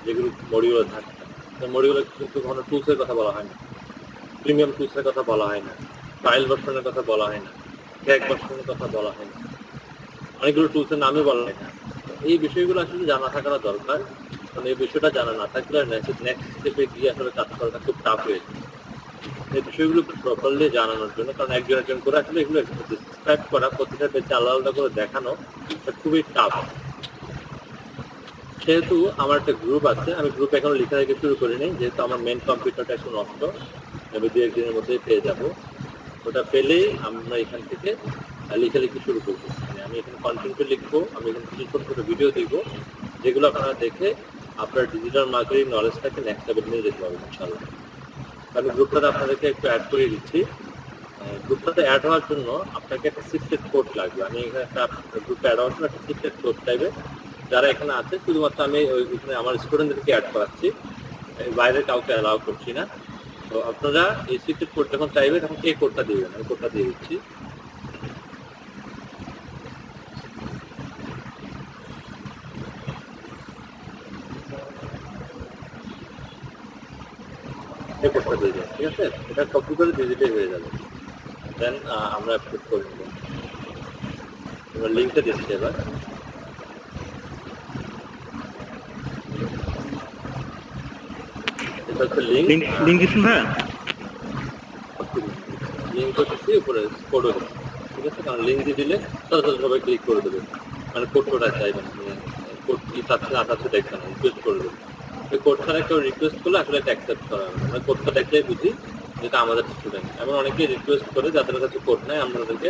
যেগুলো মডিউলার থাকে, মডিউলার কিন্তু কোনো টুলসের কথা বলা হয় না, প্রিমিয়াম টুলসের কথা বলা হয় না, ট্রায়াল ভার্সনের কথা বলা হয় না, ক্র্যাক ভার্সনের কথা বলা হয় না, অনেকগুলো টুলসের নামই বলা হয় না। এই বিষয়গুলো আসলে জানা থাকাটা দরকার, কারণ এই বিষয়টা জানা না থাকলে নেক্সট স্টেপে গিয়ে আসলে কাজ করাটা খুব টাফ হয়ে যায়। এই বিষয়গুলো প্রপারলি জানানোর জন্য, কারণ একজন করে আসলে এগুলো ডিসক্রাইব করা, প্রতিটা পেজে আলাদা আলাদা করে দেখানো খুবই টাফ। সেহেতু আমার একটা গ্রুপ আছে, আমি গ্রুপ এখনো লেখা থেকে শুরু করিনি, যেহেতু আমার মেন কম্পিউটারটা এখন নষ্ট, আমি 2-1 দিনের মধ্যেই পেয়ে যাব। ওটা পেলেই আমরা এখান থেকে লেখালেখি শুরু করবো। মানে আমি এখানে কন্টেন্টও লিখবো, আমি এখানে কিছু ছোট ছোট ভিডিও দিব, যেগুলো আপনারা দেখে আপনার ডিজিটাল মার্কেটিং নলেজটাকে নেক্সট লেভেল নিয়ে যেতে পারবেন ইনশাআল্লাহ। আমি গ্রুপটাতে আপনাদেরকে একটু অ্যাড করে দিচ্ছি। গ্রুপটাতে অ্যাড হওয়ার জন্য আপনাকে একটা সিক্রেট কোড লাগবে। আমি এখানে একটা গ্রুপে অ্যাড হওয়ার জন্য একটা সিক্রেট কোড চাইবে। যারা এখানে আছে শুধুমাত্র আমি ওইখানে আমার স্টুডেন্টদেরকে অ্যাড করাচ্ছি, বাইরে কাউকে অ্যালাউ করছি না। তো আপনারা এই সিক্রেট কোড যখন চাইবে তখন এই কোডটা দিবেন, আমি কোডটা দিয়ে দিচ্ছি। এই কোডটা দিয়ে দেবেন, ঠিক আছে? এটা কপি করে দিয়ে দিলেই হয়ে যাবে। দেন আমরা অ্যাপ্রুভ করে নেব। এবার লিঙ্কটা দিচ্ছি এবার। এটা হচ্ছে লিঙ্ক দিচ্ছেন ভাই? লিঙ্ক করতেছি, উপরে কোডও দিচ্ছি, ঠিক আছে? কারণ লিঙ্ক দিয়ে দিলে তারা সবাই ক্লিক করে দেবে, মানে কোডটা চাইবে না, কোড কি চাচ্ছে না চাচ্ছে দেখবে না, রিকোয়েস্ট করে দেবে। এই কোড ছাড়া কেউ রিকোয়েস্ট করলে আসলে এটা অ্যাকসেপ্ট করা হবে, মানে কোডটা দেখলেই বুঝি যেটা আমাদের স্টুডেন্ট। এমন অনেকেই রিকোয়েস্ট করে যাদের কাছে কোড নেই, আমরা ওদেরকে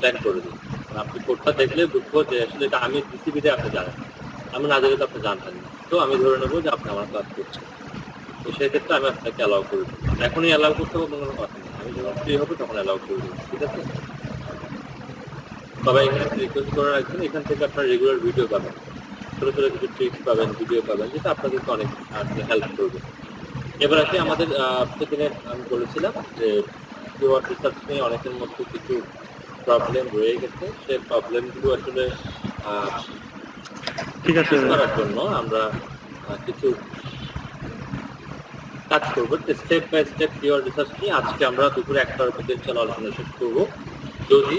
ট্যাগ করে দিই। আপনি কোডটা দেখলে বুঝবো যে আসলে এটা আমি ডিসিবি দিয়ে আপনি জানেন, আমি না জানলে তো আপনি জানতেন না। তো আমি ধরে নেবো যে আপনি আমার কাজ করছেন, তো সেই ক্ষেত্রে আমি আপনাকে অ্যালাউ করে দেবো। এখনই অ্যালাউ করতে হবে কোনো কথা নেই, আমি যখন ফ্রি হবে তখন অ্যালাউ করে দেবো, ঠিক আছে? সবাই এখানে রিকোয়েস্ট করে রাখবেন, এখান থেকে আপনার রেগুলার ভিডিও পাবেন, ছোটো ছোটো কিছু ট্রিক্স পাবেন, ভিডিও পাবেন, যেটা আপনাদেরকে অনেক হেল্প করবে। এবার আসলে আমাদের প্রতিদিনে আমি বলেছিলাম যে কিওয়ার্ড রিসার্চ নিয়ে অনেকের মধ্যে কিছু প্রবলেম রয়ে গেছে, সেই প্রবলেমগুলো আসলে ঠিক আছে করার জন্য আমরা কিছু কাজ করবো, step by step keyword research নিয়ে আজকে আমরা দুপুরে 1টার মধ্যে আলোচনা শেষ করবো। যদি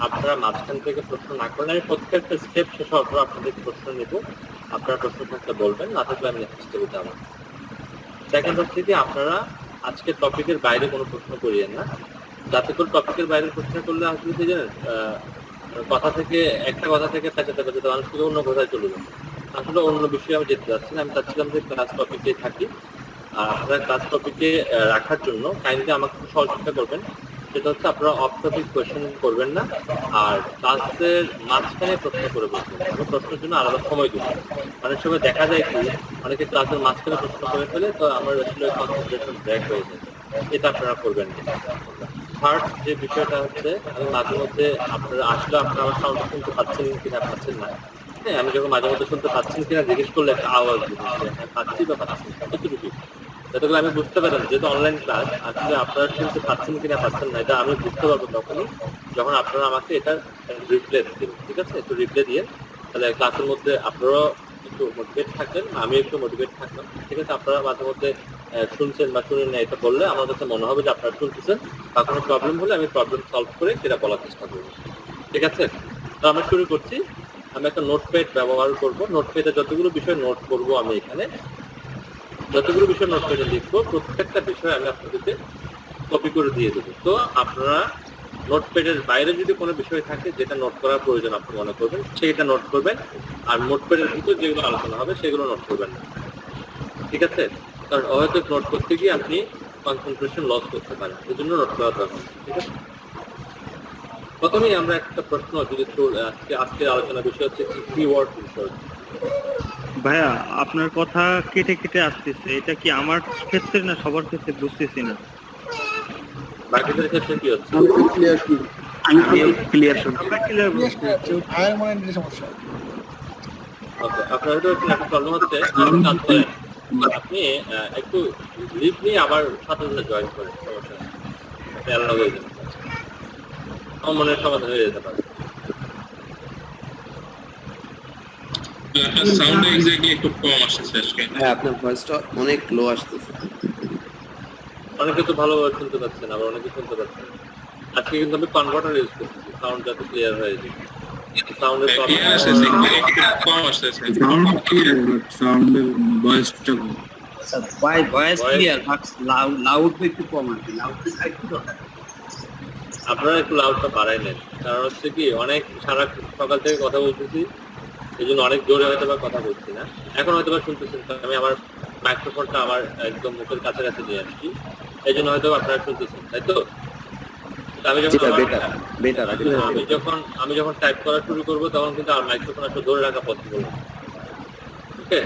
আপনারা মাঝখান থেকে প্রশ্ন না করেন, আমি প্রত্যেকটা স্টেপ শেষ হওয়ার পর আপনাদেরকে প্রশ্ন নেব, আপনারা প্রশ্ন থাকলে বলবেন, না থাকলে আমি নেক্সট স্টেপে যাবো। সেকেন্ড হচ্ছে কি, আপনারা আজকে টপিকের বাইরে কোনো প্রশ্ন করিয়েন না, যাতে করে টপিকের বাইরে প্রশ্ন করলে আসলে কি জানেন, কথা থেকে একটা কথা থেকে পেঁচাতে পেঁচাতে মানুষ থেকে অন্য কথায় চলে যাবে। আসলে অন্য বিষয়ে আমি যেতে চাচ্ছি না, আমি চাচ্ছিলাম যে ক্লাস টপিকে থাকি। আর আপনারা ক্লাস টপিকে রাখার জন্য কাইন্ডলি আমাকে সহযোগিতা করবেন, সেটা হচ্ছে আপনারা অফ টপিক কোয়েশ্চেন করবেন না, আর ক্লাসের মাঝখানে প্রশ্ন করে বলবেন। আমি প্রশ্নের জন্য আলাদা সময় দেবো। অনেক সময় দেখা যায় কি অনেকে ক্লাসের মাঝখানে প্রশ্ন করে ফেলে, তো আমার আসলে কনসেন্ট্রেশন ব্রেক হয়ে যায়, এটা আপনারা করবেন না। থার্ড যে বিষয়টা হচ্ছে, আমি মাঝে মধ্যে আপনারা আসলে আপনারা আমার সাউন্ড শুনতে পাচ্ছেন কিনা পাচ্ছেন না, হ্যাঁ, আমি যখন মাঝে মধ্যে শুনতে পাচ্ছেন কিনা জিজ্ঞেস করলে একটা আওয়াজ দিবেন যে হ্যাঁ পাচ্ছি বা পাচ্ছি না, কতটুকু, যাতে করে আমি বুঝতে পারেন যেহেতু অনলাইন ক্লাস আসলে আপনারা শুনতে পাচ্ছেন কিনা পাচ্ছেন না, এটা আমি বুঝতে পারবো তখনই যখন আপনারা আমাকে এটা রিপ্লে দেবেন, ঠিক আছে? একটু রিপ্লে দিয়ে তাহলে ক্লাসের মধ্যে আপনারাও একটু মোটিভেট থাকবেন, আমি একটু মোটিভেট থাকলাম, ঠিক আছে? আপনারা মাঝে মধ্যে শুনছেন বা শুনেন না এটা বললে আমার কাছে মনে হবে যে আপনারা শুনতেছেন, বা কোনো প্রবলেম হলে আমি প্রবলেম সলভ করে সেটা বলার চেষ্টা করবো, ঠিক আছে? তো আমরা শুরু করছি। আমি একটা নোটপ্যাড ব্যবহার করব, নোটপ্যাডে যতগুলো বিষয় নোট করব, আমি এখানে যতগুলো বিষয় নোটপ্যাডে লিখবো প্রত্যেকটা বিষয় আমি আপনাদেরকে কপি করে দিয়ে দেবো। তো আপনারা নোটপ্যাডের বাইরে যদি কোনো বিষয় থাকে যেটা নোট করার প্রয়োজন আপনি মনে করবেন, সেটা নোট করবেন, আর নোটপ্যাডের ভিতর যেগুলো আলোচনা হবে সেগুলো নোট করবেন না, ঠিক আছে? কারণ হয়তো নোট করতে গিয়ে আপনি কনসেন্ট্রেশন লস করতে পারেন, এই জন্য নোট করা দরকার, ঠিক আছে? প্রথমেই আমরা একটা প্রশ্ন যদি আজকের আলোচনার বিষয় হচ্ছে কিওয়ার্ড রিসার্চ। ভাইয়া, আপনার কথা কেটে কেটে আসতেছে, এটা কি আমার ক্ষেত্রে না সবার ক্ষেত্রে বুঝতেছি না। বাকিদের ক্ষেত্রে কি হচ্ছে? ক্লিয়ার শুনছি। ভাইয়ের মনে নেই সমস্যা। ওকে, আপনার হয়তো একটু প্রবলেম হচ্ছে, আপনি কাজ করেন, আপনি একটু লিভ নিয়ে আবার সাথে সাথে জয়েন করেন, সমস্যা নেই, আপনি অ্যালাউ হয়ে যাবেন, আমার মনের সমাধান হয়ে যেতে পারে। আপনার সাউন্ড এক্স্যাক্টলি একটু কম আসছে আজকে। হ্যাঁ আপনার ভয়েসটা অনেক লো আসতেছে। অনেকে তো ভালোভাবে শুনতে পাচ্ছেন, আবার অনেকে শুনতে পাচ্ছেন না। আজকে কিন্তু আমি কনভার্টার ইউজ করতেছি সাউন্ড যাতে ক্লিয়ার হয়ে যায়। সাউন্ডের ক্লিয়ার আসছে, একটু কম আসতেছে। সাউন্ড ক্লিয়ার বাট সাউন্ডের ভয়েসটা voice Voice- clear but loud একটু কম আর কি লাউড একটু দরকার আপনারা একটু লাউডটা বাড়াই নেন, কারণ হচ্ছে কি অনেক সারা সকাল থেকে কথা বলতেছি, এই জন্য অনেক জোরে হয়তো বা কথা বলছি না। এখন হয়তো বা শুনতেছেন, তো আমি আমার মাইক্রোফোনটা আমার একদম মুখের কাছাকাছি নিয়ে আসছি, এই জন্য হয়তো আপনারা শুনতেছেন, তাই তো? তো আমি যখন যেটা আমার- বেটার বেটার আগে আমি যখন টাইপ করা শুরু করবো তখন কিন্তু আর মাইক্রোফোন আসলে ধরে রাখা পসিবল না। ওকে,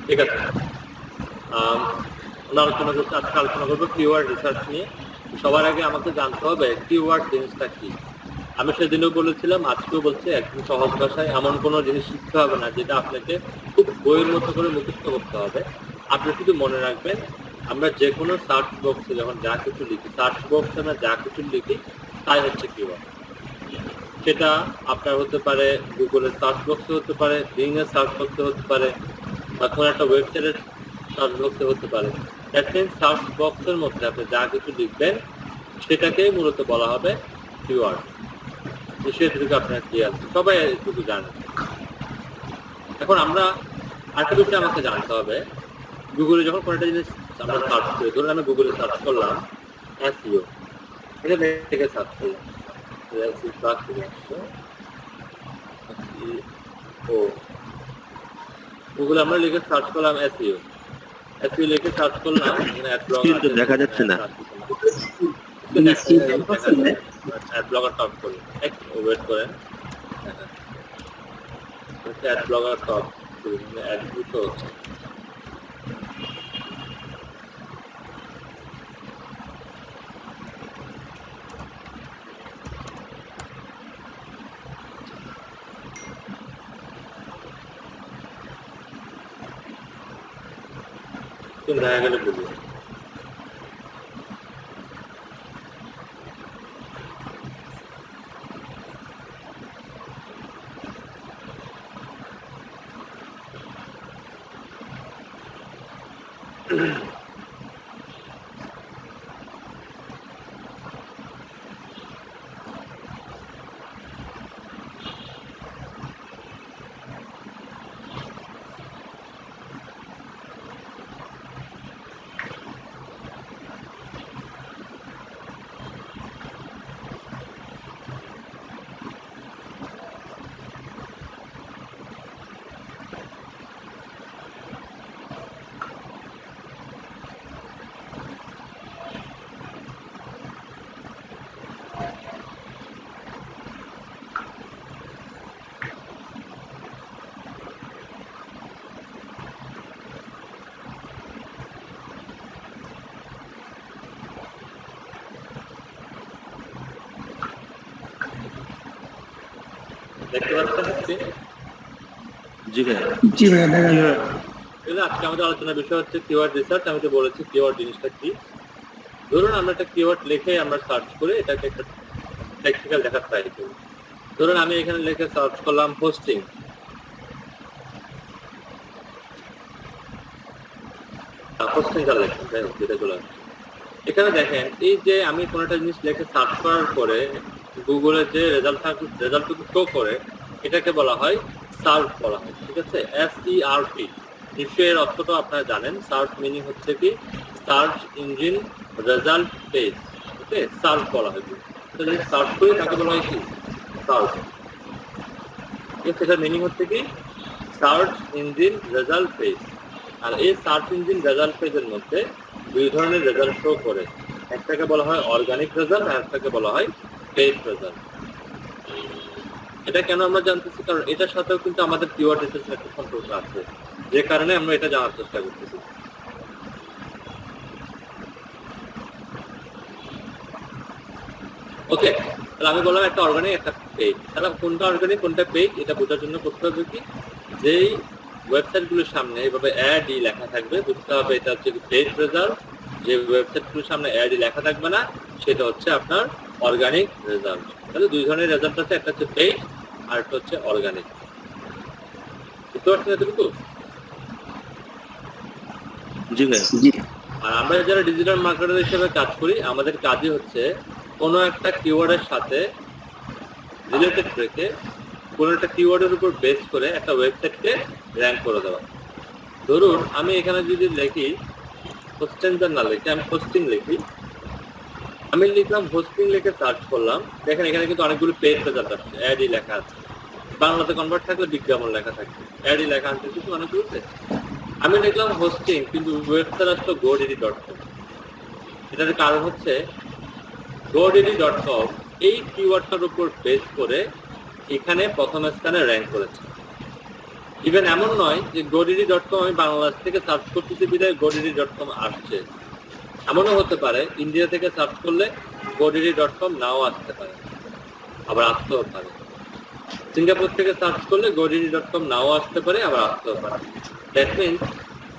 ঠিক আছে। আমরা আলোচনা করছি, আজকে আলোচনা করবো কিওয়ার্ড রিসার্চ নিয়ে। সবার আগে আমাকে জানতে হবে কিওয়ার্ড জিনিসটা কি। আমি সেদিনও বলেছিলাম, আজকেও বলছি, একদম সহজ ভাষায় এমন কোনো জিনিস শিখতে হবে না যেটা আপনাকে খুব বইয়ের মতো করে মুখস্থ করতে হবে। আপনি শুধু মনে রাখবেন, আমরা যে কোনো সার্চ বক্সে যখন যা কিছু লিখি, সার্চ বক্সে আমরা যা কিছু লিখি তাই হচ্ছে কিওয়ার্ড। সেটা আপনার হতে পারে গুগলের সার্চ বক্সে, হতে পারে বিং এর সার্চ বক্সে, হতে পারে বা কোনো একটা ওয়েবসাইটের সার্চ বক্সে হতে পারে। দ্যাট মিনস সার্চ বক্সের মধ্যে আপনি যা কিছু লিখবেন সেটাকেই মূলত বলা হবে কিওয়ার্ড। সেটুকু আপনার কি আছে সবাই এটুকু জানেন। এখন আমরা আরেকটা বিষয় আমাকে জানতে হবে, গুগলে যখন কোনো একটা জিনিস আমরা সার্চ করি, ধরুন আমি গুগলে সার্চ করলাম এসইও, এটা দেখে সার্চ করলাম গুগলে আমরা লিখে সার্চ করলাম এসইও, এসইও লিখে সার্চ করলাম, এখানে অ্যাড ব্লগার কিন্তু দেখা যাচ্ছে না। অ্যাড ব্লগার টপ করি, একটু ওয়েট করেন, অ্যাড ব্লগার টপ করি, অ্যাড দুটো হচ্ছে। দেখা গেলে বুঝবো। দেখতে পাচ্ছেন স্ক্রিন? জি ভাইয়া। জি ভাইয়া দেখা যায়। তাহলে আজকে আমাদের আলোচনার বিষয় হচ্ছে কিওয়ার্ড রিসার্চ। আমি তো বলেছি কিওয়ার্ড জিনিসটা কি। ধরুন আমরা একটা কিওয়ার্ড লিখে আমরা সার্চ করে এটাকে একটা টেকনিক্যাল দেখার ট্রাই করি। ধরুন আমি এখানে লিখে সার্চ করলাম হোস্টিং, হোস্টিং যা লিখলাম, তাই হোক, যেটা চলে আসছে। এখানে দেখেন, এই যে আমি কোনো একটা জিনিস লিখে সার্চ করার পরে গুগলে যে রেজাল্টটুকু শো করে, এটাকে বলা হয় সার্চ বলা হয়। ঠিক আছে, SERP। নিশ্চয়ই এর অর্থটা আপনারা জানেন। সার্চ মিনিং হচ্ছে কি সার্চ ইঞ্জিন রেজাল্ট পেজ। ওকে, সার্চ বলা হয়। যদি সার্চ করি তাকে বলা হয় কি সার্চ। সেটার মিনিং হচ্ছে কি সার্চ ইঞ্জিন রেজাল্ট পেজ। আর এই সার্চ ইঞ্জিন রেজাল্ট পেজের মধ্যে দুই ধরনের রেজাল্ট শো করে, একটাকে বলা হয় অর্গানিক রেজাল্ট আর একটাকে বলা হয় পেইড রেজাল্ট। এটা কেন আমরা জানতেছি? কারণ এটার সাথেও কিন্তু আমাদের কিওয়ার্ড রিসার্চের একটা সম্পর্ক আছে, যে কারণে আমরা এটা জানার চেষ্টা করতেছি। ওকে, তাহলে আমি বললাম একটা অর্গানিক একটা পেইড। তাহলে কোনটা অর্গানিক কোনটা পেইড এটা বোঝার জন্য করতে হবে কি, যেই ওয়েবসাইটগুলোর সামনে এইভাবে অ্যাডই লেখা থাকবে বুঝতে হবে এটা হচ্ছে পেইড রেজাল্ট। যে ওয়েবসাইটগুলোর সামনে অ্যাডই লেখা থাকবে না সেটা হচ্ছে আপনার অর্গানিক রেজাল্ট। তাহলে দুই ধরনের রেজাল্ট আছে, একটা হচ্ছে পেইড আর একটা হচ্ছে অর্গানিক। বুঝতে পারছেন এতটুকু? জি ভাইয়া। আর আমরা যারা ডিজিটাল মার্কেটার হিসেবে কাজ করি আমাদের কাজই হচ্ছে কোনো একটা কিওয়ার্ডের সাথে রিলেটেড রেখে কোনো একটা কিওয়ার্ডের উপর বেস করে একটা ওয়েবসাইটকে র্যাঙ্ক করে দেওয়া। ধরুন আমি এখানে যদি লিখি হোস্টেঞ্জার না লিখে আমি হোস্টিং লিখি, আমি লিখলাম হোস্টিং লিখে সার্চ করলাম, দেখেন এখানে কিন্তু অনেকগুলো পেজ রেজাল্ট আসছে, অ্যাডই লেখা আছে। বাংলাতে কনভার্ট থাকলে বিজ্ঞাপন লেখা থাকবে, অ্যাডই লেখা আছে কিছু অনেকগুলো পেজ। আমি লিখলাম হোস্টিং কিন্তু ওয়েবসাইট আসলো godaddy.com। এটার কারণ হচ্ছে godaddy.com এই কিওয়ার্ডটার উপর বেস করে এখানে প্রথম স্থানে র্যাঙ্ক করেছে। ইভেন এমন নয় যে godaddy.com আমি বাংলাদেশ থেকে সার্চ করতেছি বিধায় godaddy.com আসছে, এমনও হতে পারে ইন্ডিয়া থেকে সার্চ করলে godaddy.com নাও আসতে পারে, আবার আসতেও পারে। সিঙ্গাপুর থেকে সার্চ করলে godaddy.com নাও আসতে পারে, আবার আসতেও পারে। দ্যাট মিনস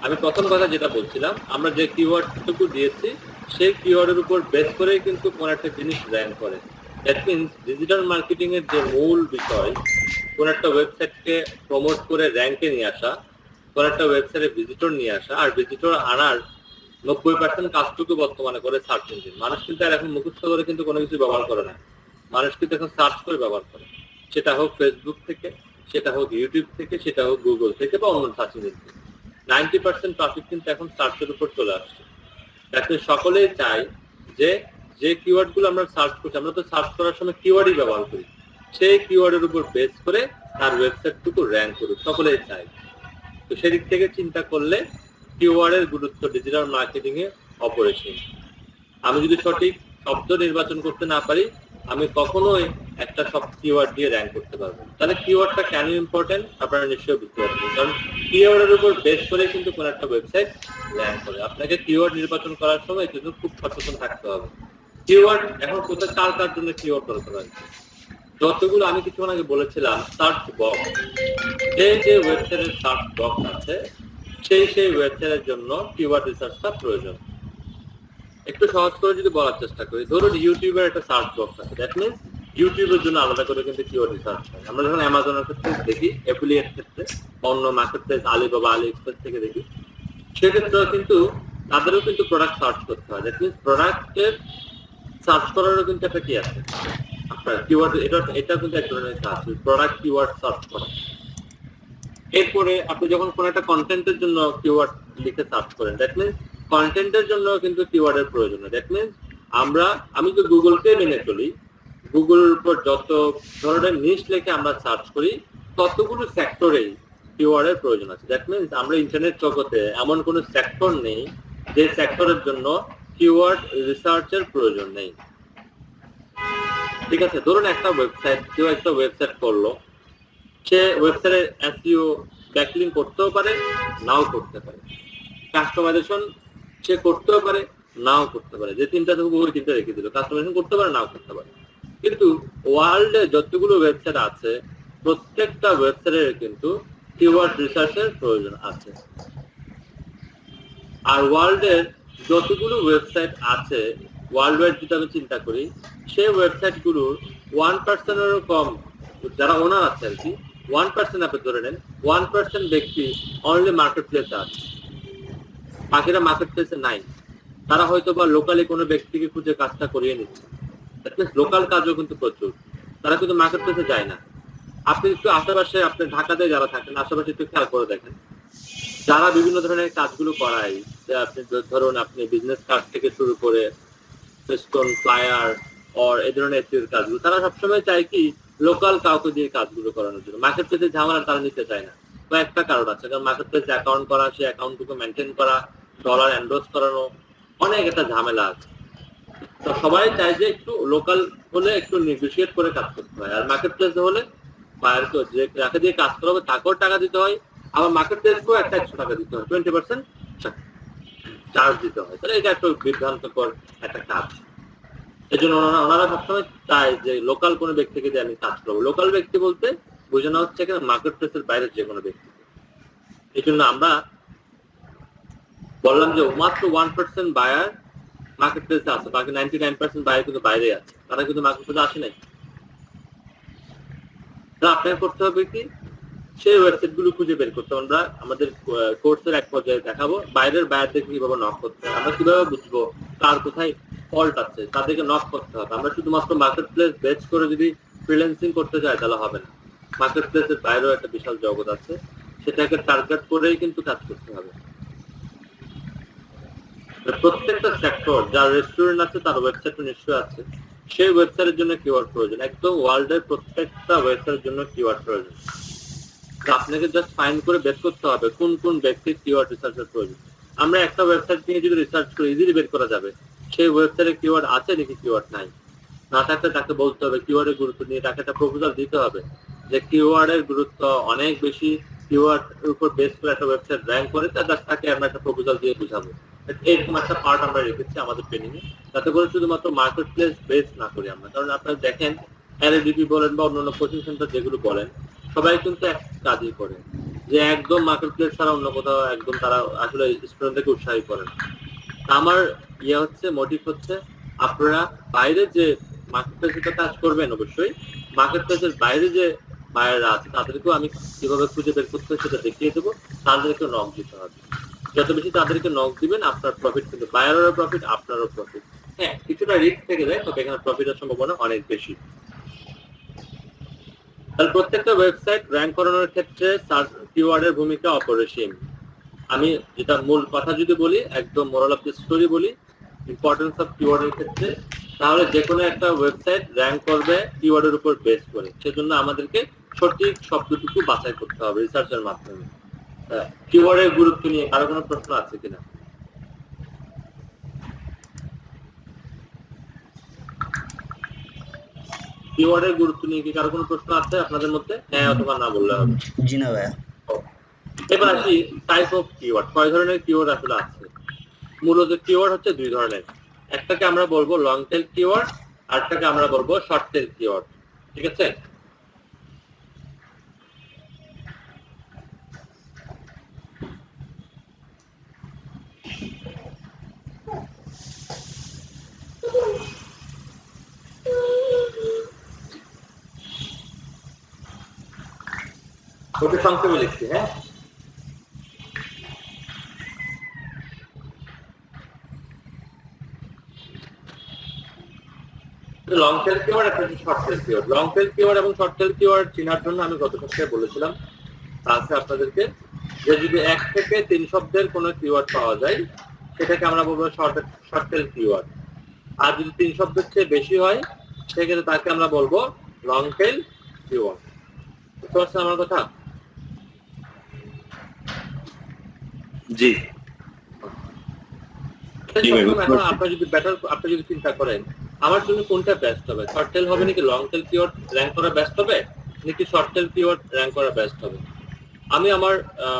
আমি প্রথম কথা যেটা বলছিলাম, আমরা যে কিওয়ার্ডটুকু দিয়েছি সেই কিওয়ার্ডের উপর বেস করেই কিন্তু কোন একটা জিনিস র্যাঙ্ক করে। দ্যাট মিনস ডিজিটাল মার্কেটিং এর যে মূল বিষয় কোন একটা ওয়েবসাইটকে প্রমোট করে র্যাঙ্কে নিয়ে আসা, কোন একটা ওয়েবসাইটে ভিজিটর নিয়ে আসা, আর ভিজিটর আনার 90% কাজটুকু বর্তমানে করে সার্চ ইঞ্জিন। মানুষ কিন্তু আর এখন মুখস্থ করে কিন্তু কোনো কিছু ব্যবহার করে না, মানুষ কিন্তু এখন সার্চ করে ব্যবহার করে, সেটা হোক ফেসবুক থেকে, সেটা হোক ইউটিউব থেকে, সেটা হোক গুগল থেকে বা অন্য সার্চ ইঞ্জিন থেকে। 90% ট্রাফিক কিন্তু এখন সার্চের উপর চলে আসছে। এখন সকলেই চায় যে যে কিওয়ার্ডগুলো আমরা সার্চ করছি, আমরা তো সার্চ করার সময় কিওয়ার্ডই ব্যবহার করি, সেই কিওয়ার্ডের উপর বেস করে তার ওয়েবসাইটটুকু র্যাঙ্ক করুক, সকলেই চায়। তো সেদিক থেকে চিন্তা করলে কিওয়ার্ডের গুরুত্ব ডিজিটাল মার্কেটিং এ অপরিসীম। আমি যদি সঠিক শব্দ নির্বাচন করতে না পারি আমি কখনোই একটা সব কিওয়ার্ড দিয়ে র্যাঙ্ক করতে পারবো। তাহলে কিওয়ার্ডটা কেন ইম্পর্টেন্ট আপনারা নিশ্চয়ই বুঝতে পারবেন, কারণ কিওয়ার্ডের উপর বেস করে কিন্তু কোনো একটা ওয়েবসাইট র্যাঙ্ক করে। আপনাকে কিওয়ার্ড নির্বাচন করার সময় কিন্তু খুব সচেতন থাকতে হবে। কিওয়ার্ড এখন কোথায় কার কার জন্য কিওয়ার্ড দরকার হয়, যতগুলো আমি কিছুক্ষণ আগে বলেছিলাম সার্চ বক্স, যে ওয়েবসাইটের সার্চ বক্স আছে সেই ওয়েবসাইটের জন্য কিওয়ার্ড রিসার্চটা প্রয়োজন। একটু সহজ করে যদি বলার চেষ্টা করি, ধরুন ইউটিউবের একটা সার্চ বক্স আছে, দ্যাট মিনস ইউটিউবের জন্য আলাদা করে কিন্তু কিওয়ার্ড রিসার্চ হয়। আমরা যখন অ্যামাজনের ক্ষেত্রে দেখি, অ্যাফিলিয়েট ক্ষেত্রে, অন্য মার্কেট প্লেস আলিবাবা, আলি এক্সপ্রেস থেকে দেখি, সেক্ষেত্রেও কিন্তু তাদেরও কিন্তু প্রোডাক্ট সার্চ করতে হয়। দ্যাট মিনস প্রোডাক্টের সার্চ করারও কিন্তু একটা কি আছে আপনার কিওয়ার্ড, এটা কিন্তু এক ধরনের কাজ, প্রোডাক্ট কিওয়ার্ড সার্চ করা। এরপরে আপনি যখন কোনো একটা কন্টেন্টের জন্য কিওয়ার্ড লিখে সার্চ করেন, দ্যাট মিনস কন্টেন্টের জন্য কিন্তু কিওয়ার্ডের প্রয়োজন। দ্যাট মিনস আমি তো গুগলকে মেনে চলি, গুগলের উপর যত ধরনের নিশ লিখে আমরা সার্চ করি ততগুলো সেক্টরেই কিওয়ার্ডের প্রয়োজন আছে। দ্যাট মিনস আমরা ইন্টারনেট জগতে এমন কোনো সেক্টর নেই যে সেক্টরের জন্য কিওয়ার্ড রিসার্চের প্রয়োজন নেই। ঠিক আছে, ধরুন একটা ওয়েবসাইট, কেউ একটা ওয়েবসাইট করলো, সে ওয়েবসাইটের এসইও ব্যাকলিংক করতেও পারে, নাও করতে পারে, কাস্টমাইজেশন সে করতেও পারে, নাও করতে পারে। যে তিনটা থেকে ওই তিনটা রেখে দিল, কাস্টমাইজেশন করতে পারে, নাও করতে পারে। কিন্তু ওয়ার্ল্ডে যতগুলো ওয়েবসাইট আছে প্রত্যেকটা ওয়েবসাইটের কিন্তু কিওয়ার্ড রিসার্চের প্রয়োজন আছে। আর ওয়ার্ল্ডের যতগুলো ওয়েবসাইট আছে, ওয়ার্ল্ড ওয়াইড যদি আমি চিন্তা করি, সেই ওয়েবসাইটগুলোর 1%-এরও কম যারা ওনার আছে আর কি, 1% আপনি ধরে নেন, 1% ব্যক্তি অনলি মার্কেট প্লেসে আছে, বাকিরা মার্কেট প্লেসে নাই। তারা হয়তো বা লোকালি কোনো ব্যক্তিকে খুঁজে কাজটা করিয়ে নিচ্ছে, লোকাল কাজও কিন্তু প্রচুর, তারা কিন্তু মার্কেট প্লেসে যায় না। আপনি একটু আশেপাশে, আপনি ঢাকাতে যারা থাকেন আশেপাশে একটু খেয়াল করে দেখেন, যারা বিভিন্ন ধরনের কাজগুলো করায়, আপনি ধরুন আপনি বিজনেস কার্ড থেকে শুরু করে স্টোন ফ্লায়ার অর এই ধরনের এসইওর কাজগুলো, তারা সবসময় চায় কি লোকাল কাউকে দিয়ে কাজগুলো করানোর জন্য। মার্কেট প্লেসে ঝামেলা তারা নিতে চায় না, তো একটা কারণ আছে, কারণ মার্কেট প্লেসে অ্যাকাউন্ট করা, সেই অ্যাকাউন্টটুকু মেনটেন করা, ডলার এন্ডোর্স করানো, অনেক একটা ঝামেলা আছে। তো সবাই চায় যে একটু লোকাল হলে একটু নেগোশিয়েট করে কাজ করতে হয়, আর মার্কেট প্লেসে হলে বায়ারকে যে যাকে দিয়ে কাজ করা হবে তাকেও টাকা দিতে হয়, আবার মার্কেট প্লেসকেও একটা 100 টাকা দিতে হয়, 20% চার্জ দিতে হয়। তাহলে এটা একটা বিভ্রান্তকর একটা কাজ। সেজন্য ওনারা সবসময় চায় যে লোকাল কোনো ব্যক্তিকে দিয়ে আমি কাজ করবো। লোকাল ব্যক্তি বলতে বোঝানো হচ্ছে এখানে মার্কেট প্লেসের বাইরের যে কোনো ব্যক্তি। এই জন্য আমরা বললাম যে মাত্র 1% বায়ার মার্কেট প্লেসে আছে, বাকি 99% বায়ার কিন্তু বাইরে আছে, তারা কিন্তু মার্কেট প্লেসে আসে নাই। আপনাকে করতে হবে কি, সেই ওয়েবসাইট গুলো খুঁজে বের করতে। আমরা আমাদের কোর্সের এক পর্যায়ে দেখাবো বাইরের বায়ারদের কিভাবে নক করতে হবে, আমরা কিভাবে বুঝবো কার কোথায় ফল্ট আছে, তাদেরকে নক করতে হবে। আমরা শুধুমাত্র মার্কেট প্লেস বেচ করে যদি ফ্রিল্যান্সিং করতে চাই তাহলে হবে না। মার্কেট প্লেসের বাইরেও একটা বিশাল জগৎ আছে, সেটাকে টার্গেট করেই কিন্তু কাজ করতে হবে। প্রত্যেকটা সেক্টর, যার রেস্টুরেন্ট আছে তার ওয়েবসাইট নিশ্চয়ই আছে, সেই ওয়েবসাইটের জন্য কিওয়ার্ড প্রয়োজন। একদম ওয়ার্ল্ডের প্রত্যেকটা ওয়েবসাইটের জন্য কিওয়ার্ড প্রয়োজন। আপনাকে জাস্ট ফাইন্ড করে বের করতে হবে কোন কোন ব্যক্তির কিওয়ার্ড রিসার্চের প্রয়োজন। আমরা একটা ওয়েবসাইট নিয়ে যদি রিসার্চ করে ইজিলি বের করা যাবে সেই ওয়েবসাইটে কিওয়ার্ড আছে নাকি কিওয়ার্ড নাই। না থাকলে তাকে বলতে হবে কিওয়ার্ডের গুরুত্ব নিয়ে, তাকে একটা প্রপোজাল দিতে হবে যে কিওয়ার্ডের গুরুত্ব অনেক বেশি, কিওয়ার্ড এর উপর বেস করে একটা ওয়েবসাইট র্যাঙ্ক করে তাকে আমরা একটা প্রপোজাল দিয়ে বুঝাবো। এরকম একটা পার্ট আমরা রেখেছি আমাদের ট্রেনিং এ, যাতে করে শুধুমাত্র মার্কেট প্লেস বেস না করি আমরা। কারণ আপনারা দেখেন এলএডিপি বলেন বা অন্যান্য কোচিং সেন্টার যেগুলো বলেন, সবাই কিন্তু এক কাজই করে যে একদম মার্কেট প্লেস ছাড়া অন্য কোথাও একদম তারা আসলে স্টুডেন্টদেরকে উৎসাহী করেন। আমার হচ্ছে মোটিভ হচ্ছে আপনারা বাইরে যে মার্কেট প্লেসে কাজ করবেন, অবশ্যই মার্কেট প্লেসের বাইরে যে বায়াররা আছে তাদেরকেও আমি কিভাবে খুঁজে বের করতে হয় সেটা দেখিয়ে দেবো। তাদেরকে নক দিতে হবে, যত বেশি তাদেরকে নক দিবেন আপনার প্রফিট, কিন্তু বায়ারেরও প্রফিট আপনারও প্রফিট। হ্যাঁ, কিছুটা রিস্ক থেকে যায়, তবে এখানে প্রফিটের সম্ভাবনা অনেক বেশি। তাহলে প্রত্যেকটা ওয়েবসাইট র্যাঙ্ক করানোর ক্ষেত্রে কিওয়ার্ডের ভূমিকা অপরিসীম। আমি যেটা মূল কথা যদি বলি, একদম মোরাল অফ দ্য স্টোরি বলি, ইম্পর্টেন্স অফ কিওয়ার্ডের ক্ষেত্রে, তাহলে যে কোনো একটা ওয়েবসাইট র্যাঙ্ক করবে কিওয়ার্ডের উপর বেস করে। সেজন্য আমাদেরকে সঠিক শব্দটুকু বাছাই করতে হবে রিসার্চের মাধ্যমে। কিওয়ার্ডের গুরুত্ব নিয়ে কারো কোনো প্রশ্ন আছে কিনা? কিওয়ার্ডের গুরুত্ব নিয়ে কি কারো কোনো প্রশ্ন আছে আপনাদের মধ্যে? হ্যাঁ অথবা না বললে হবে। জি না ভাইয়া। এবার আসি টাইপ অফ কিওয়ার্ড। কয় ধরনের কিওয়ার্ড আসলে আছে? মূলত কিওয়ার্ড হচ্ছে দুই ধরনের, একটাকে আমরা বলবো লং টেল কিওয়ার্ড, আরটাকে আমরা বলবো শর্ট টেল কিওয়ার্ড। ঠিক আছে? ওকে সংক্ষেপে লিখছি। হ্যাঁ, লং টেল কিওয়ার্ড একটা short tail keyword. Long tail keyword এবং শর্ট টেল কিওয়ার্ড চেনার জন্য আমি গত সপ্তাহে বলেছিলাম আছে আপনাদেরকে যে যদি 1 থেকে 3 শব্দের কোনো কিওয়ার্ড পাওয়া যায় সেটাকে আমরা বলবো শর্ট টেল কিওয়ার্ড। আর যদি 3 শব্দের চেয়ে বেশি হয় সেক্ষেত্রে তাকে আমরা বলবো লং টেল কিওয়ার্ড। বুঝতে পারছেন আমার কথা? জি। এখন আপনি যদি চিন্তা করেন আমার জন্য কোনটা বেস্ট হবে, শর্ট টেল হবে নাকি লং টেল কিওয়ার্ড র্যাঙ্ক করা বেস্ট হবে, নাকি শর্ট টেল কিওয়ার্ড র্যাঙ্ক করা বেস্ট হবে? আমি আমার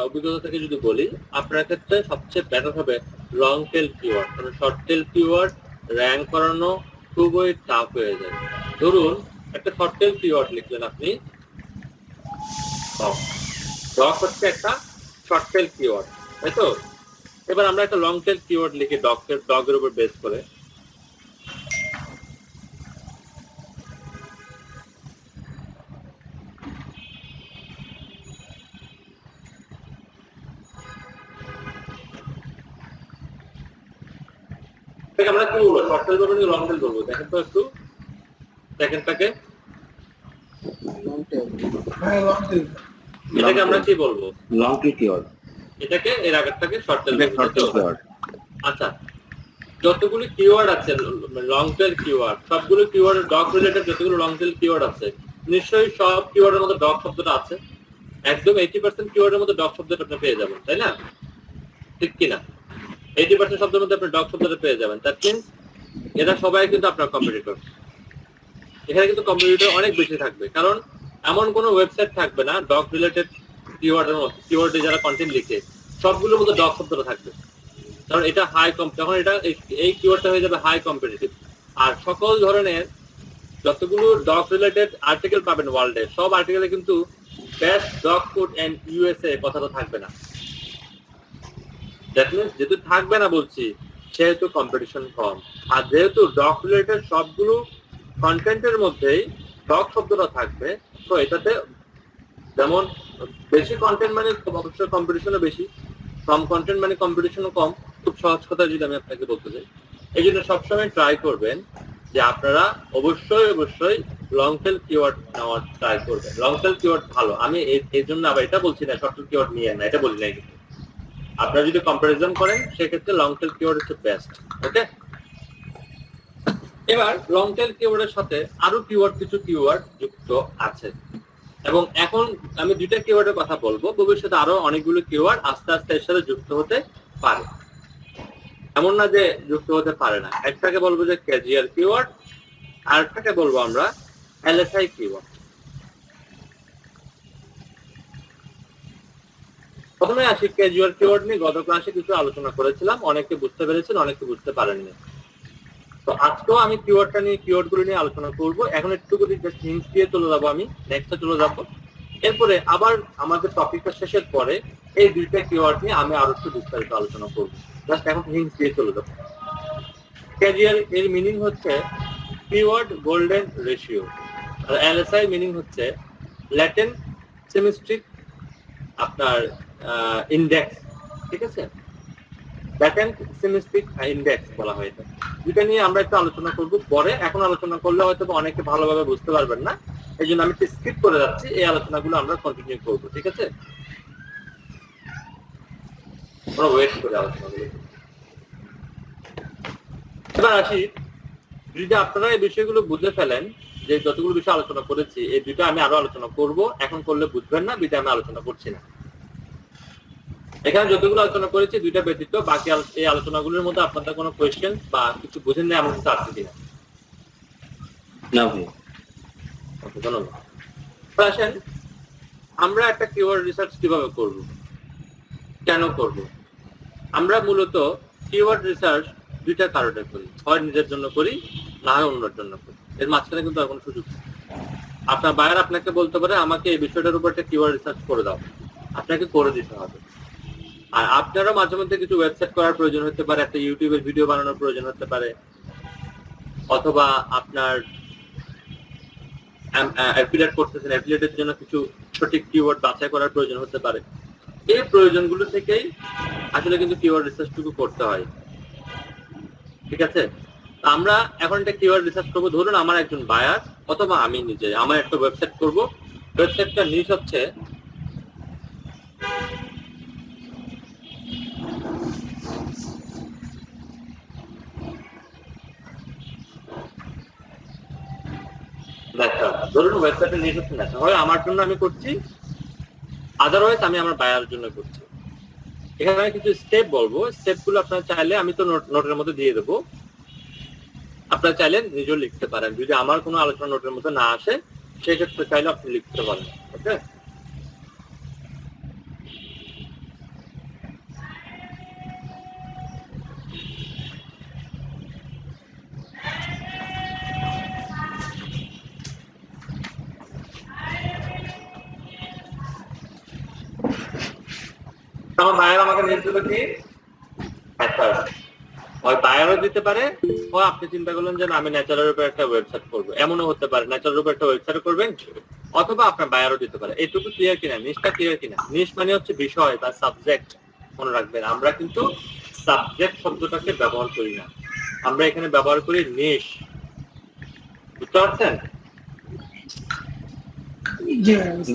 অভিজ্ঞতা থেকে যদি বলি, আপনার ক্ষেত্রে সবচেয়ে বেটার হবে লং টেল কিওয়ার্ড, কারণ শর্ট টেল কিওয়ার্ড র্যাঙ্ক করানো খুবই টাফ হয়ে যায়। ধরুন একটা শর্ট টেল কিওয়ার্ড লিখলেন আপনি, ডগ হচ্ছে একটা শর্ট টেল কিওয়ার্ড, তাই তো? এবার আমরা একটা লং টেল কিওয়ার্ড লিখি ডগের উপর বেস করে। আমরা কি বলবো, শর্ট টেল করবো নাকি লং টেল করবো? দেখেন তো একটু সেকেন্ডটাকে। হ্যাঁ, লং টেল। এটাকে আমরা কি বলবো? Long tail keyword. এটাকে এর আগেরটাকে শর্ট টেল কিওয়ার্ড। আচ্ছা, যতগুলো কিওয়ার্ড আছে লং টেল কিওয়ার্ড, সবগুলো কিওয়ার্ড ডগ রিলেটেড যতগুলো লং টেল কিওয়ার্ড আছে নিশ্চয়ই সব কিওয়ার্ডের মধ্যে ডগ শব্দটা আছে। একদম 80% কিওয়ার্ডের মধ্যে ডগ শব্দটা আপনি পেয়ে যাবেন, তাই না? ঠিক কিনা? 80% শব্দের মধ্যে আপনি ডগ শব্দটা পেয়ে যাবেন। দ্যাট মিন্স এরা সবাই কিন্তু আপনার কম্পিটিটর। এখানে কিন্তু কম্পিটিটর অনেক বেশি থাকবে, কারণ এমন কোনো ওয়েবসাইট থাকবে না ডগ রিলেটেড কিওয়ার্ডের মধ্যে, কিওয়ার্ডে যারা কন্টেন্ট লিখে সবগুলোর মধ্যে ডগ শব্দটা থাকবে। কারণ এটা হাই যখন এটা এই কিওয়ার্ডটা হয়ে যাবে হাই কম্পিটিটিভ, আর সকল ধরনের যতগুলো ডগ রিলেটেড আর্টিকেল পাবেন ওয়ার্ল্ডে, সব আর্টিকেলে কিন্তু best dog food and USA কথাটা থাকবে না। দ্যাট মিনস যেহেতু থাকবে না বলছি, সেহেতু কম্পিটিশন কম। আর যেহেতু ডগ রিলেটেড সবগুলো কন্টেন্টের মধ্যেই ডগ শব্দটা থাকবে, তো এটাতে যেমন বেশি কন্টেন্ট মানে অবশ্যই কম্পিটিশনও বেশি, কম কন্টেন্ট মানে কম্পিটিশনও কম। খুব সহজ কথা যদি আমি আপনাকে বলতে চাই, এই জন্য সবসময় ট্রাই করবেন যে আপনারা অবশ্যই লং টেল কিওয়ার্ড নেওয়ার ট্রাই করবেন। লং টেল কিওয়ার্ড ভালো, আমি এই জন্য আবার এটা বলছি না শর্ট টেল কিওয়ার্ড নিয়ে না, এটা বলি না। কিন্তু আপনারা যদি কম্পারিজন করেন সেক্ষেত্রে লং টেল কিওয়ার্ড হচ্ছে বেস্ট। ওকে, এবার লং টেল কিওয়ার্ডের সাথে আরো কিছু কিওয়ার্ড যুক্ত আছে, এবং এখন আমি দুইটা কিওয়ার্ডের কথা বলবো। ভবিষ্যতে আরো অনেকগুলো কিওয়ার্ড আস্তে আস্তে এর সাথে যুক্ত হতে পারে, এমন না যে যুক্ত হতে পারে না। একটাকে বলবো যে ক্যাজুয়াল কিওয়ার্ড, আর একটাকে বলবো আমরা এলএসআই কিওয়ার্ড। প্রথমে আসি ক্যাজুয়াল কিওয়ার্ড নিয়ে। গত ক্লাসে কিছু আলোচনা করেছিলাম, অনেকে বুঝতে পেরেছেন, অনেকে বুঝতে পারেননি। তো আজকেও আমি কিওয়ার্ড গুলো নিয়ে আলোচনা করব। এখন একটু করে জাস্ট হিন্টস দিয়ে চলে যাবো, আমি নেক্সটে চলে যাবো। এরপরে আবার আমাদের টপিকটা শেষের পরে এই দুইটা কিওয়ার্ড নিয়ে আমি আরো একটু বিস্তারিত আলোচনা করবো। জাস্ট এখন হিন্টস দিয়ে চলে যাবো। ক্যাজুয়াল এর মিনিং হচ্ছে কিওয়ার্ড গোল্ডেন রেশিও, আর এলএসআই মিনিং হচ্ছে ল্যাটেন্ট সিমেট্রিক আপনার ইন্ডেক্স। ঠিক আছে, ল্যাটেন্ট সিমেট্রিক ইন্ডেক্স বলা হয় এটা। যেটা নিয়ে আমরা একটু আলোচনা করব পরে। এখন আলোচনা করলে হয়তো অনেকে ভালোভাবে বুঝতে পারবেন না, এই জন্য আমি স্কিপ করে যাচ্ছি। এই আলোচনাগুলো আমরা কন্টিনিউ করবো, ঠিক আছে? আমরা ওয়েট করে আলোচনাগুলো। এবার আসি, যদি আপনারা এই বিষয়গুলো বুঝে ফেলেন যে যতগুলো বিষয় আলোচনা করেছি, এই দুটো আমি আরো আলোচনা করব। এখন করলে বুঝবেন না, দুইটা আমি আলোচনা করছি না। এখানে যতগুলো আলোচনা করেছি দুইটা ব্যতীত বাকি এই আলোচনাগুলোর মধ্যে আপনাদের কোনো কোয়েশ্চেন বা কিছু বুঝেন না এমন কিছু আছে কিনা? না ভাই। ওকে, ধন্যবাদ। আসেন, আমরা একটা কিওয়ার্ড রিসার্চ কিভাবে করব, কেন করব? আমরা মূলত কিওয়ার্ড রিসার্চ দুইটা কারণে করি, হয় নিজের জন্য করি, না হয় অন্যের জন্য করি। এর মাঝখানে কিন্তু আর কোনো সুযোগ নেই। আপনার বায়ার আপনাকে বলতে পারে আমাকে এই বিষয়টার উপর একটা কিওয়ার্ড রিসার্চ করে দাও, আপনাকে করে দিতে হবে। আর আপনারও মাঝে মধ্যে কিছু ওয়েবসাইট করার প্রয়োজন হতে পারে, একটা ইউটিউবের ভিডিও বানানোর প্রয়োজন হতে পারে, অথবা আপনার অ্যাফিলিয়েট করতেছেন, অ্যাফিলিয়েটের জন্য কিছু সঠিক কিওয়ার্ড বাছাই করার প্রয়োজন হতে পারে। এই প্রয়োজনগুলো থেকেই আসলে কিন্তু কিওয়ার্ড রিসার্চটুকু করতে হয়, ঠিক আছে? আমরা এখন একটা কিওয়ার্ড রিসার্চ করবো। ধরুন আমার একজন বায়ার অথবা আমি নিজে আমার একটা ওয়েবসাইট করব। ওয়েবসাইটটা নিউজ হচ্ছে ধরুন ওয়েবসাইটের নিউজ হচ্ছে না, হয় আমার জন্য আমি করছি, আদারওয়াইজ আমি আমার বায়ার জন্য করছি। এখানে আমি কিছু স্টেপ বলবো, স্টেপগুলো আপনারা চাইলে আমি তো নোটের মধ্যে দিয়ে দেবো, আপনারা চাইলে নিজেও লিখতে পারেন। যদি আমার কোনো আলোচনা নোটের মধ্যে না আসে সেক্ষেত্রে চাইলে আপনি লিখতে পারেন। ওকে, আমার বায়ার আমাকে নির্দেশ কি হয় বায়ারও দিতে পারে, হয় আপনি চিন্তা করলেন যে আমি ন্যাচারাল উপর একটা ওয়েবসাইট করবো, এমনও হতে পারে ন্যাচারাল উপর একটা ওয়েবসাইট করবেন, অথবা আপনার বায়ারও দিতে পারে। এইটুকু ক্লিয়ার কিনা? নিশটা ক্লিয়ার কিনা? নিশ মানে হচ্ছে বিষয় বা সাবজেক্ট। মনে রাখবেন, আমরা কিন্তু সাবজেক্ট শব্দটাকে ব্যবহার করি না, আমরা এখানে ব্যবহার করি নিশ। বুঝতে পারছেন?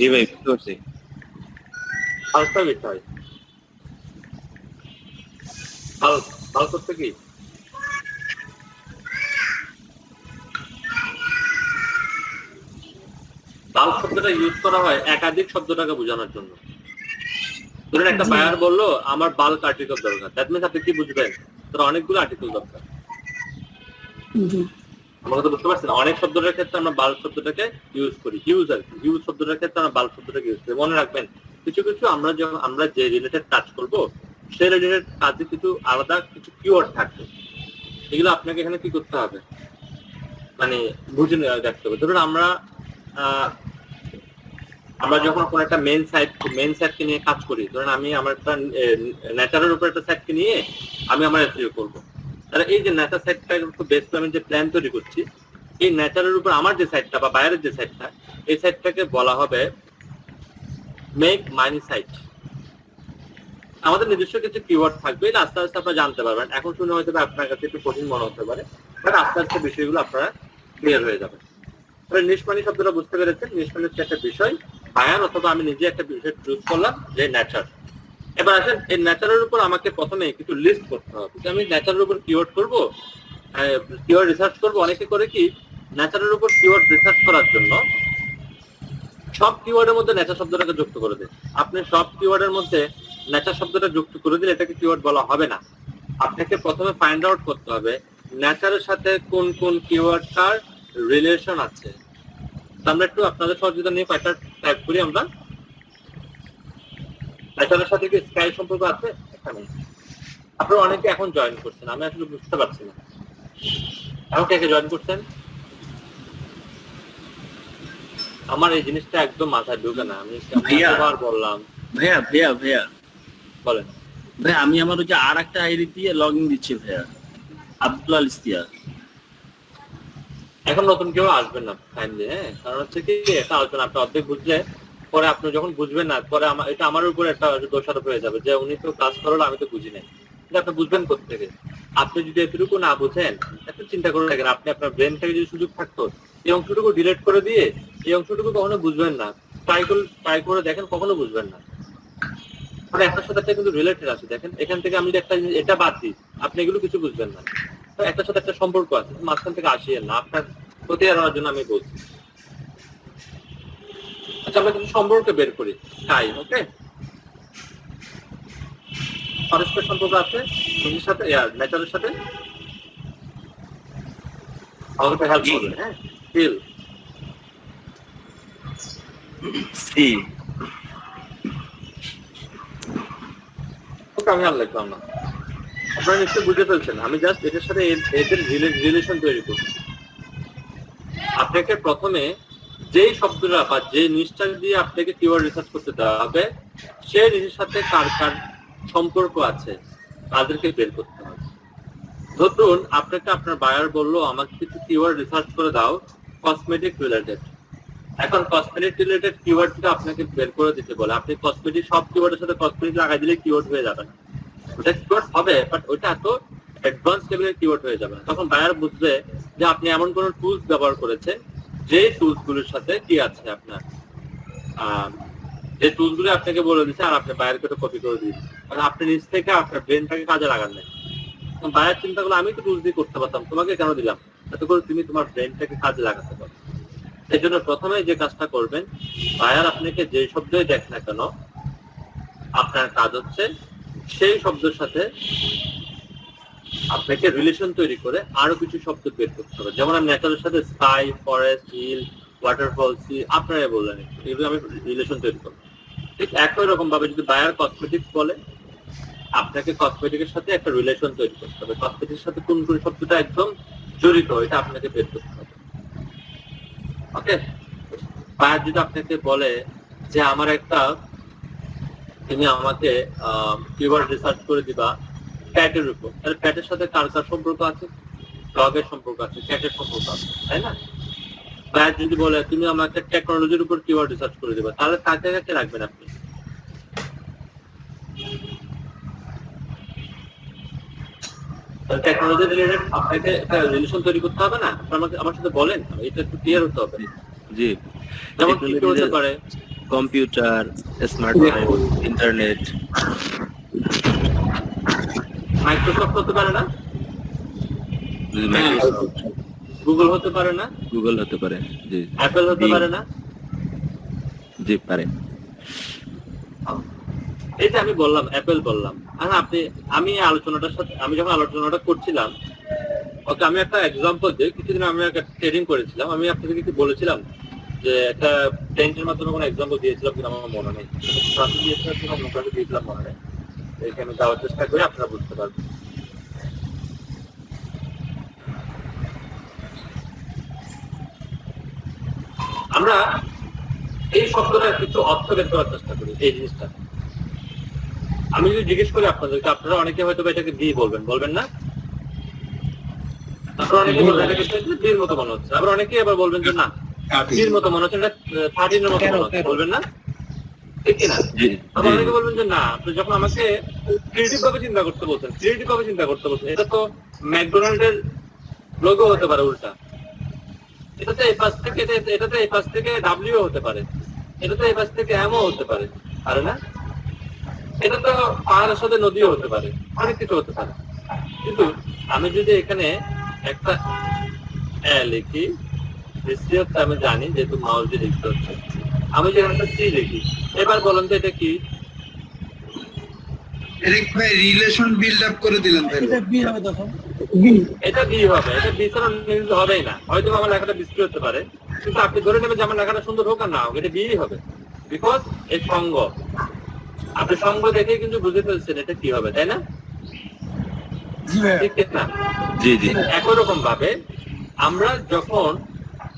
জি ভাই, বুঝতে পারছি। হালকা বিষয় হাল করতে কি বাল্ক শব্দটা ইউজ করা হয় একাধিক শব্দটাকে বোঝানোর জন্য। ধরুন একটা বায়ার বললো আমার বাল্ক আর্টিকেল দরকার, দ্যাট মিনস আপনি কি বুঝবেন? তার অনেকগুলো আর্টিকেল দরকার। আমরা তো বুঝতে পারছি না, অনেক শব্দটার ক্ষেত্রে আমরা বাল্ক শব্দটাকে ইউজ করি, হিউজ আর কি। হিউজ শব্দটার ক্ষেত্রে আমরা বাল্ক শব্দটাকে ইউজ করি। মনে রাখবেন, কিছু কিছু আমরা যে রিলেটেড কাজ করবো সেই রিলেটেড কাজে কিছু আলাদা কিছু কিওয়ার্ড থাকবে, এগুলো আপনাকে এখানে কি করতে হবে? মানে বুঝে দেখতে হবে। ধরুন আমরা যখন কোনো একটা মেন সাইটকে নিয়ে কাজ করি, ধরুন আমি আমার একটা ন্যাচারের উপর একটা সাইটকে নিয়ে আমি আমার এসইও করবো, তাহলে এই যে ন্যাচার সাইটটা বেস করে আমি যে প্ল্যান তৈরি করছি, এই ন্যাচারের উপর আমার যে সাইটটা বা বাইরের যে সাইটটা, এই সাইটটাকে বলা হবে মেক মানি সাইট। আমাদের নিজস্ব কিছু কিওয়ার্ড থাকবে, এটা আস্তে আস্তে আপনারা জানতে পারবেন। এখন শুনে হয়তো আপনার কাছে একটু কঠিন মনে হতে পারে, বাট আস্তে আস্তে বিষয়গুলো আপনারা ক্লিয়ার হয়ে যাবে। নিশ মানি শব্দটা বুঝতে পেরেছেন? নিশ মানি হচ্ছে একটা বিষয়, বায়ার অথবা আমি নিজে একটা বিষয় চুজ করলাম যে ন্যাচার। এবার আসেন এই ন্যাচারের উপর আমাকে প্রথমে কিছু লিস্ট করতে হবে। আমি ন্যাচারের উপর কিওয়ার্ড করবো, কিওয়ার্ড রিসার্চ করবো। অনেকে করে কি, ন্যাচারের উপর কিওয়ার্ড রিসার্চ করার জন্য সব কিওয়ার্ডের মধ্যে নেচার শব্দটাকে যুক্ত করে দেন। আপনি সব কিওয়ার্ডের মধ্যে নেচার শব্দটা যুক্ত করে দিলে এটাকে কিওয়ার্ড বলা হবে না। আপনাকে প্রথমে ফাইন্ড আউট করতে হবে নেচারের সাথে কোন কোন কিওয়ার্ডটার রিলেশন আছে। আমরা একটু আপনাদের সহযোগিতা নিয়ে কয়েকটা টাইপ করি। আমরা নেচারের সাথে কি স্কাই সম্পর্ক আছে এখানে? আপনারা অনেকে এখন জয়েন করছেন, আমি আসলে বুঝতে পারছি না এখন কে কে জয়েন করছেন। আমার এই জিনিসটা একদম মাথায় ঢুকে না। আমি কতবার বললাম। ভাইয়া বলেন ভাই, আমি আমার ওই যে আর একটা আইডি দিয়ে লগ ইন দিচ্ছি ভাইয়া, আব্দুল ইস্তিয়া। এখন নতুন কেউ আসবেন না কাইন্ডলি, হ্যাঁ? কারণ হচ্ছে কি, এটা আলোচনা আপনি অর্ধেক বুঝলে পরে আপনি যখন বুঝবেন না, পরে এটা আমার উপর একটা দোষারোপ হয়ে যাবে যে উনি তো কাজ করলো, আমি তো বুঝি নাই। কিন্তু আপনি বুঝবেন কোথেকে? আপনি যদি এতটুকু না বুঝেন, একটু চিন্তা করে দেখেন, আপনি আপনার ব্রেন থেকে যদি সুযোগ থাকতো এই অংশটুকু ডিলিট করে দিয়ে এই অংশটুকু কখনো বুঝবেন না। ট্রাই করে দেখেন, কখনো বুঝবেন না। মানে একটার সাথে একটা কিন্তু রিলেটেড আছে। দেখেন এখান থেকে আমি একটা এটা বাদ দিই, আপনি এগুলো কিছু বুঝবেন না। একটার সাথে একটা সম্পর্ক আছে, মাঝখান থেকে আসিয়ে না, আপনার ক্ষতি এড়ানোর জন্য আমি বলছি। আচ্ছা, আমরা কিছু সম্পর্ক বের করি। স্কাই, ওকে, ফরেস্টের সম্পর্ক আছে নদীর সাথে, নেচারের সাথে আমাকে হেল্প করবে। হ্যাঁ, ফিল সি ওকে, আমি আর লিখলাম না, আপনারা নিশ্চয়ই বুঝে ফেলছেন। আমি জাস্ট এটার সাথে এদের রিলেশন তৈরি করছি। আপনাকে প্রথমে যেই শব্দটা বা যে জিনিসটা দিয়ে আপনাকে কিওয়ার্ড রিসার্চ করতে দেওয়া হবে, সেই জিনিসের সাথে কার কার সম্পর্ক আছে তাদেরকে বের করতে হবে। ধরুন আপনাকে আপনার বায়ার বললো আমাকে কিছু কিওয়ার্ড রিসার্চ করে দাও কসমেটিক রিলেটেড। এখন কসমেটিক রিলেটেড কিওয়ার্ডটা আপনাকে বের করে দিতে বলে। আপনি কসমেটিক সব কিওয়ার্ডের সাথে কসমেটিক লাগাই দিলে কিওয়ার্ড হয়ে যাবে না। ওটা কিওয়ার্ড হবে, বাট ওইটা এত অ্যাডভান্স লেভেলের কিওয়ার্ড হয়ে যাবে না। তখন বায়ার বুঝবে যে আপনি এমন কোন টুলস ব্যবহার করেছেন যে টুলস গুলোর সাথে কি আছে আপনার, যে টুলস গুলো আপনাকে বলে দিচ্ছে আর আপনি বায়ারকে তো কপি করে দিয়েছেন। মানে আপনি নিজ থেকে আপনার ব্রেনটাকে কাজে লাগান নাই। বায়ার চিন্তা করলে আমি তো টুলস দিয়ে করতে পারতাম, তোমাকে কেন দিলাম? এত করে তুমি তোমার ব্রেনটাকে কাজে লাগাতে পারো। এই জন্য প্রথমে যে কাজটা করবেন, বায়ার আপনাকে যে শব্দই দেখ না কেন, আপনার কাজ হচ্ছে সেই শব্দের সাথে আপনাকে রিলেশন তৈরি করে আরো কিছু শব্দ বের করতে হবে। যেমন আমি নেচারের সাথে sky, forest, hill, waterfall, sea, আপনারা বললেন, এগুলো আমি রিলেশন তৈরি করবো। ঠিক একই রকম ভাবে যদি বায়ার কসমেটিক্স বলে, আপনাকে কসমেটিকের সাথে একটা রিলেশন তৈরি করতে হবে। কসমেটিকের সাথে কোন কোন শব্দটা একদম জড়িত, এটা আপনাকে বের করতে হবে। ওকে, বায়ার যদি আপনাকে বলে যে আমার একটা, তুমি আমাকে কিওয়ার্ড রিসার্চ করে দিবা ক্যাটের উপর, তাহলে ক্যাটের সাথে কার কার সম্পর্ক আছে? ডগের সম্পর্ক আছে, ক্যাটের সম্পর্ক আছে, তাই না? বায়ার যদি বলে তুমি আমাকে টেকনোলজির উপর কিওয়ার্ড রিসার্চ করে দিবা, তাহলে কাকে কাকে রাখবেন আপনি? টেকনোলজি রিলেটেড আপনাকে একটা রিলেশন তৈরি করতে হবে না? আমাকে আমার সাথে বলেন, এটা একটু ক্লিয়ার হতে হবে। জি, যেমন কি হতে পারে? Computer, smartphone, internet. মাইক্রোসফট হতে পারে না? মাইক্রোসফট, গুগল হতে পারে না? গুগল হতে পারে। জি, অ্যাপল হতে পারে না? জি পারে। এটা আমি বললাম, অ্যাপল বললাম। আর আমি যখন আলোচনাটা করছিলাম, ওকে, আমি একটা এক্সাম্পল দিই। কিছুদিন আমি একটা ট্রেডিং করেছিলাম, আমি আপনাদেরকে কি বলেছিলাম যে একটা টেন্টের মাধ্যমে কোনো এক্সাম্পল দিয়েছিলাম কিনা আমার মনে নেই, ক্লাসে দিয়েছিলাম কিনা অন্য ক্লাসে দিয়েছিলাম মনে নেই। এখানে যাওয়ার চেষ্টা করি, আপনারা বুঝতে পারবেন। আমরা এই শব্দটার কিছু অর্থ বের করার চেষ্টা করি। এই জিনিসটা আমি যদি জিজ্ঞেস করি আপনাদেরকে, আপনারা অনেকে হয়তো এটাকে বি বলবেন, বলবেন না? আপনারা অনেকে বলবেন এটাকে বির মতো মনে হচ্ছে, আবার অনেকে আবার বলবেন যে না বির মতো মনে হচ্ছে, এটা 13 এর মতো মনে হচ্ছে, বলবেন না? ঠিক কিনা? জি আবার জি অনেকে বলবেন যে না, আপনি যখন আমাকে ক্রিয়েটিভ ভাবে চিন্তা করতে বলছেন, এটা তো ম্যাকডোনাল্ডের লোগো হতে পারে উল্টা, এটাতে এই পাশ থেকে এটাতে এই পাশ থেকে ডাব্লিউ হতে পারে, এটাতে এই পাশ থেকে এমও হতে পারে, পারে না? এটা তো পাহাড়ের সাথে নদীও হতে পারে, অনেক কিছু হতে পারে। কিন্তু আমি যদি এখানে একটা লিখি, সি হচ্ছে আমি জানি যেহেতু মাউস দিয়ে লিখতে হচ্ছে, আমি যদি একটা সি লিখি, এবার বলেন তো এটা কি? এরিক ভাই রিলেশন বিল্ড আপ করে দিলেন তাহলে এটা বি হবে তখন। এটা বি হবে, এটা বি ছাড়া নির্মিত হবেই না। হয়তো আমার লেখাটা বিশ্রী হতে পারে, কিন্তু আপনি ধরে নেবেন যে আমার লেখাটা সুন্দর হোক আর না হোক, এটা বি হবে, বিকজ এর সঙ্গ। আপনি সঙ্গ দেখে কিন্তু বুঝে ফেলছেন এটা কি হবে, তাই না? জি ভাইয়া। ঠিক না? জি জি একই রকম ভাবে আমরা যখন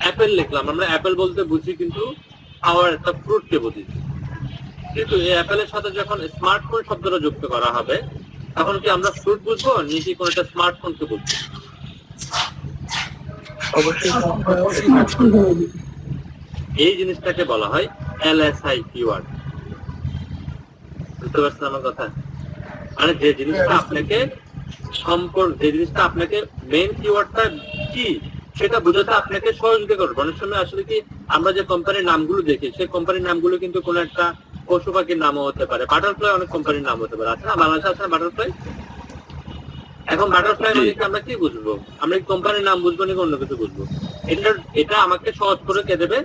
অ্যাপেল লিখলাম, আমরা অ্যাপেল বলতে বুঝি কিন্তু খাওয়ার একটা ফ্রুটকে বুঝি, কিন্তু এই অ্যাপেলের সাথে যখন স্মার্টফোন শব্দটা যুক্ত করা হবে, তখন কি আমরা ফ্রুট বুঝবো নাকি কোনো একটা স্মার্টফোনকে বুঝবো? এই জিনিসটাকে বলা হয় এলএসআই কিওয়ার্ড। বুঝতে পারছেন আমার কথা? মানে যে জিনিসটা আপনাকে মেইন কিওয়ার্ডটা কি সেটা বোঝাতে আপনাকে সহযোগিতা করবে। অনেক সময় আসলে কি আমরা যে কোম্পানির নামগুলো দেখি, সেই কোম্পানির নামগুলো কিন্তু কোনো একটা পশু পাখির নামও হতে পারে। বাটারফ্লাই অনেক কোম্পানির নাম হতে পারে, আছে না? বাংলাদেশে আছে না বাটারফ্লাই? এখন বাটারফ্লাই মানে কি আমরা কি বুঝবো? আমরা কি কোম্পানির নাম বুঝবো নাকি অন্য কিছু বুঝবো? এটা আমাকে সহজ করে কে দেবে?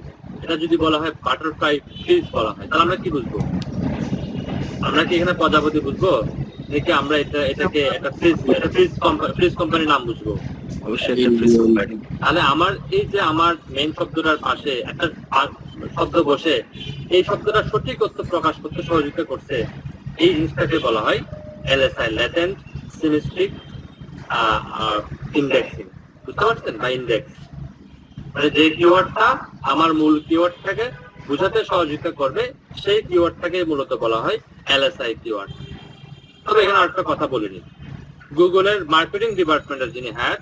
এটা যদি বলা হয় বাটারফ্লাই ফিশ বলা হয়, তাহলে আমরা কি বুঝবো? আমরা কি এখানে প্রজাপতি বুঝবো নাকি আমরা এটাকে একটা ফ্রিজ কোম্পানির নাম বুঝবো? অবশ্যই একটা ফ্রিজ কোম্পানি। তাহলে আমার এই যে আমার মেইন শব্দটার পাশে একটা শব্দ বসে এই শব্দটা সঠিক অর্থ প্রকাশ করতে সহযোগিতা করছে, এই জিনিসটাকে বলা হয় এলএসআই, ল্যাটেন্ট সিমেট্রিক ইন্ডেক্সিং। বুঝতে পারছেন? বা ইন্ডেক্স মানে যে কিওয়ার্ডটা আমার মূল কিওয়ার্ডটাকে বুঝাতে সহযোগিতা করবে, সেই কিওয়ার্ডটাকে মূলত বলা হয় এলএসআই কিওয়ার্ড। তবে এখানে আরেকটা কথা বলিনি, গুগলের মার্কেটিং ডিপার্টমেন্টের যিনি হেড,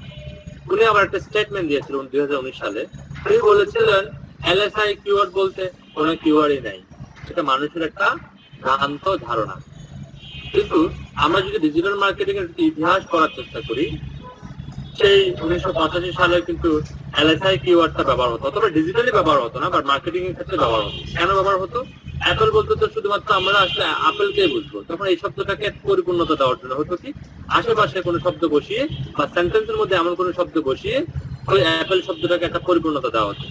উনি আবার একটা স্টেটমেন্ট দিয়েছিলেন 2019 সালে। তিনি বলেছিলেন এলএসআই কিওয়ার্ড বলতে কোনো কিওয়ার্ডই নাই, সেটা মানুষের একটা ভ্রান্ত ধারণা। কিন্তু আমরা যদি ডিজিটাল মার্কেটিং এর ইতিহাস করার চেষ্টা করি, সেই 1985 সালে কিন্তু এলএসআই কিওয়ার্ডটা ব্যবহার হতো, তবে ডিজিটালি ব্যবহার হতো না, বাট মার্কেটিং এর ক্ষেত্রে ব্যবহার হতো। কেন ব্যবহার হতো? অ্যাপেল বলতে তো শুধুমাত্র আমরা আসলে অ্যাপেলকেই বুঝবো, তখন এই শব্দটাকে পরিপূর্ণতা দেওয়ার জন্য হতো কি আশেপাশে কোনো শব্দ বসিয়ে বা সেন্টেন্সের মধ্যে এমন কোনো শব্দ বসিয়ে ওই অ্যাপেল শব্দটাকে একটা পরিপূর্ণতা দেওয়া হতো।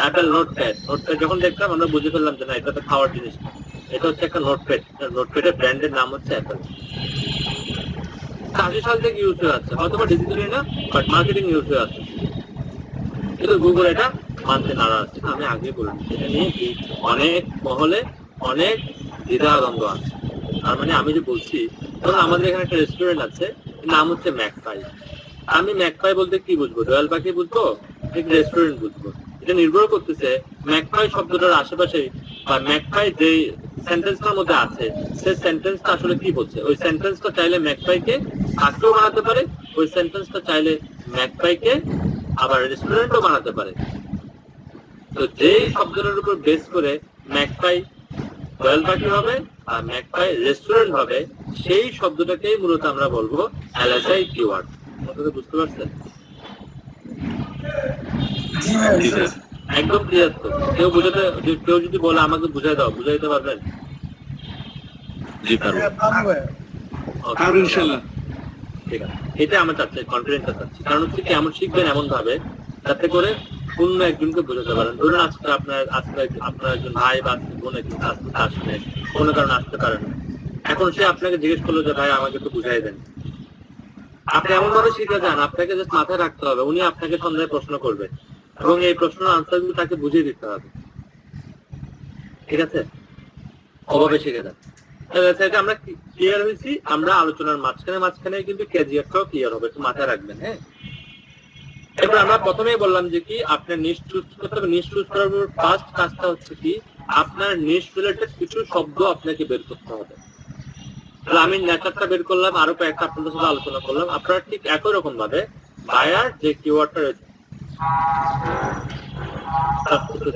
অ্যাপেল নোটপ্যাড যখন দেখলাম আমরা বুঝে ফেললাম যে না, এটা তো খাওয়ার জিনিস না, এটা হচ্ছে একটা নোটপ্যাড। নোটপ্যাডের ব্র্যান্ডের নাম হচ্ছে অ্যাপেল। 80 সাল থেকে ইউজ হয়ে আছে, হয়তো বা ডিজিটালি না, বাট মার্কেটিং ইউজ হয়ে আছে। কিন্তু গুগল এটা মানতে নারাজ। আমি আগে বলেছি এটা নিয়ে অনেক মহলে অনেক দ্বিধাদ্বন্দ্ব আছে। তার মানে আমি যে বলছি, ধরুন আমাদের এখানে একটা রেস্টুরেন্ট আছে, নাম হচ্ছে ম্যাকপাই। আমি ম্যাকপাই বলতে কি বুঝবো? দয়াল পাখি বুঝবো নাকি রেস্টুরেন্ট বুঝবো? এটা নির্ভর করতেছে ম্যাকপাই শব্দটার আশেপাশে বা ম্যাকপাই যে সেন্টেন্সটার মধ্যে আছে, সেই সেন্টেন্সটা আসলে কি বলছে। ওই সেন্টেন্সটা চাইলে ম্যাকপাইকে আঁকতেও বানাতে পারে, ওই সেন্টেন্সটা চাইলে ম্যাকপাইকে আবার রেস্টুরেন্টও বানাতে পারে। তো যেই শব্দটার উপর বেস করে ম্যাকপাই দয়াল পাখি হবে আর ম্যাকপাই রেস্টুরেন্ট হবে, সেই শব্দটাকেই মূলত আমরা বলবো এলএসআই কিওয়ার্ড। আপনারা বুঝতে পারছেন? জি ভাইয়া, জি স্যার। একদম ক্লিয়ার তো? কেউ যদি বলে আমাকে বুঝাইতে পারবেন? জি পারবো। পারবো ভাইয়া। Okay. আর ইনশাআল্লাহ ঠিক আছে, এটা আমার চাচ্ছি, কনফিডেন্সটা চাচ্ছি। কারণ হচ্ছে কি এমন শিখবেন এমন ভাবে যাতে করে অন্য একজনকে বোঝাতে পারেন। ধরুন আজকে আপনার একজন ভাই বা বোন একজন আসবে, কোনো কারণে আসতে পারেন না। এখন সে আপনাকে জিজ্ঞেস করলো যে ভাই আমাকে একটু বুঝাই দেন। আপনি এমন ভাবে শিখে যান, আপনাকে জাস্ট মাথায় রাখতে হবে উনি আপনাকে সন্ধ্যায় প্রশ্ন করবে এবং এই প্রশ্নের আনসার গুলো তাকে বুঝিয়ে দিতে হবে। ঠিক আছে? অভাবে শিখে যান। সেটা আমরা ক্লিয়ার হয়েছি। আমরা আলোচনার মাঝখানে কিন্তু ক্যাজিয়ারটাও ক্লিয়ার হবে, একটু মাথায় রাখবেন। হ্যাঁ, এবার আমরা প্রথমেই বললাম যে কি আপনার নিশ চুজ করতে হবে। নিশ চুজ করার পর ফার্স্ট কাজটা হচ্ছে কি আপনার নিশ রিলেটেড কিছু শব্দ আপনাকে বের করতে হবে। তাহলে আমি নেচারটা বের করলাম, আরো কয়েকটা আপনাদের সাথে আলোচনা করলাম। আপনারা ঠিক একই রকম ভাবে বায়ার যে কিওয়ার্ডটা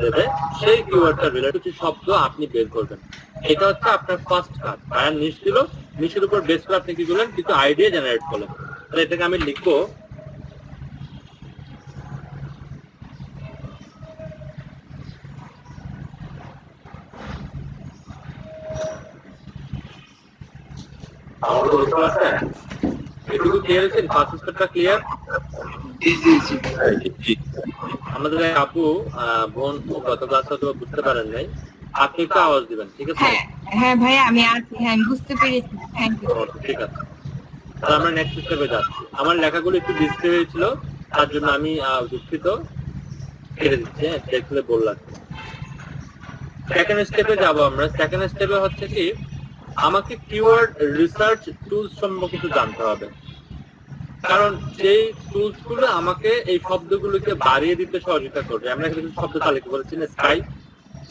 দেবে সেই কিওয়ার্ডটা রিলেটেড কিছু শব্দ আপনি বের করবেন। এটা হচ্ছে আপনার ফার্স্ট কাজ। বায়ার নিশ দিল, নিশের উপর বেস করে আপনি কি করলেন কিছু আইডিয়া জেনারেট করলেন। তাহলে এটাকে আমি লিখবো এটুকু ক্লিয়ার হয়েছে? ফার্স্ট স্টেপটা ক্লিয়ার? জি আমাদের এক আপু বোন গত ক্লাস হয়তো বুঝতে পারেন নাই, আপনি একটু আওয়াজ দিবেন, ঠিক আছে? হ্যাঁ হ্যাঁ ভাই আমি আছি, হ্যাঁ আমি বুঝতে পেরেছি, থ্যাংক ইউ। ঠিক আছে, তাহলে আমরা নেক্সট স্টেপে যাচ্ছি। আমার লেখাগুলো একটু ডিসপ্লে হয়েছিল, তার জন্য আমি দুঃখিত, কেটে দিচ্ছি, দেখলে বললাম। সেকেন্ড স্টেপে যাব আমরা। সেকেন্ড স্টেপে হচ্ছে কি আমাকে কিওয়ার্ড রিসার্চ টুলস সম্পর্কে জানতে হবে, কারণ সেই টুলস গুলো আমাকে এই শব্দগুলোকে বাড়িয়ে দিতে সহযোগিতা করবে। আমরা এখানে কিছু শব্দ তালিকা করেছি না, স্কাই,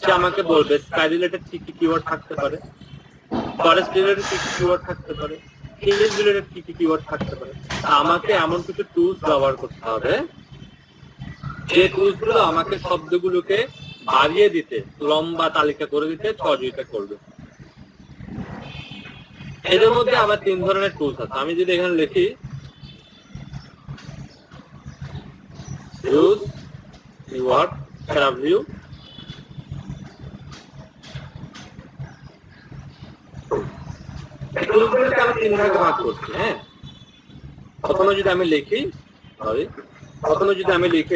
সে আমাকে বলবে স্কাই রিলেটেড কি কি কিওয়ার্ড থাকতে পারে, ফরেস্ট রিলেটেড কি কি কিওয়ার্ড থাকতে পারে, হিলস রিলেটেড কি কি কিওয়ার্ড থাকতে পারে। আমাকে এমন কিছু টুলস ব্যবহার করতে হবে যে টুলস গুলো আমাকে শব্দগুলোকে বাড়িয়ে দিতে, লম্বা তালিকা করে দিতে সহযোগিতা করবে। এদের মধ্যে আমার 3 ধরনের টুলস আছে। আমি যদি এখানে লিখি ইউজ কিওয়ার্ড প্যারাভিউ, টুলসগুলোকে আমি 3 ভাগে ভাগ করছি। হ্যাঁ, প্রথমে যদি আমি লিখি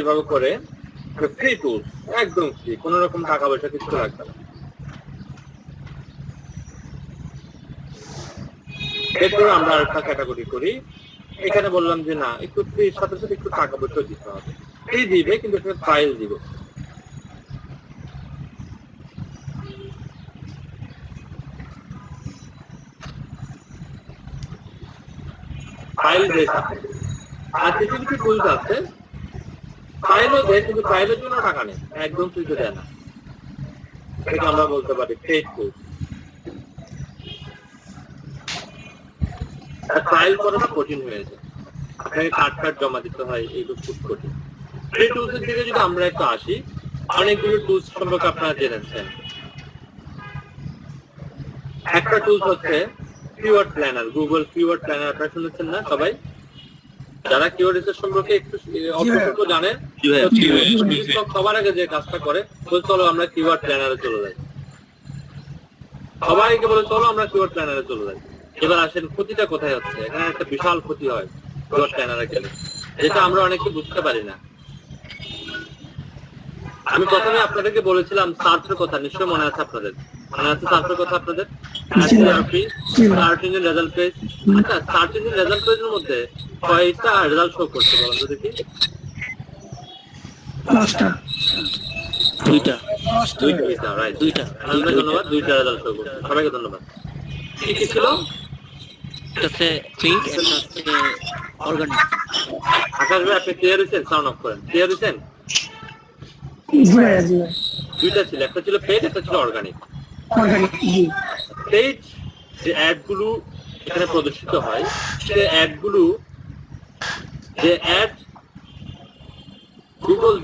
এভাবে করে ফ্রি টুলস, একদম ফ্রি, কোন রকম টাকা পয়সা কিছু লাগবে না। এরপর আমরা আরেকটা ক্যাটাগরি করি, এখানে বললাম যে না একটু ফ্রি সাথে সাথে একটু টাকা পয়সা দিতে হবে, ফ্রি দিবে কিন্তু সেটা ট্রায়াল দিবে। ফাইল বেস আছে, আর কিছু কিছু টুলস আছে ফাইলও দেয় কিন্তু ফাইলের জন্য টাকা নেই, একদম ফ্রিতে দেয় না। এটা আমরা বলতে পারি পেইড টুলস। ফাইল করাটা কঠিন হয়েছে, আপনাকে কার্ড জমা দিতে হয়, এইগুলো খুব কঠিন। ফ্রি টুলসের দিকে যদি আমরা একটু আসি, অনেকগুলো টুলস সম্পর্কে আপনারা জেনেছেন। একটা টুলস হচ্ছে keyword planner, Google keyword planner. আপনারা শুনেছেন না সবাই? যারা কিওয়ার্ড রিসার্চ সম্পর্কে একটু অল্প জানেন, সবার আগে যে কাজটা করে চলো আমরা কিওয়ার্ড প্ল্যানারে চলে যাই, সবাইকে বলে চলো আমরা কিওয়ার্ড প্ল্যানারে চলে যাই। এবার আসেন ক্ষতিটা কোথায় হচ্ছে। এখানে একটা বিশাল ক্ষতি হয় কিওয়ার্ড প্ল্যানারে গেলে, যেটা আমরা অনেকে বুঝতে পারি না। আমি প্রথমে আপনাদেরকে বলেছিলাম সার্চের কথা, নিশ্চয়ই মনে আছে আপনাদের? মনে আছে সার্চের কথা আপনাদের? Search engine result page. আচ্ছা, সার্চ ইঞ্জিন রেজাল্ট পেজের মধ্যে কয়টা রেজাল্ট শো করছে বলুন তো দেখি? দুইটা। ধন্যবাদ, 2টা রেজাল্ট শো করছে, সবাইকে ধন্যবাদ। কি কি ছিল? অর্গানিক। আকাশ ভাই আপনি ক্লিয়ার হয়েছেন? সাউন্ড অফ করেন। ক্লিয়ার হয়েছেন? দুইটা ছিল, একটা ছিল পেইড, একটা ছিল অর্গানিক। পেইড যে অ্যাডগুলো এখানে প্রদর্শিত হয়, সে অ্যাডগুলো যে অ্যাড গুগল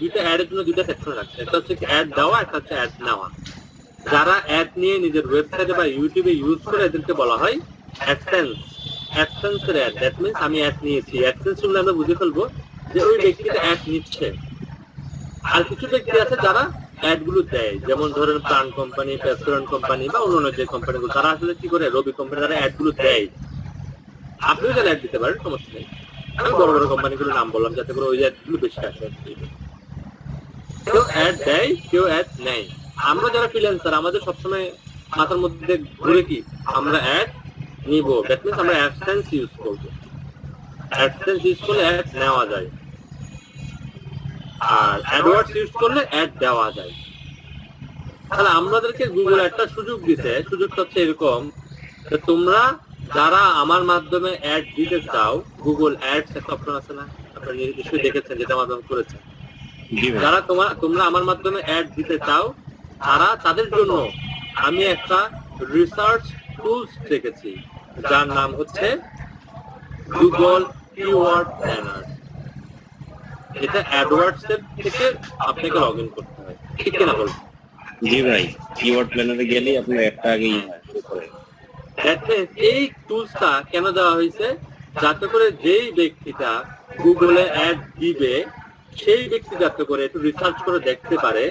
দুইটা অ্যাডের জন্য দুইটা সেকশন রাখছে, একটা হচ্ছে অ্যাড দেওয়া, একটা হচ্ছে অ্যাড নেওয়া। যারা অ্যাড নিয়ে নিজের ওয়েবসাইটে বা ইউটিউবে ইউজ করে এদেরকে বলা হয় অ্যাডসেন্স। অ্যাডসেন্সের অ্যাড, দ্যাট মিনস আমি অ্যাড নিয়েছি। অ্যাডসেন্স শুনলে আমরা বুঝে ফেলবো যে ওই ব্যক্তিটা অ্যাড নিচ্ছে। আর কিছু ব্যক্তি আছে যারা অ্যাড গুলো দেয়, যেমন ধরেন প্রাণ কোম্পানি, রেস্টুরেন্ট কোম্পানি বা অন্যান্য যে কোম্পানিগুলো, তারা আসলে কি করে, রবি কোম্পানি, তারা অ্যাড গুলো দেয়। আপনিও যারা অ্যাড দিতে পারেন, সমস্যা নেই। আমি বড় বড় কোম্পানিগুলোর নাম বললাম যাতে করে ওই অ্যাড গুলো বেশি আসে। কেউ অ্যাড দেয়, কেউ অ্যাড নেয়। আমরা যারা ফ্রিল্যান্সার, আমাদের সবসময় মাথার মধ্যে ঘুরে কি আমরা অ্যাড নিব, দ্যাট মিনস আমরা অ্যাডসেন্স ইউজ করবো। অ্যাডসেন্স ইউজ করলে অ্যাড নেওয়া যায়, আর অ্যাডওয়ার্ডস ইউজ করলে অ্যাড দেওয়া যায়। তাহলে আমাদেরকে গুগল একটা সুযোগ দিতে, সুযোগটা হচ্ছে এরকম তোমরা যারা আমার মাধ্যমে অ্যাড দিতে চাও, গুগল অ্যাডস একটা অপশন আছে না, আপনারা নিশ্চয়ই দেখেছেন যেটা মাধ্যমে করেছেন। জি ভাই। যারা তোমরা আমার মাধ্যমে অ্যাড দিতে চাও তাদের জন্য আমি একটা রিসার্চ টুলস রেখেছি যার নাম হচ্ছে গুগল কিওয়ার্ড প্ল্যানার। এটা অ্যাডওয়ার্ডস থেকে আপনাকে লগ ইন করতে হয়, ঠিক কিনা বলবো? জি ভাই, কিওয়ার্ড প্ল্যানারে গেলে আপনার একটা আগেই show করে। এই টুলসটা কেন দেওয়া হয়েছে? যাতে করে যেই ব্যক্তিটা গুগলে অ্যাড দিবে সেই ব্যক্তি যাতে করে একটু রিসার্চ করে দেখতে পারে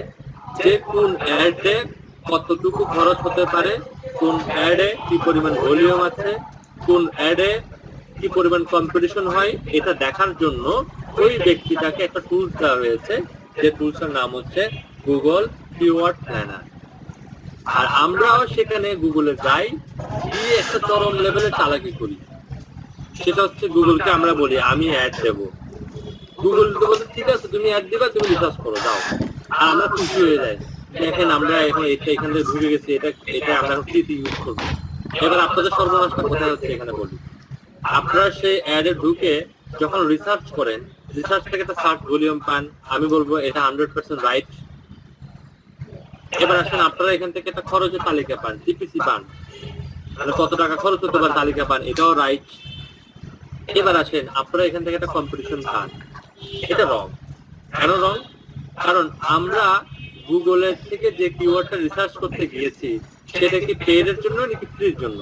যে কোন অ্যাডে কতটুকু খরচ হতে পারে, কোন অ্যাডে কি পরিমাণ ভলিউম আছে, কোন অ্যাডে কি পরিমাণ কম্পিটিশন হয়, এটা দেখার জন্য ওই ব্যক্তিটাকে একটা টুলস দেওয়া হয়েছে, যে টুলসের নাম হচ্ছে গুগল কিওয়ার্ড প্ল্যানার। আর আমরাও সেখানে গুগলে যাই, গিয়ে একটা চরম লেভেলে চালাকি করি। সেটা হচ্ছে গুগলকে আমরা বলি আমি অ্যাড দেবো, গুগল তো বলতে ঠিক আছে তুমি অ্যাড দিবা, তুমি রিসার্চ করো দাও, আর আমরা খুশি হয়ে যাই। দেখেন আমরা এখন এখান থেকে ঢুকে গেছি, এটা আমরা ফ্রিতে ইউজ করবো। এবার আপনাদের সর্বনাশটা কোথায় হচ্ছে এখানে বলি। আপনারা সেই অ্যাডে ঢুকে যখন রিসার্চ করেন, রিসার্চ থেকে একটা সার্চ ভলিউম পান, আমি বলবো এটা 100% রাইট। এবার আসেন আপনারা এখান থেকে একটা খরচের তালিকা পান, সিপিসি পান, মানে কত টাকা খরচ হতে পারে তালিকা পান, এটাও রাইট। এবার আসেন আপনারা এখান থেকে একটা কম্পিটিশন পান, এটা রং। কেন রং? কারণ আমরা গুগলের থেকে যে কিওয়ার্ডটা রিসার্চ করতে গিয়েছি সেটা কি পেড এর জন্য নাকি ফ্রির জন্য?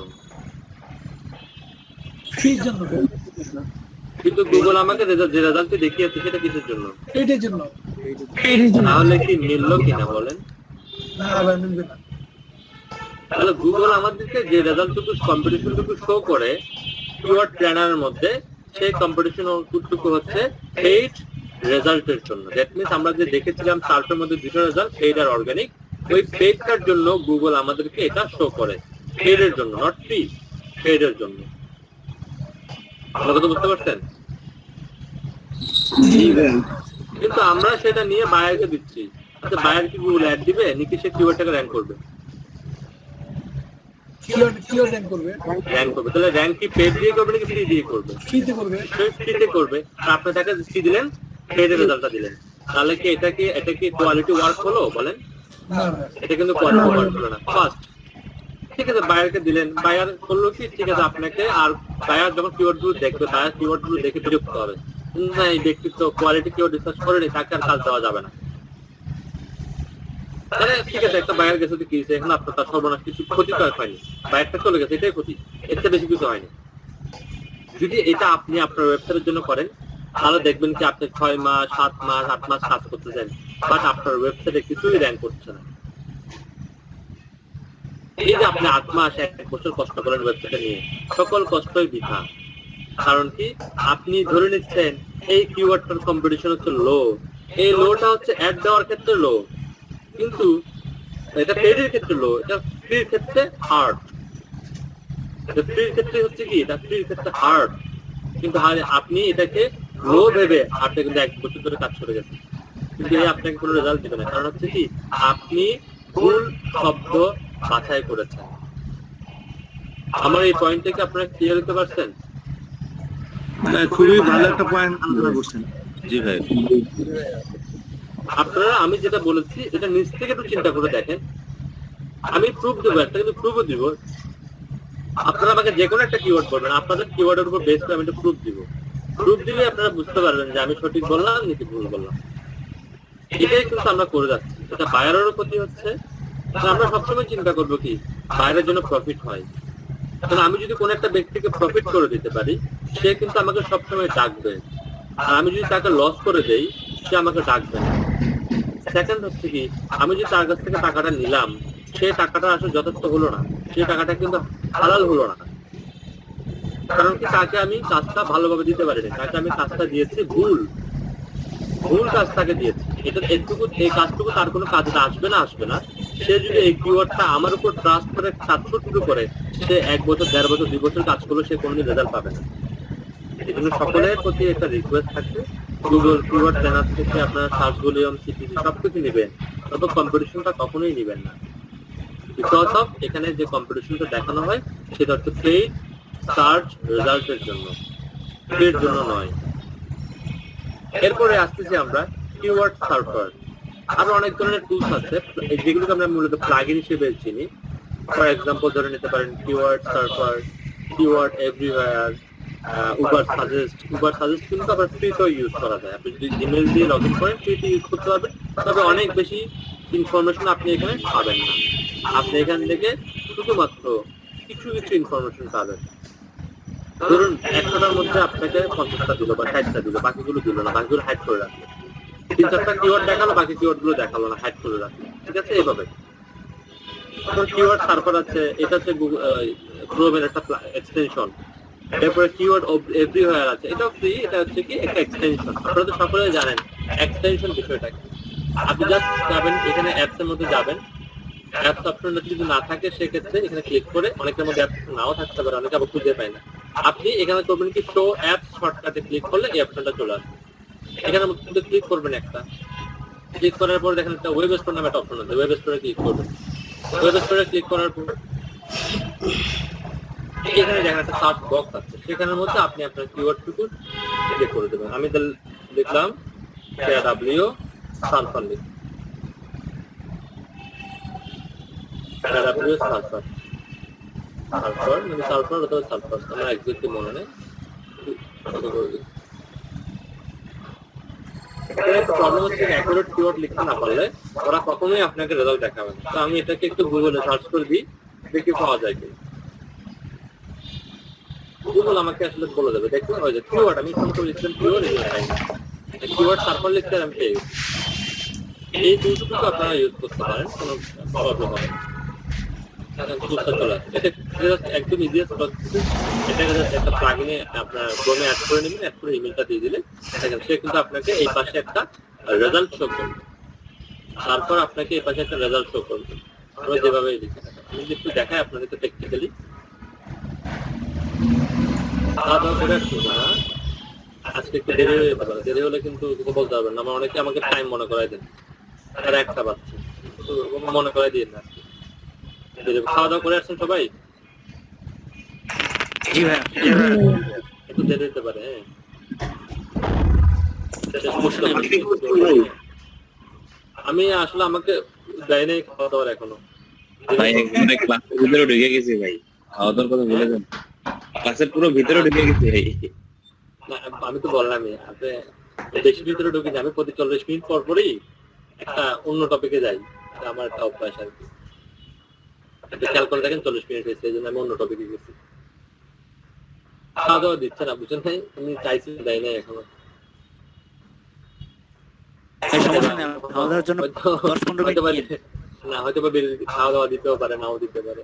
ফ্রির জন্য, কিন্তু গুগল আমাকে যে রেজাল্টটি দেখিয়েছে সেটা কিসের জন্য? পেটের জন্য। তাহলে কি মিললো কিনা বলেন? না ভাই, মিলবে না। তাহলে গুগল আমাদেরকে যে রেজাল্টটুকু কম্পিটিশনটুকু শো করে কিওয়ার্ড প্ল্যানারের মধ্যে, সেই কম্পিটিশনটুকু হচ্ছে পেইড রেজাল্টের জন্য। দ্যাট মিন্স আমরা যে দেখেছিলাম সার্চের মধ্যে দুটো রেজাল্ট, পেইড আর অর্গানিক, ওই পেইডটার জন্য গুগল আমাদেরকে এটা শো করে, পেইডের জন্য, নট ফ্রি, পেইডের জন্য। আপনারা তো বুঝতে পারছেন? কিন্তু আমরা সেটা নিয়ে বায়ারকে দিচ্ছি। আচ্ছা বায়ার কি গুগল অ্যাড দিবে নাকি সে কিওয়ার্ডটাকে র্যাঙ্ক করবে? কিওয়ার্ড র্যাঙ্ক করবে। র্যাঙ্ক করবে। তাহলে র্যাঙ্ক কি পেড দিয়ে করবে নাকি ফ্রি দিয়ে করবে? ফ্রিতে করবে। ফ্রিতে করবে। আর আপনি তাকে ফ্রি দিলেন, পেডের রেজাল্টটা দিলেন, তাহলে কি এটা কি কোয়ালিটি ওয়ার্ক হলো বলেন? না ভাই, এটা কিন্তু কোয়ালিটি ওয়ার্ক হলো না। ফার্স্ট ঠিক আছে বায়ারকে দিলেন, বায়ার করলো কি ঠিক আছে আপনাকে, আর বায়ার যখন কিওয়ার্ড গুলো দেখবে, বায়ার কিওয়ার্ড গুলো দেখে বিরক্ত হবে, না এই ব্যক্তি তো কোয়ালিটি কিওয়ার্ড রিসার্চ করেনি, তাকে আর কাজ দেওয়া যাবে না। তাহলে ঠিক আছে একটা বায়ার গেছে তো কি হয়েছে, এখন আপনার তার সর্বনাশ কিছু ক্ষতি তো হয়নি, বায়ারটা চলে গেছে, এটাই ক্ষতি, এর চেয়ে বেশি কিছু হয়নি। যদি এটা আপনি আপনার ওয়েবসাইটের জন্য করেন তাহলে দেখবেন কি আপনি 6 মাস 7 মাস 8 মাস কাজ করতেছেন, বাট আপনার ওয়েবসাইটে কিছুই র্যাঙ্ক করছে না। এই যে আপনি 8 মাস 1 বছর কষ্ট করেন ওয়েবসাইটে নিয়ে, সকল কষ্টই বৃথা। কারণ কি আপনি ধরে নিচ্ছেন এই কিওয়ার্ডটার কম্পিটিশন হচ্ছে লো, এই লোটা হচ্ছে অ্যাড দেওয়ার ক্ষেত্রে লো, কিন্তু এটা পেডের ক্ষেত্রে লো, এটা ফ্রির ক্ষেত্রে হার্ড। এটা ফ্রির ক্ষেত্রে হচ্ছে কি, এটা ফ্রির ক্ষেত্রে হার্ড, কিন্তু আপনি এটাকে লো ভেবে আপনি কিন্তু 1 বছর ধরে কাজ করে গেছেন, কিন্তু এই আপনাকে কোনো রেজাল্ট দেবে না। কারণ হচ্ছে কি আপনি ভুল শব্দ বাছাই করেছেন। আমার এই পয়েন্ট থেকে আপনারা ক্লিয়ার হতে পারছেন? খুবই ভালো একটা পয়েন্ট আলোচনা করছেন। জি ভাই। আপনারা আমি যেটা বলেছি এটা নিজ থেকে একটু চিন্তা করে দেখেন। আমি প্রুফ দেবো একটা, কিন্তু প্রুফও দিব। আপনারা আমাকে যে কোনো একটা কিওয়ার্ড বলবেন, আপনাদের কিওয়ার্ডের উপর বেস করে আমি একটা প্রুফ দিব। প্রুফ দিলে আপনারা বুঝতে পারবেন যে আমি সঠিক বললাম নাকি ভুল বললাম। এটাই কিন্তু আমরা করে যাচ্ছি, এটা বায়ারেরও ক্ষতি হচ্ছে। আমরা সবসময় চিন্তা করবো কি বায়ারের জন্য প্রফিট হয়। কারণ আমি যদি কোনো একটা ব্যক্তিকে প্রফিট করে দিতে পারি, সে কিন্তু আমাকে সবসময় ডাকবে, আর আমি যদি তাকে লস করে দেই সে আমাকে ডাকবে না। সেকেন্ড হচ্ছে কি আমি যদি তার কাছ থেকে টাকাটা নিলাম, সেই টাকাটা আসলে যথেষ্ট হলো না, সেই টাকাটা কিন্তু হালাল হলো না। কারণ কি তাকে আমি কাজটা ভালোভাবে দিতে পারিনি, তাকে আমি কাজটা দিয়েছি ভুল কাজ তাকে দিয়েছি। এটা এটুকু, এই কাজটুকু তার কোনো কাজে আসবে না। সে যদি এই কিওয়ার্ডটা আমার উপর ট্রাস্ট করে কাজ শুরু করে, সে 1 বছর 1.5 বছর 2 বছর কাজ করলে সে কোনোদিন রেজাল্ট পাবে না। এই জন্য সকলের প্রতি একটা রিকোয়েস্ট থাকবে, গুগল কিওয়ার্ড প্ল্যানার থেকে আপনারা সার্চ ভলিউম, সিপিসি সবকিছু নেবেন, তবে কম্পিটিশনটা কখনোই নেবেন না। বিকজ অফ এখানে যে কম্পিটিশনটা দেখানো হয় সেটা হচ্ছে পেইড সার্চ রেজাল্টের জন্য, ফ্রির জন্য নয়। এরপরে আসতেছি আমরা কিওয়ার্ড সার্ভার। আরো অনেক ধরনের টুলস আছে যেগুলোকে আমরা মূলত প্লাগইন হিসেবে চিনি। ফর এক্সাম্পল ধরে নিতে পারেন keyword server, keyword everywhere, Uber suggest. Uber suggest কিন্তু আবার ফ্রিতেও ইউজ করা যায়। আপনি যদি জিমেল দিয়ে লগ ইন করেন ফ্রিতে ইউজ করতে পারবেন, তবে অনেক বেশি ইনফরমেশন আপনি এখানে পাবেন না। আপনি এখান থেকে শুধুমাত্র কিছু কিছু ইনফরমেশন পাবেন। ধরুন 100টার মধ্যে আপনাকে 50টা দিল বা 60টা দিল, বাকিগুলো দিল না, বাকিগুলো হাইড করে রাখলো। 3-4টা কিওয়ার্ড দেখালো, বাকি কিওয়ার্ড গুলো দেখালো না, হাইড করে রাখলো। ঠিক আছে, এইভাবে। কিওয়ার্ড সার্ভার আছে, এটা হচ্ছে ক্রোমের একটা এক্সটেনশন। এরপরে কিওয়ার্ড এভরিওয়্যার আছে, এটাও ফ্রি, এটা হচ্ছে কি একটা এক্সটেনশন। আপনারা তো সকলে জানেন এক্সটেনশন বিষয়টা কি। আপনি জাস্ট যাবেন এখানে অ্যাপস এর মধ্যে যাবেন, অ্যাপস অপশনটা যদি না থাকে সেক্ষেত্রে এখানে ক্লিক করে, অনেকের মধ্যে অ্যাপস নাও থাকতে পারে, অনেকে আবার খুঁজে পায় না, আপনি এখানে করবেন কি শো অ্যাপস শর্টকাটে ক্লিক করলে এই অপশনটা চলে আসবে। এখানে মধ্যে ক্লিক করবেন, একটা ক্লিক করার পর দেখেন একটা ওয়েব স্টোর নামে একটা অপশন আছে, ওয়েব স্টোরে ক্লিক করবেন। ওয়েব স্টোরে ক্লিক করার পর এখানে দেখেন একটা সার্চ বক্স আছে, সেখানের মধ্যে আপনি আপনার কিওয়ার্ডটুকু ক্লিক করে দেবেন। আমি লিখলাম KW server, KW server, server মানে সার্ভার অথবা সার্ভার, আমার এক্সাক্টলি মনে নেই। এখানে একটা প্রবলেম হচ্ছে অ্যাকুরেট কিওয়ার্ড লিখতে না পারলে ওরা কখনোই আপনাকে রেজাল্ট দেখাবে না। তো আমি এটাকে একটু গুগলে সার্চ করে দিই, দেখি পাওয়া যায় কি। গুগল আমাকে আসলে বলে দেবে, দেখুন ওই যে কিওয়ার্ড আমি ফোন করে লিখলাম কিওয়ার্ড, এই পাই না। কিওয়ার্ড সার্ভার লিখতে আমি পেয়ে গেছি। এই টুলসগুলো আপনারা ইউজ করতে পারেন, কোনো প্রবলেম হবে না। চলে আসে, এটা একদম ইজিয়েস্ট প্রসেস। এটাকে জাস্ট একটা প্লাগইনে আপনার ক্রোমে অ্যাড করে নেবেন, অ্যাড করে ইমেলটা দিয়ে দিলে দেখেন সে কিন্তু আপনাকে এই পাশে একটা রেজাল্ট শো করবে। তারপর আপনাকে এই পাশে একটা রেজাল্ট শো করবে, আমরা যেভাবে লিখে থাকি। আমি যদি একটু দেখাই আপনাদেরকে টেকনিক্যালি, খাওয়া দাওয়া করে আসছি না, আজকে একটু দেরি হয়ে যেতে পারে। দেরি হলে কিন্তু কিছু বলতে পারবেন না। আমার অনেকে আমাকে টাইম মনে করাই দেন, আর একটা বাচ্চা মনে করাই দিয়ে না। খাওয়া দাওয়া করে আসছেন সবাই? একটু দেরি হতে পারে। আমি আসলে আমাকে দেয় নাই খাওয়া দাওয়ার এখনো। ভাই একদম ক্লাসের ভিতরে ঢুকে গেছি ভাই, খাওয়া দাওয়ার কথা বলে দেন। ক্লাসের পুরো ভিতরে ঢুকে গেছি ভাই। না আমি তো বললামই, আপনি বেশি ভিতরে ঢুকে যাই। আমি প্রতি 40 মিনিট পর পরই একটা অন্য টপিকে যাই, আমার একটা অভ্যাস আর কি। খেয়াল করে দেখেন 40 মিনিট হয়েছে, এই জন্য আমি অন্য টপিকে গেছি। খাওয়া দাওয়া দিচ্ছে না, বুঝছেন ভাই? আমি চাইছি, দেয় নাই এখনো। না হয়তো বা খাওয়া দাওয়া দিতেও পারে, নাও দিতে পারে।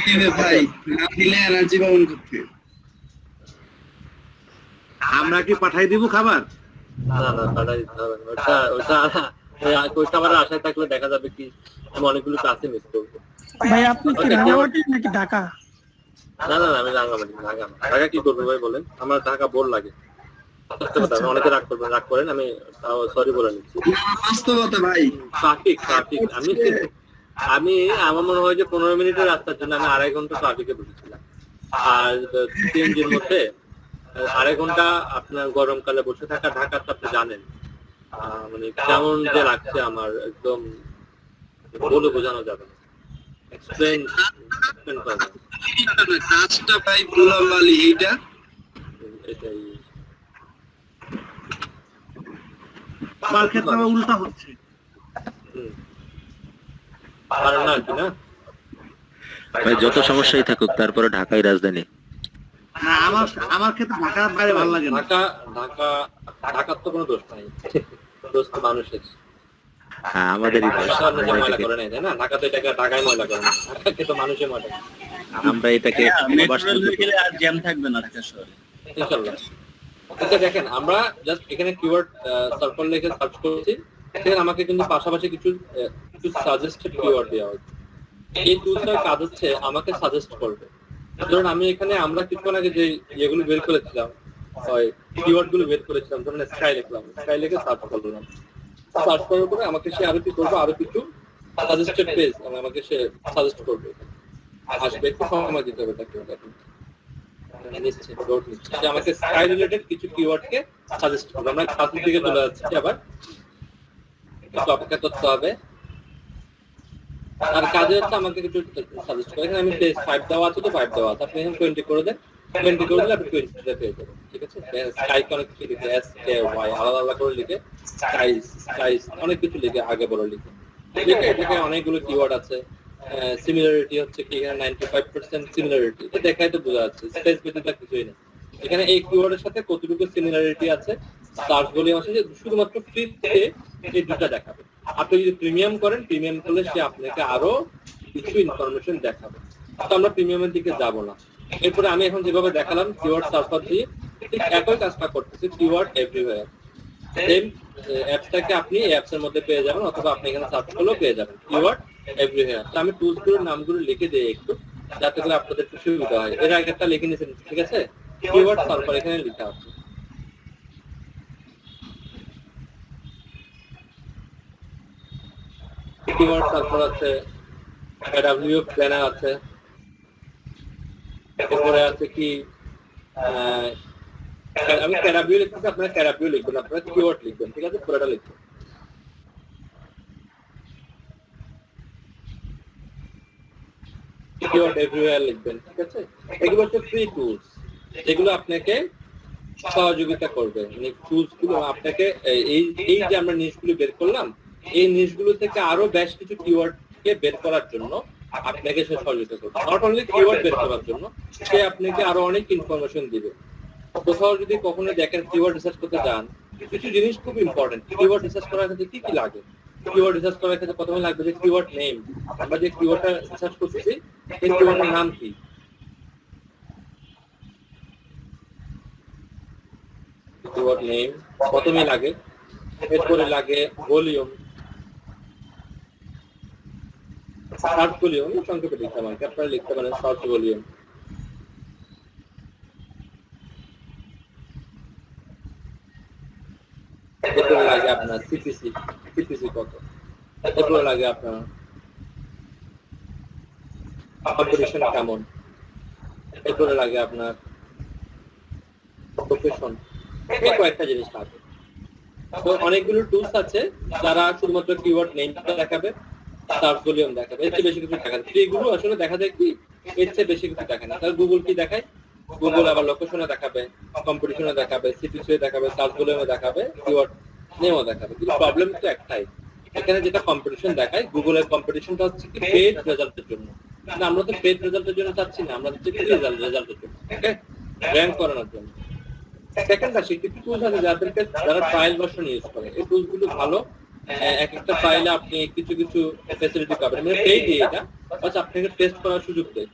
দিবে ভাই, না দিলে এনার্জি পাউন করতে। আমরা কি পাঠাই দিব খাবার? না না, পাঠাই দিতে হবে না। ওই খাবারের আশায় থাকলে দেখা যাবে কি আমি অনেকগুলো ক্লাসে মিস করবো। ভাই আপনি কি রাঙামাটি নাকি ঢাকা? না না, আমি রাঙামাটি। ঢাকা কি করবো ভাই বলেন? আমার ঢাকা বোর লাগে। অনেকে রাগ করবেন, রাগ করেন, আমি সরি বলে নিচ্ছি। বাস্তবতা ভাই, ট্রাফিক আমি আমার মনে হয় যে 15 মিনিটের রাস্তার জন্য আমি 2.5 ঘন্টা ট্রাফিকে বসেছিলাম। আর সিএনজির মধ্যে 2.5 ঘন্টা আপনার গরমকালে বসে থাকা, ঢাকা তো আপনি জানেন মানে কেমন যে লাগছে আমার, একদম বলে বোঝানো যাবে না, এক্সপ্লেন করা যাবে না। কাজটা ভাই বুলালি এইটা এটাই আমার ক্ষেত্রে উল্টা হচ্ছে। পারেন না আর কি, না ভাই যত সমস্যাই থাকুক তারপরে ঢাকাই রাজধানী। না আমার ক্ষেত্রে ঢাকার বাইরে ভালো লাগে না। ঢাকার তো কোনো দোষ নাই, দোষ তো মানুষের। হ্যাঁ আমাদেরই ময়লা করে নেই, তাই না? ঢাকা তো এটাকে ঢাকায় ময়লা করে না, ঢাকাকে তো মানুষের ময়লা। আমরা এটাকে আর জ্যাম থাকবে না ঢাকা শহরে ইনশাআল্লাহ। আচ্ছা দেখেন, আমরা জাস্ট এখানে কিওয়ার্ড সার্ভার লিখে সার্চ করছি, সেখানে আমাকে কিন্তু পাশাপাশি কিছু সাজেস্টেড কিওয়ার্ড দেওয়া হচ্ছে। এই টুলসটার কাজ হচ্ছে আমাকে সাজেস্ট করবে। ধরুন আমি এখানে আমরা কিছুক্ষণ আগে যে ইয়েগুলো বের করেছিলাম, কিওয়ার্ড গুলো বের করেছিলাম, ধরুন স্কাই লিখলাম, স্কাই লিখে সার্চ করলাম। সার্চ করার পরে আমাকে সে আরো কি করবো, আরো কিছু সাজেস্টেড পেজ আমাকে সে সাজেস্ট করবে, আসবে। একটু সময় দিতে হবে তাকে। নিচ্ছে নোট নিচ্ছে যে আমাকে স্কাই রিলেটেড কিছু কিওয়ার্ডকে সাজেস্ট করবে। আমরা ক্লাসের দিকে চলে যাচ্ছি, আবার একটু অপেক্ষা করতে হবে। আর কাজে হচ্ছে আমাকে কিছু সাজেস্ট করে। এখানে আমি 5 দেওয়া আছে, তো 5 দেওয়া আছে, আপনি এখানে 20 করে দেন, 20 করে দিলে আপনি 20টা পেয়ে যাবেন। ঠিক আছে, স্কাই অনেক কিছু লিখে, SKY আলাদা আলাদা করে লিখে, স্কাইস অনেক কিছু লিখে, আগে বড় লিখে এটাকে অনেকগুলো কিওয়ার্ড আছে। সিমিলারিটি হচ্ছে কি, এখানে 95% সিমিলারিটি, এটা দেখাই তো বোঝা যাচ্ছে, স্পেস ব্যতীত কিছুই না। এখানে এই কিওয়ার্ডের সাথে কতটুকু সিমিলারিটি আছে, সার্চ ভলিউম আছে, যে শুধুমাত্র ফ্রিতে এই দুটো দেখাবে। আপনি যদি প্রিমিয়াম করেন, প্রিমিয়াম করলে সে আপনাকে আরো কিছু ইনফরমেশন দেখাবে। তো আমরা প্রিমিয়ামের দিকে যাব না। এরপরে আমি এখন যেভাবে দেখালাম কিওয়ার্ড সার্চার দিয়ে, ঠিক একই কাজটা করতেছি কিওয়ার্ড এভরিওয়্যার। সেম অ্যাপসটাকে আপনি এই অ্যাপসের মধ্যে পেয়ে যাবেন, অথবা আপনি এখানে সার্চ করলেও পেয়ে যাবেন কিওয়ার্ড এভরিওয়্যার। তো আমি টুলসগুলোর নামগুলো লিখে দিই একটু, যাতে করে আপনাদের একটু সুবিধা হয়। এর আগে একটা লিখে নিয়েছেন, ঠিক আছে, কিওয়ার্ড সার্চার এখানে লেখা আছে। কিওয়ার্ড সার্চার আছে, AW প্ল্যানার আছে, এরপরে আছে কি আমি ক্যারাবিও লিখতেছি, আপনারা ক্যারাবিও লিখবেন, আপনারা কিওয়ার্ড লিখবেন, ঠিক আছে, পুরোটা লিখবেন। কিওয়ার্ড এভরিওয়্যার লিখবেন, ঠিক আছে। এগুলো হচ্ছে ফ্রি টুলস, যেগুলো আপনাকে সহযোগিতা করবে। মানে টুলস গুলো আপনাকে এই যে আমরা নিশগুলো বের করলাম, এই নিশগুলো থেকে আরো বেশ কিছু কিওয়ার্ড কে বের করার জন্য আপনাকে সে সহযোগিতা করবে। নট অনলি কিওয়ার্ড বের করার জন্য, সে আপনাকে আরো অনেক ইনফরমেশন দিবে। কোথাও যদি কখনো দেখেন কিওয়ার্ড রিসার্চ করতে যান, কিছু জিনিস খুব ইম্পর্টেন্ট। কিওয়ার্ড রিসার্চ করার ক্ষেত্রে কি কি লাগে? কিওয়ার্ড রিসার্চ করার ক্ষেত্রে প্রথমে লাগবে যে কিওয়ার্ড নেম। আমরা যে কিওয়ার্ডটা রিসার্চ করতেছি, এই কিওয়ার্ডের নাম কি? কিওয়ার্ড নেম প্রথমে লাগে, এরপরে লাগে ভলিউম, সার্চ ভলিউম, সংক্ষেপে লিখতে পারেন, আপনারা লিখতে পারেন সার্চ ভলিউম। এরপরে লাগে আপনার সিপিসি কত, এরপরে লাগে আপনার কম্পিটিশন কেমন, এরপরে লাগে আপনার প্রফেশন, এই কয়েকটা জিনিস লাগে। তো অনেকগুলো টুলস আছে যারা শুধুমাত্র কিওয়ার্ড নেমটা দেখাবে, সার্চ ভলিউম দেখাবে, এর চেয়ে বেশি কিছু দেখাবে। এগুলো আসলে দেখা যায় কি, এর চেয়ে বেশি কিছু দেখে না। তাহলে গুগল কি দেখায়? গুগল আবার লোকেশনে দেখাবে, কম্পিটিশনে দেখাবে, সিপিসি দেখাবে, সার্চ ভলিউমে দেখাবে, কিওয়ার্ড নেমও দেখাবে। কিন্তু প্রবলেম তো একটাই, এখানে যেটা কম্পিটিশন দেখায়, গুগলের কম্পিটিশনটা হচ্ছে কি পেইড রেজাল্টের জন্য। কিন্তু আমরা তো পেইড রেজাল্টের জন্য চাচ্ছি না, আমরা চাচ্ছি রেজাল্টের জন্য, ওকে, র্যাঙ্ক করানোর জন্য। সেকেন্ড আসে কিছু টুলস আছে যাদেরকে যারা ট্রায়াল ভার্সন ইউজ করে, এই টুলস গুলো ভালো। এক একটা ট্রায়ালে আপনি কিছু কিছু ফ্যাসিলিটি পাবেন, মানে পেইড এটা, আচ্ছা আপনাকে টেস্ট করার সুযোগ দেয়।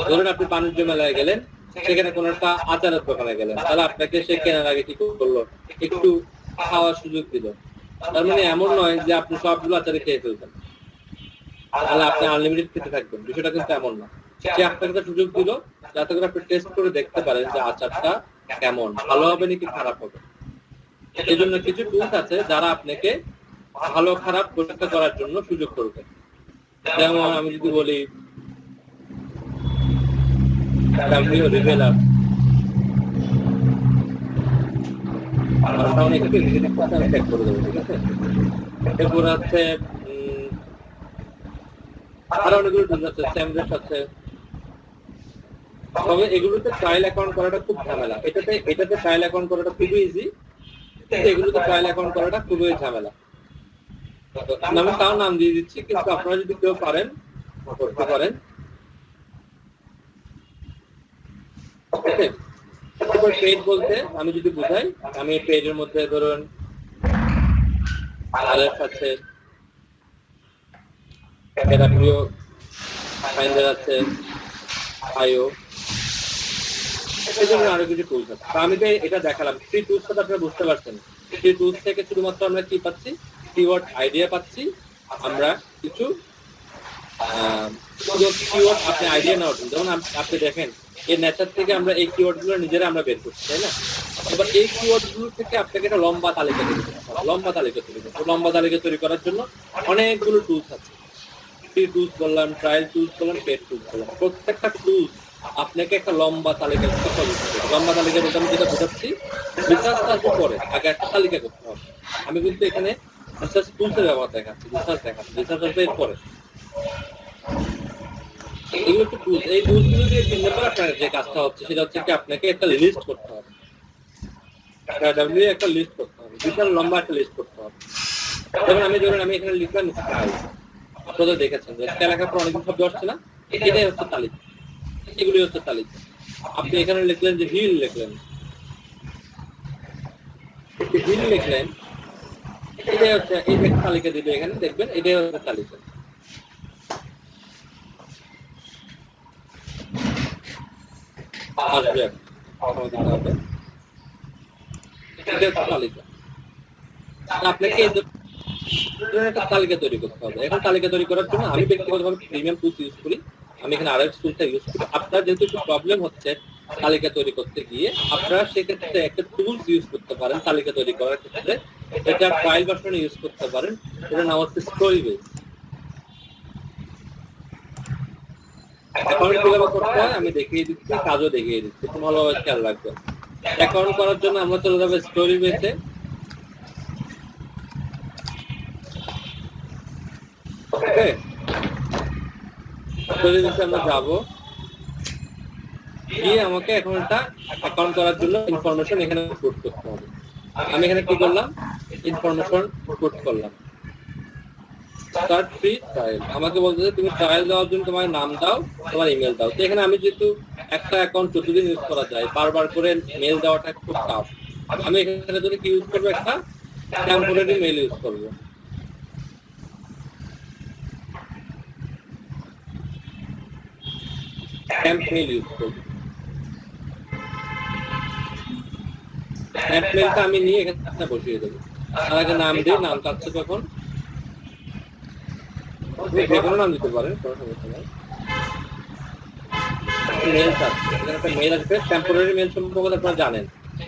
ধরুন আপনি বাণিজ্য মেলায় গেলেন, সেখানে কোন একটা আচারের দোকানে গেলেন, তাহলে আপনাকে সে কেনার আগে কি করলো, একটু খাওয়ার সুযোগ দিল। তার মানে এমন নয় যে আপনি সবগুলো আচারে খেয়ে ফেলবেন, তাহলে আপনি আনলিমিটেড খেতে থাকবেন, বিষয়টা কিন্তু এমন না। সে আপনাকে একটা সুযোগ দিল যাতে করে আপনি টেস্ট করে দেখতে পারেন যে আচারটা কেমন, ভালো হবে নাকি খারাপ হবে। এই জন্য কিছু টুলস আছে যারা আপনাকে ভালো খারাপ পরীক্ষা করার জন্য সুযোগ করবে। যেমন আমি যদি বলি রিভেলার, একটু চেক করে দেবো, ঠিক আছে। এরপর আছে আরো অনেকগুলো টুলস আছে, স্যামরেস আছে। তবে এগুলোতে ট্রায়াল অ্যাকাউন্ট করাটা খুব ঝামেলা। এটাতে ট্রায়াল অ্যাকাউন্ট করাটা খুবই ইজি, কিন্তু এগুলোতে ট্রায়াল অ্যাকাউন্ট করাটা খুবই ঝামেলা। আমি তাও নাম দিয়ে দিচ্ছি, কিন্তু আপনারা যদি কেউ পারেন করতে পারেন। ওকে, তারপর পেজ বলতে আমি যদি বুঝাই, আমি পেজের মধ্যে ধরুন আরএফ আছে, ক্যারাবিও ফাইন্ডার আছে, আইও, এই জন্য আরো কিছু টুলস আছে। আমি তো এটা দেখালাম, ফ্রি টুলসটা আপনারা বুঝতে পারছেন। ফ্রি টুলস থেকে শুধুমাত্র আমরা কি পাচ্ছি, কিওয়ার্ড আইডিয়া পাচ্ছি, আমরা কিছু কিওয়ার্ড আপনি আইডিয়া নেওয়ার জন্য। যেমন আপনি দেখেন এই নেচার থেকে আমরা এই কিওয়ার্ড গুলো নিজেরা আমরা বের করছি, তাই না? এবার এই কিওয়ার্ড গুলো থেকে আপনাকে একটা লম্বা তালিকা তৈরি করতে হবে। লম্বা তালিকা তৈরি করার জন্য অনেকগুলো টুলস আছে। ফ্রি টুলস বললাম, ট্রায়াল টুলস বললাম, পেড টুলস বললাম। প্রত্যেকটা টুলস আপনাকে একটা লম্বা তালিকা করতে হবে। লম্বা তালিকা বলতে আমি যেটা বোঝাচ্ছি, রিসার্চ আসবে পরে, আগে একটা তালিকা করতে হবে। আমি কিন্তু এখানে রিসার্চ টুলসের ব্যবহার দেখাচ্ছি, রিসার্চ আসবে এরপরে। এগুলো একটু টুলস, এই টুলসগুলো দিয়ে 3 নম্বর আপনার যে কাজটা হচ্ছে সেটা হচ্ছে কি আপনাকে একটা লিস্ট করতে হবে, একটা লিস্ট করতে হবে, বিশাল লম্বা একটা লিস্ট করতে হবে। যেমন আমি এখানে লিখলাম স্টাইল, আপনারা দেখেছেন যে স্টাইল লেখার পর অনেকগুলো শব্দ আসছে না, এটাই হচ্ছে তালিকা, এগুলি হচ্ছে তালিকা। আপনি এখানে লিখলেন যে হিল লিখলেন, এটাই হচ্ছে এই যে তালিকা দিবে, এখানে দেখবেন এটাই হচ্ছে তালিকা। আসবে হবে এটা হচ্ছে তালিকা। আপনাকে একটা তালিকা তৈরি করতে হবে। এখন তালিকা তৈরি করার জন্য আমি ব্যক্তিগতভাবে প্রিমিয়াম টুলস ইউজ করি, আমি এখানে আরএক্স টুলসটা ইউজ করি। আপনার যেহেতু একটু প্রবলেম হচ্ছে তালিকা তৈরি করতে গিয়ে, আপনারা সেক্ষেত্রে একটা টুলস ইউজ করতে পারেন তালিকা তৈরি করার ক্ষেত্রে। এটা ট্রায়াল ভার্সনে ইউজ করতে পারেন, এটার নাম হচ্ছে স্টোরিবেজ। অ্যাকাউন্ট কিভাবে করতে হয় আমি দেখিয়ে দিচ্ছি, কাজও দেখিয়ে দিচ্ছি, খুব ভালোভাবে খেয়াল রাখবেন। অ্যাকাউন্ট করার জন্য আমরা চলে যাবো স্টোরিবেজে। ওকে, স্টোরিবেজে আমরা যাবো, গিয়ে আমাকে এখন একটা অ্যাকাউন্ট করার জন্য ইনফরমেশন এখানে পুট করতে হবে। আমি এখানে কি করলাম, ইনফরমেশন পুট করলাম, স্টার্ট ফ্রি ট্রায়াল। আমাকে বলতেছে তুমি ট্রায়াল দেওয়ার জন্য তোমার নাম দাও, তোমার ইমেল দাও। তো এখানে আমি যেহেতু একটা অ্যাকাউন্ট 14 দিন ইউজ করা যায়, বারবার করে মেল দেওয়াটা খুব টাফ, আমি এখানে যদি কি ইউজ করবো, একটা টেম্পোরারি মেল ইউজ করবো। টেম্প মেল ইউজ করবো। টেম্প মেলটা আমি নিয়ে এখানে বসিয়ে দেবো। তার আগে নাম দিই, নাম চাচ্ছে তখন যে কোনো নাম দিতে পারেন, কোনো সমস্যা নেই। মেল চাচ্ছে, এখানে একটা মেল আসবে। টেম্পোরারি মেল সম্পর্কে আপনারা জানেন,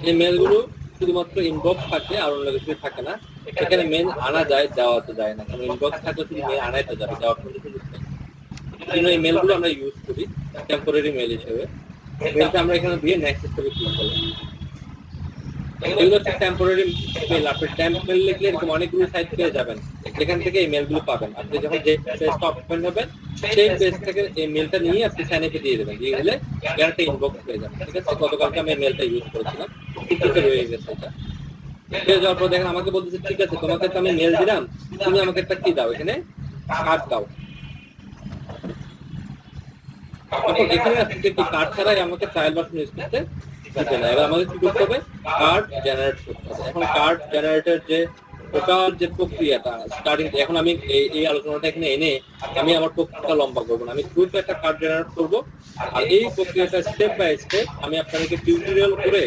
এই মেলগুলো শুধুমাত্র ইনবক্স থাকে আর অন্য কিছু থাকে না। এখানে মেল আনা যায়, দেওয়াতে যায় না, কারণ ইনবক্স থাকলে শুধু মেল আনাইতে যাবে, দেওয়ার কোনো কিছু নেই। এই মেলগুলো আমরা ইউজ করি টেম্পোরারি মেল হিসেবে। মেলটা আমরা এখানে দিয়ে নেক্সট হিসেবে ক্লিক করলাম। এগুলো হচ্ছে টেম্পোরারি মেল। আপনি টেম্প মেল লিখলে এরকম অনেকগুলো সাইট পেয়ে যাবেন, যেখান থেকে এই মেলগুলো পাবেন। আপনি যখন যে পেজটা ওপেন হবেন, সেই পেজ থেকে এই মেলটা নিয়ে আপনি সাইনআপে দিয়ে দেবেন, দিয়ে দিলে একটা ইনবক্স পেয়ে যাবেন। ঠিক আছে, গতকালকে আমি মেলটা ইউজ করেছিলাম, টিকিটে রয়ে গেছে এটা। পেয়ে যাওয়ার পর দেখেন আমাকে বলতেছে ঠিক আছে, তোমাকে তো আমি মেল দিলাম, তুমি আমাকে একটা কি দাও, এখানে কার্ড দাও। এখন এখানে আপনি কি কার্ড ছাড়াই আমাকে ট্রায়াল ভার্সন ইউজ করতে দিবে না। এবার আমাদের কি করতে হবে, কার্ড জেনারেট করতে হবে। এখন কার্ড জেনারেটর যে ওটার যে প্রক্রিয়াটা স্টার্টিং, এখন আমি এই আলোচনাটা এখানে এনে আমি আমার প্রক্রিয়াটা লম্বা করবো না, আমি দ্রুত একটা কার্ড জেনারেট করবো। আর এই প্রক্রিয়াটা স্টেপ বাই স্টেপ আমি আপনাদেরকে টিউটোরিয়াল করে,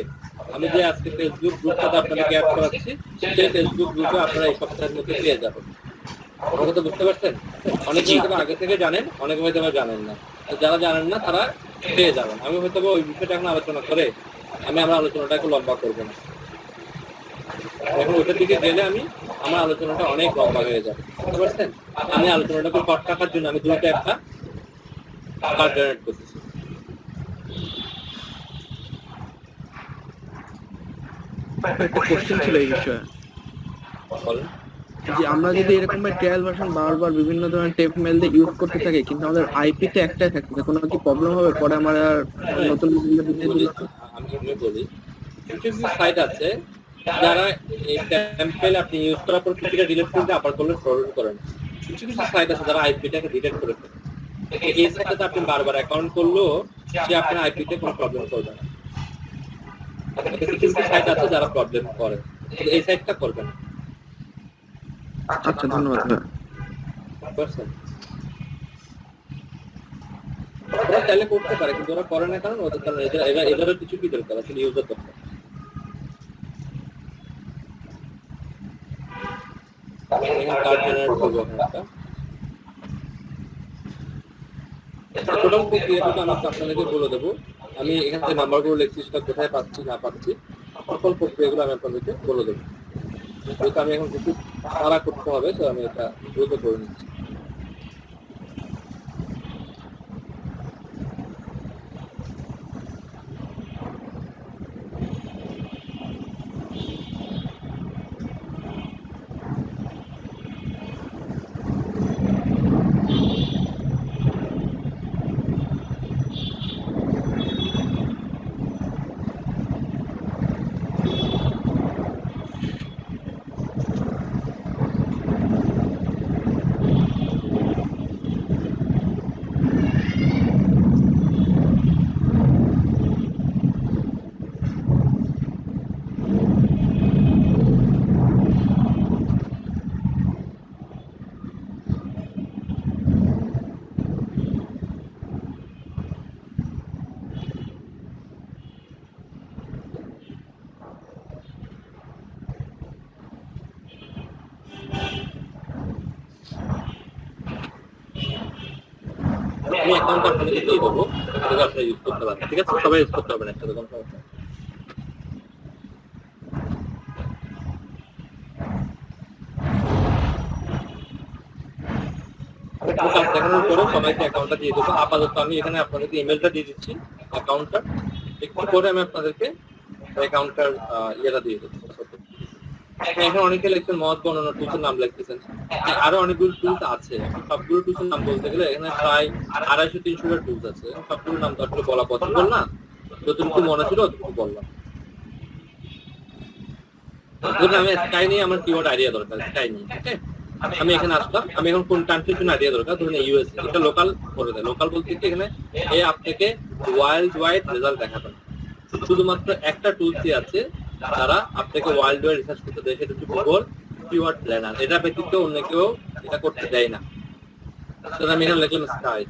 আমি যে আজকে ফেসবুক গ্রুপটাতে আপনাদেরকে অ্যাড করাচ্ছি, সেই ফেসবুক গ্রুপে আপনারা এই সপ্তাহের মধ্যে পেয়ে যাবেন। আমার কথা বুঝতে পারছেন? অনেকে হয়তো আগে থেকে জানেন, অনেকে হয়তো জানেন না। যারা জানেন না তারা পেয়ে যাবেন। আমি হয়তো ওই বিষয়টা এখন আলোচনা করে আমি আমার আলোচনাটা একটু লম্বা করবো না। এখন ওইটার দিকে গেলে আমার আলোচনাটা অনেক লম্বা হয়ে যাবে, বুঝতে পারছেন? আমি আলোচনাটাকে কট রাখার জন্য আমি দুটো একটা কার্ড জেনারেট করতেছি। একটা কোশ্চেন ছিল এই বিষয়ে, বলেন। যে আমরা যদি এরকম ট্রায়াল ভার্সন বারবার বিভিন্ন ধরনের টেপ মেল দিয়ে ইউজ করতে থাকি, কিন্তু আমাদের আইপিতে একটাই থাকবে, কোনো কি প্রবলেম হবে পরে আমার আর নতুন আমি বলি, কিছু কিছু সাইট আছে যারা এই টেম্পেল আপনি ইউজ করার পর কিছুটা ডিলিট করতে আবার করলে ফরওয়ার্ড করেন। কিছু কিছু সাইট আছে যারা আইপিটাকে ডিলিট করে ফেলে। এই সাইটটাতে আপনি বারবার অ্যাকাউন্ট করলেও সে আপনার আইপিতে কোনো প্রবলেম করবে না। কিছু কিছু সাইট আছে যারা প্রবলেম করে, এই সাইটটা করবে না। আচ্ছা, ধন্যবাদ। বুঝছেন? ওরা চাইলে করতে পারে, কিন্তু ওরা করে না, কারণ ওদের কারণ এদেরও কিছু কি দরকার, আসলে ইউজার দরকার। কার্ড জেনারেট করবো একটা টোটাল প্রক্রিয়াটা আমি আপনাদেরকে বলে দেবো। আমি এখান থেকে নাম্বারগুলো লিখছি, সেটা কোথায় পাচ্ছি না পাচ্ছি, সকল প্রক্রিয়াগুলো আমি আপনাদেরকে বলে দেবো। যেহেতু আমি এখন কিছু তাড়া করতে হবে, তো আমি এটা দ্রুত করে নিচ্ছি। আমি অ্যাকাউন্ট আপনাদেরকে দিয়ে দেবো, এটাকে আপনারা ইউজ করতে পারেন। ঠিক আছে, সবাই ইউজ করতে পারবেন একসাথে, কোনো সমস্যা নেই। কাজ দেখানোর পরে সবাইকে অ্যাকাউন্টটা দিয়ে দেবো। আপাতত আমি এখানে আপনাদেরকে ইমেলটা দিয়ে দিচ্ছি, অ্যাকাউন্টটা। একটু পরে আমি আপনাদেরকে অ্যাকাউন্টটার ইয়েটা দিয়ে দেবো। এখানে অনেকে লিখছেন মহৎ বর্ণনা টুলসের নাম লিখতেছেন, আরো অনেকগুলো টুলস আছে। সবগুলো টুলসের নাম বলতে গেলে এখানে প্রায় 250-300 টুলস আছে, সবগুলোর নাম তো আসলে বলা পসিবল না, যতটুকু মনে ছিল ততটুকু বললাম। ধরুন আমি স্কাই নিয়ে আমার কিওয়ার্ড আইডিয়া দরকার, স্কাই নিয়ে, ঠিক আছে। আমি এখানে আসলাম, আমি এখন কোন কান্ট্রির জন্য আইডিয়া দরকার, ধরুন ইউএস, এটা লোকাল করে দেয়। লোকাল বলতে কি এখানে এই আপনাকে ওয়ার্ল্ড ওয়াইড রেজাল্ট দেখাবেন। শুধুমাত্র একটা টুলসই আছে তারা আপনাকে ওয়ার্ল্ড ওয়াইড রিসার্চ করতে দেয়, সেটা হচ্ছে গুগল কিওয়ার্ড প্ল্যানার। এটা ব্যতীত অন্য কেউ এটা করতে দেয় না। তাহলে আমি এখানে লিখলাম স্কাই,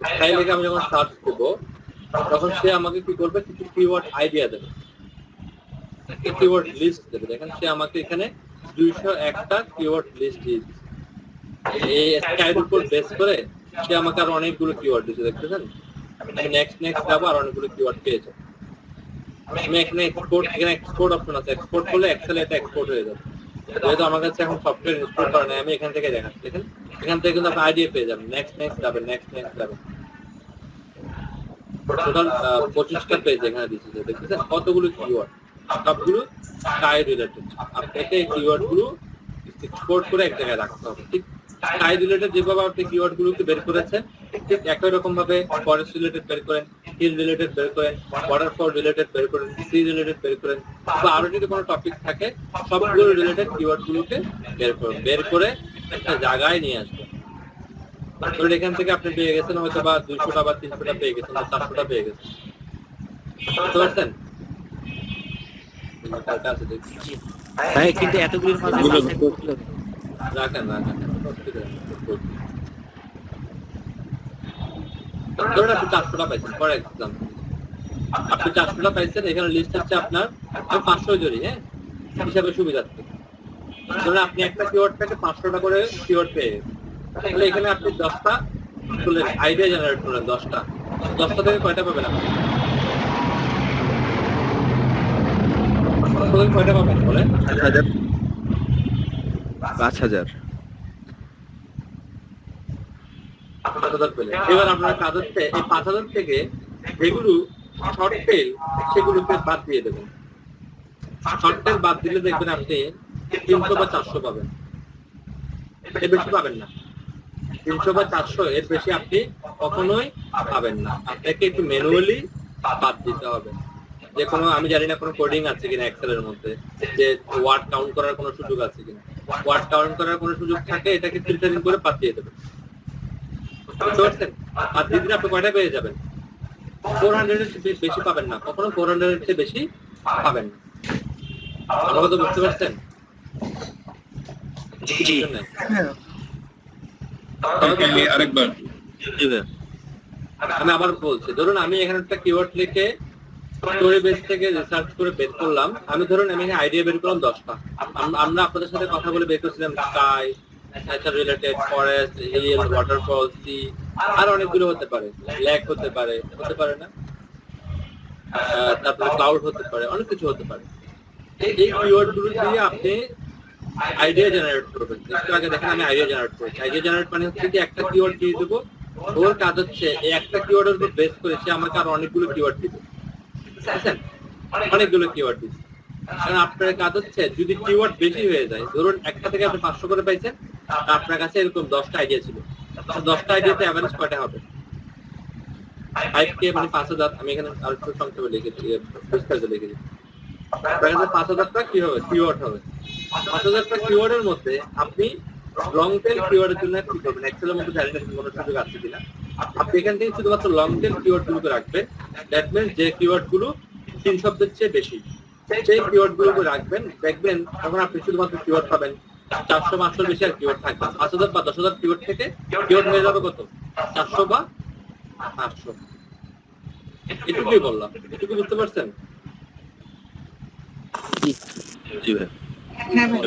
স্কাই লিখে আমি যখন সার্চ করবো তখন সে আমাকে কি করবে, কিছু কিওয়ার্ড আইডিয়া দেবে, কিওয়ার্ড লিস্ট দেবে। দেখেন সে আমাকে এখানে 201টা কিওয়ার্ড লিস্ট দিয়েছে। এই স্কাইয়ের উপর বেস করে সে আমাকে আরো অনেকগুলো কিওয়ার্ড দিয়েছে, দেখতেছেন। আমি নেক্সট যাবো, আর অনেকগুলো কিওয়ার্ড পেয়েছে। আমি এখানে এক্সপোর্ট অপশন আছে, এক্সপোর্ট করলে এক্সেলে এটা এক্সপোর্ট হয়ে যাবে। যেহেতু আমার কাছে এখন সফটওয়্যার ইনস্টল করা নেই, আমি এখান থেকে দেখাচ্ছি। দেখেন এখান থেকে কিন্তু আপনি আইডিয়া পেয়ে যাবেন। নেক্সট যাবেন, নেক্সট যাবেন। টোটাল 25টা পেজ এখানে দিয়েছে, দেখতেছেন কতগুলো কিওয়ার্ড, সবগুলো স্কাই রিলেটেড। আপনাকে এই কিওয়ার্ড গুলো এক্সপোর্ট করে এক জায়গায় রাখতে হবে। ঠিক স্কাই রিলেটেড যেভাবে আপনি কিওয়ার্ড গুলোকে বের করেছেন, ঠিক একই রকম ভাবে ফরেস্ট রিলেটেড বের করেন, হিল রিলেটেড বের করেন, ওয়াটারফল রিলেটেড বের করেন, সি রিলেটেড বের করেন, বা আরো যদি কোনো টপিক থাকে সবগুলো রিলেটেড কিওয়ার্ড গুলোকে বের করে একটা জায়গায় নিয়ে আসবেন। ধরুন এখান থেকে আপনি পেয়ে গেছেন হয়তো বা 200টা বা 300টা পেয়ে গেছেন, বা 400টা পেয়ে গেছেন, বুঝতে পারছেন? ভাই কিন্তু এতগুলোর মাঝে বাছাই করতে হবে। রাখেন, ধরুন আপনি 400টা পাইছেন, ফর এক্সাম্পল আপনি 400টা পাইছেন। এখানে লিস্ট হচ্ছে আপনার, আমি 500 ধরি, হ্যাঁ, হিসাবে সুবিধার্থে। ধরুন আপনি একটা কিওয়ার্ড থেকে 500টা করে কিওয়ার্ড পেয়ে গেছেন, তাহলে এখানে আপনি 10টা আইডিয়া জেনারেট করলেন। 10টা থেকে কয়টা পাবেন আপনি? কয়টা পাবেন বলেন? 5000 পেলেন। এবার আপনার কাজ হচ্ছে এই 5000 থেকে যেগুলো শর্ট টেল সেগুলোকে বাদ দিয়ে দেবেন। শর্ট টেল বাদ দিলে দেখবেন আপনি 300 বা 400 পাবেন, এর বেশি পাবেন না। 300 বা 400 এর বেশি আপনি কখনোই পাবেন না। আপনাকে একটু ম্যানুয়ালি বাদ দিতে হবে। যে কোনো, আমি জানি না কোনো কোডিং আছে কিনা এক্সেলের মধ্যে, যে ওয়ার্ড কাউন্ট করার কোনো সুযোগ আছে কিনা। ওয়ার্ড কাউন্ট করার কোনো সুযোগ থাকে এটাকে ফিল্টারিং করে বাদ দিয়ে দেবেন, বুঝতে পারছেন? আর দিন আপনি কয়টা পেয়ে যাবেন? 400 এর বেশি পাবেন না, কখনো 400 এর চেয়ে বেশি পাবেন না। আমার কথা বুঝতে পারছেন? আরেকবার আমি আবার বলছি, ধরুন আমি এখানে একটা কিওয়ার্ড লিখে স্টোরি বেস থেকে রিসার্চ করে বের করলাম। আমি ধরুন আমি আইডিয়া বের করলাম 10টা। আমরা আপনাদের সাথে কথা বলে বের করছিলাম sky, nature related, forest, hill, waterfall, sea, আর অনেকগুলো হতে পারে, লেক হতে পারে না, তারপরে ক্লাউড হতে পারে, অনেক কিছু হতে পারে। এই কিওয়ার্ড গুলো দিয়ে আপনি আইডিয়া জেনারেট করবেন। একটু আগে দেখেন আমি আইডিয়া জেনারেট করেছি। আইডিয়া জেনারেট মানে হচ্ছে কি একটা কিওয়ার্ড দিয়ে দেবো, ওর কাজ হচ্ছে এই একটা কিওয়ার্ডের উপর বেস করে সে আমাকে আর অনেকগুলো কিওয়ার্ড দিবে, বুঝছেন? অনেকগুলো কিওয়ার্ড দিচ্ছে। কারণ আপনার কাজ হচ্ছে যদি কিওয়ার্ড বেশি হয়ে যায়, ধরুন একটা থেকে আপনি 500 করে পাইছেন, আপনার কাছে এরকম 10টা আইডিয়া ছিল, 10টা আইডিয়াতে অ্যাভারেজ কয়টা হবে? 5K মানে 5000। আমি এখানে আর একটু সংক্ষেপে লিখেছি, বিস্তারিত লিখেছি। আপনার কাছে 5000টা কি হবে? কিওয়ার্ড হবে। 5000টা কিওয়ার্ডের মধ্যে আপনি লং টেল কিওয়ার্ডের জন্য কি করবেন? এক্সেলের মধ্যে জানি না কোনো সুযোগ আছে কিনা। আপনি এখান থেকে শুধুমাত্র লং টেল কিওয়ার্ড গুলোকে রাখবেন। দ্যাট মিনস যে কিওয়ার্ড গুলো 3 শব্দের চেয়ে বেশি, সেই কিওয়ার্ড গুলোকে রাখবেন। দেখবেন তখন আপনি শুধুমাত্র কিওয়ার্ড পাবেন 400-500 বেশি, আর কিওয়ার্ড থাকবে 5000 বা 10000 কিওয়ার্ড থেকে কিওয়ার্ড হয়ে যাবে কত? 400 বা 500। এটুকুই বললাম, এটুকু বুঝতে পারছেন? জি ভাই। হ্যাঁ ভাই।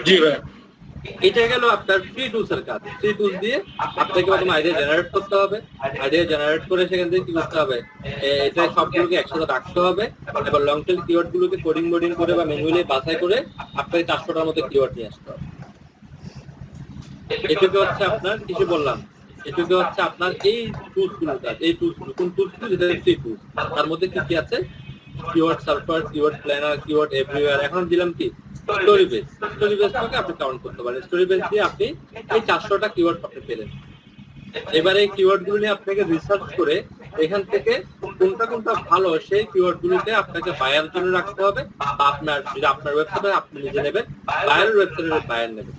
জি ভাই। এটা গেল আপনার ফ্রি টুলস এর কাজ। ফ্রি টুলস দিয়ে আপনাকে প্রথমে আইডিয়া জেনারেট করতে হবে, আইডিয়া জেনারেট করে সেখান থেকে কি করতে হবে, এটা সবগুলোকে একসাথে রাখতে হবে এবং লং টেল কিওয়ার্ড গুলোকে কোডিং মোডিং করে বা ম্যানুয়ালি বাছাই করে আপনাকে 400টার মতো কিওয়ার্ড নিয়ে আসতে হবে। এটুকু হচ্ছে আপনার কিছু বললাম, এটুকু হচ্ছে আপনার এই টুলস গুলোর কাজ। এই টুলস গুলো কোন টুলস গুলো, যেটা ফ্রি টুলস, তার মধ্যে কি কি আছে, keyword surfer, keyword planner, keyword everywhere. এখন দিলাম কি স্টোরি বেস, স্টোরি বেস থেকে আপনি কাউন্ট করতে পারেন। স্টোরি বেস দিয়ে আপনি এই 400টা কিওয়ার্ড আপনি পেলেন। এবারে এই কিওয়ার্ড গুলো নিয়ে আপনাকে রিসার্চ করে এখান থেকে কোনটা কোনটা ভালো সেই কিওয়ার্ড গুলোকে আপনাকে বায়ার জন্য রাখতে হবে। আপনার যদি আপনার ওয়েবসাইটে আপনি নিজে নেবেন, বায়ারের ওয়েবসাইটে বায়ার নেবেন।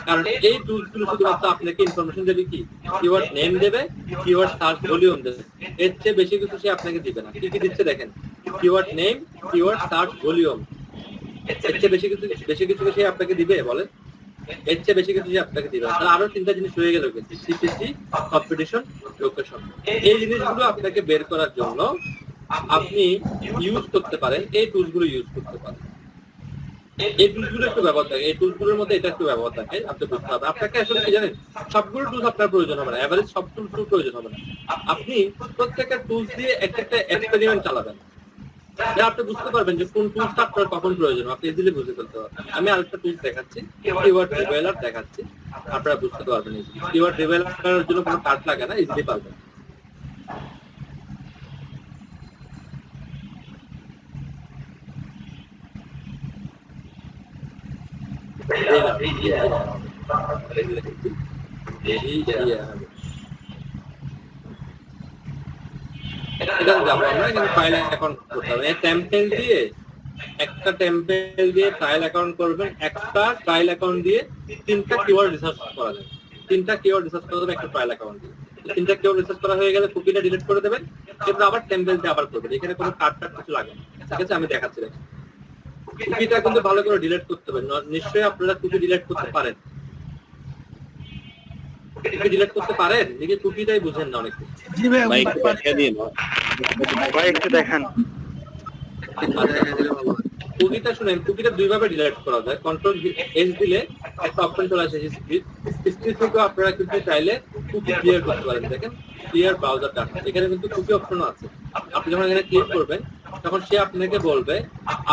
কারণ এই টুলস গুলো শুধুমাত্র আপনাকে ইনফরমেশন দেবে কি, কিওয়ার্ড নেম দেবে, কিওয়ার্ড সার্চ ভলিউম দেবে, এর চেয়ে বেশি কিছু সে আপনাকে দিবে না। কি কি দিচ্ছে দেখেন, keyword name, keyword search volume, এর চেয়ে বেশি কিছু সে আপনাকে দিবে বলেন? এর চেয়ে বেশি কিছু সে আপনাকে দিবে না। তাহলে আরো 3টা জিনিস হয়ে গেল, কিন্তু সিপিসি, কম্পিটিশন, লোকেশন। এই জিনিসগুলো আপনাকে বের করার জন্য আপনি ইউজ করতে পারেন, এই টুলস গুলো ইউজ করতে পারেন। এই টুলস গুলো একটু ব্যবহার থাকে, এই টুলস গুলোর মধ্যে এটা একটু ব্যবহার থাকে, আপনি বুঝতে হবে। আপনাকে আসলে কি জানেন, সবগুলো টুলস আপনার প্রয়োজন হবে না, এভারেজ সব টুলস প্রয়োজন হবে না। আপনি প্রত্যেকটা টুলস দিয়ে একটা এক্সপেরিমেন্ট চালাবেন, যা আপনি বুঝতে পারবেন যে কোন টুলসটা আপনার কখন প্রয়োজন, আপনি ইজিলি বুঝে ফেলতে পারবেন। আমি আরেকটা টুলস দেখাচ্ছি, কিওয়ার্ড রিভেলার দেখাচ্ছি, আপনারা বুঝতে পারবেন। কিওয়ার্ড রিভেলারের জন্য কোনো কাজ লাগে না, ইজিলি পারবেন। এটা যাবো আমরা, কিন্তু ফাইল অ্যাকাউন্ট করতে হবে। টেম্পেল দিয়ে একটা টেম্পেল দিয়ে ট্রায়াল অ্যাকাউন্ট করবেন, একটা ট্রায়াল অ্যাকাউন্ট দিয়ে 3টা কিওয়ার্ড রিসার্চ করা যাবে। 3টা কিওয়ার্ড রিসার্চ করা যাবে একটা ট্রায়াল অ্যাকাউন্ট দিয়ে। 3টা কিওয়ার্ড রিসার্চ করা হয়ে গেলে কুকিটা ডিলিট করে দেবেন, কিন্তু আবার টেম্পেল দিয়ে আবার করবেন। এখানে কোনো কার্ড কিছু লাগে না, ঠিক আছে? আমি দেখাচ্ছি। কুকিটা কিন্তু ভালো করে ডিলিট করতে হবে। নিশ্চয়ই আপনারা কুকি ডিলিট করতে পারেন, ডিলিট করতে পারেন, দেখি কুকিটাই বুঝেন না অনেক। জি ভাই, ভাই একটু ব্যাখ্যা দিন ভাই একটু দেখান। কুকিটা শুনেন, কুকিটা দুই ভাবে ডিলিট করা যায়। কন্ট্রোল এস দিলে একটা অপশন চলে আসে হিস্ট্রি, হিস্ট্রি থেকে আপনারা কিন্তু চাইলে কুকি ক্লিয়ার করতে পারেন। দেখেন ক্লিয়ার ব্রাউজার ডাটা, এখানে কিন্তু কুকি অপশনও আছে। আপনি যখন এখানে ক্লিক করবেন তখন সে আপনাকে বলবে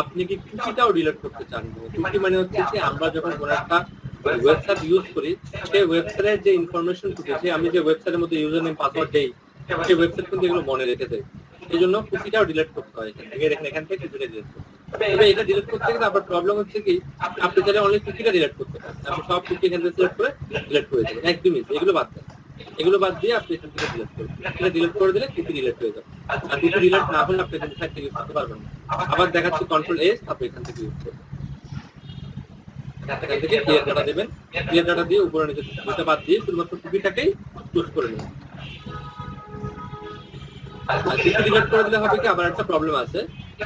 আপনি কি কুকিটাও ডিলিট করতে চান। কুকি মানে হচ্ছে যে আমরা যখন কোনো একটা ওয়েবসাইট ইউজ করি, সেই ওয়েবসাইটের যে ইনফরমেশন কুকি, আমি যে ওয়েবসাইটের মধ্যে ইউজার নেম পাসওয়ার্ড দেই, সেই ওয়েবসাইট কিন্তু এগুলো মনে রেখে দেয়। এই জন্য কুকিটাও ডিলিট করতে হয়। এখান থেকে কুকিটা ডিলিট করতে হয়। তবে এটা ডিলিট করতে গেলে আবার প্রবলেম হচ্ছে কি, আপনি চাইলে অনলি কুকিটা ডিলিট করতে পারেন। আপনি সব কুকি এখান থেকে সিলেক্ট করে ডিলিট করে দেবেন, একদমই এগুলো বাদ দেন। এগুলো বাদ দিয়ে আপনি এখান থেকে ডিলিট করবেন। এটা ডিলিট করে দিলে কুকি ডিলিট হয়ে যাবে। আর কুকি ডিলিট না হলে আপনি এখান থেকে ইউজ করতে পারবেন না। আবার দেখাচ্ছি কন্ট্রোল এস, আপনি এখান থেকে ইউজ করবেন। এখান থেকে ক্লিয়ার ডাটা দেবেন, ক্লিয়ার ডাটা দিয়ে উপরে নিচে দুটো বাদ দিয়ে শুধুমাত্র কুকিটাকেই চুজ করে নেবেন। আর কুকি ডিলিট করে দিলে হবে কি, আবার একটা প্রবলেম আছে।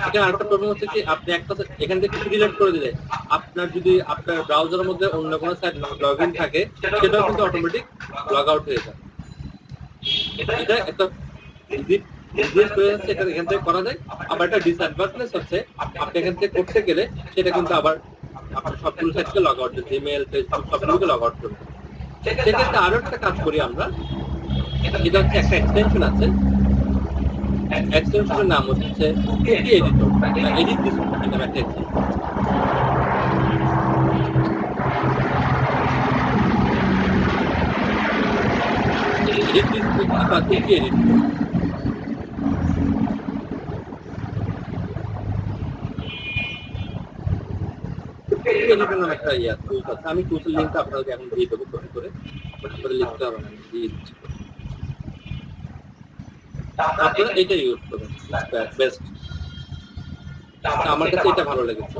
এখানে আরেকটা প্রবলেম হচ্ছে কি, আপনি একটা এখান থেকে কুকি ডিলিট করে দিলে আপনার যদি আপনার ব্রাউজারের মধ্যে অন্য কোনো সাইট লগ ইন থাকে, সেটাও কিন্তু অটোমেটিক লগ আউট হয়ে যায়। এটা একটা ইজিয়েস্ট হয়ে যাচ্ছে, এটা এখান থেকে করা যায়। আবার একটা ডিসঅ্যাডভান্টেজ হচ্ছে, আপনি এখান থেকে করতে গেলে সেটা কিন্তু আবার আপনার সবগুলো সাইটকে লগ আউট করবে, জিমেল, ফেসবুক সবগুলোকে লগ আউট করবে। সেক্ষেত্রে আরো একটা কাজ করি আমরা, এটা হচ্ছে একটা এক্সটেনশন আছে, এক্সটেনশনের নাম হচ্ছে cookie editor, edit this cookie নামে একটা এক্সটেনশন। এডিট দিস কুকি বা কুকি এডিটর। এডিটর নামে একটা টুলস আছে, আমি টুলসের লিঙ্কটা আপনাদেরকে এখন দিয়ে দেবো, কপি করে আপনাদের লিখতে হবে না, দিয়ে দিচ্ছি। আপনারা এটা ইউজ করবেন, বেস্ট। আমার কাছে এটা ভালো লেগেছে,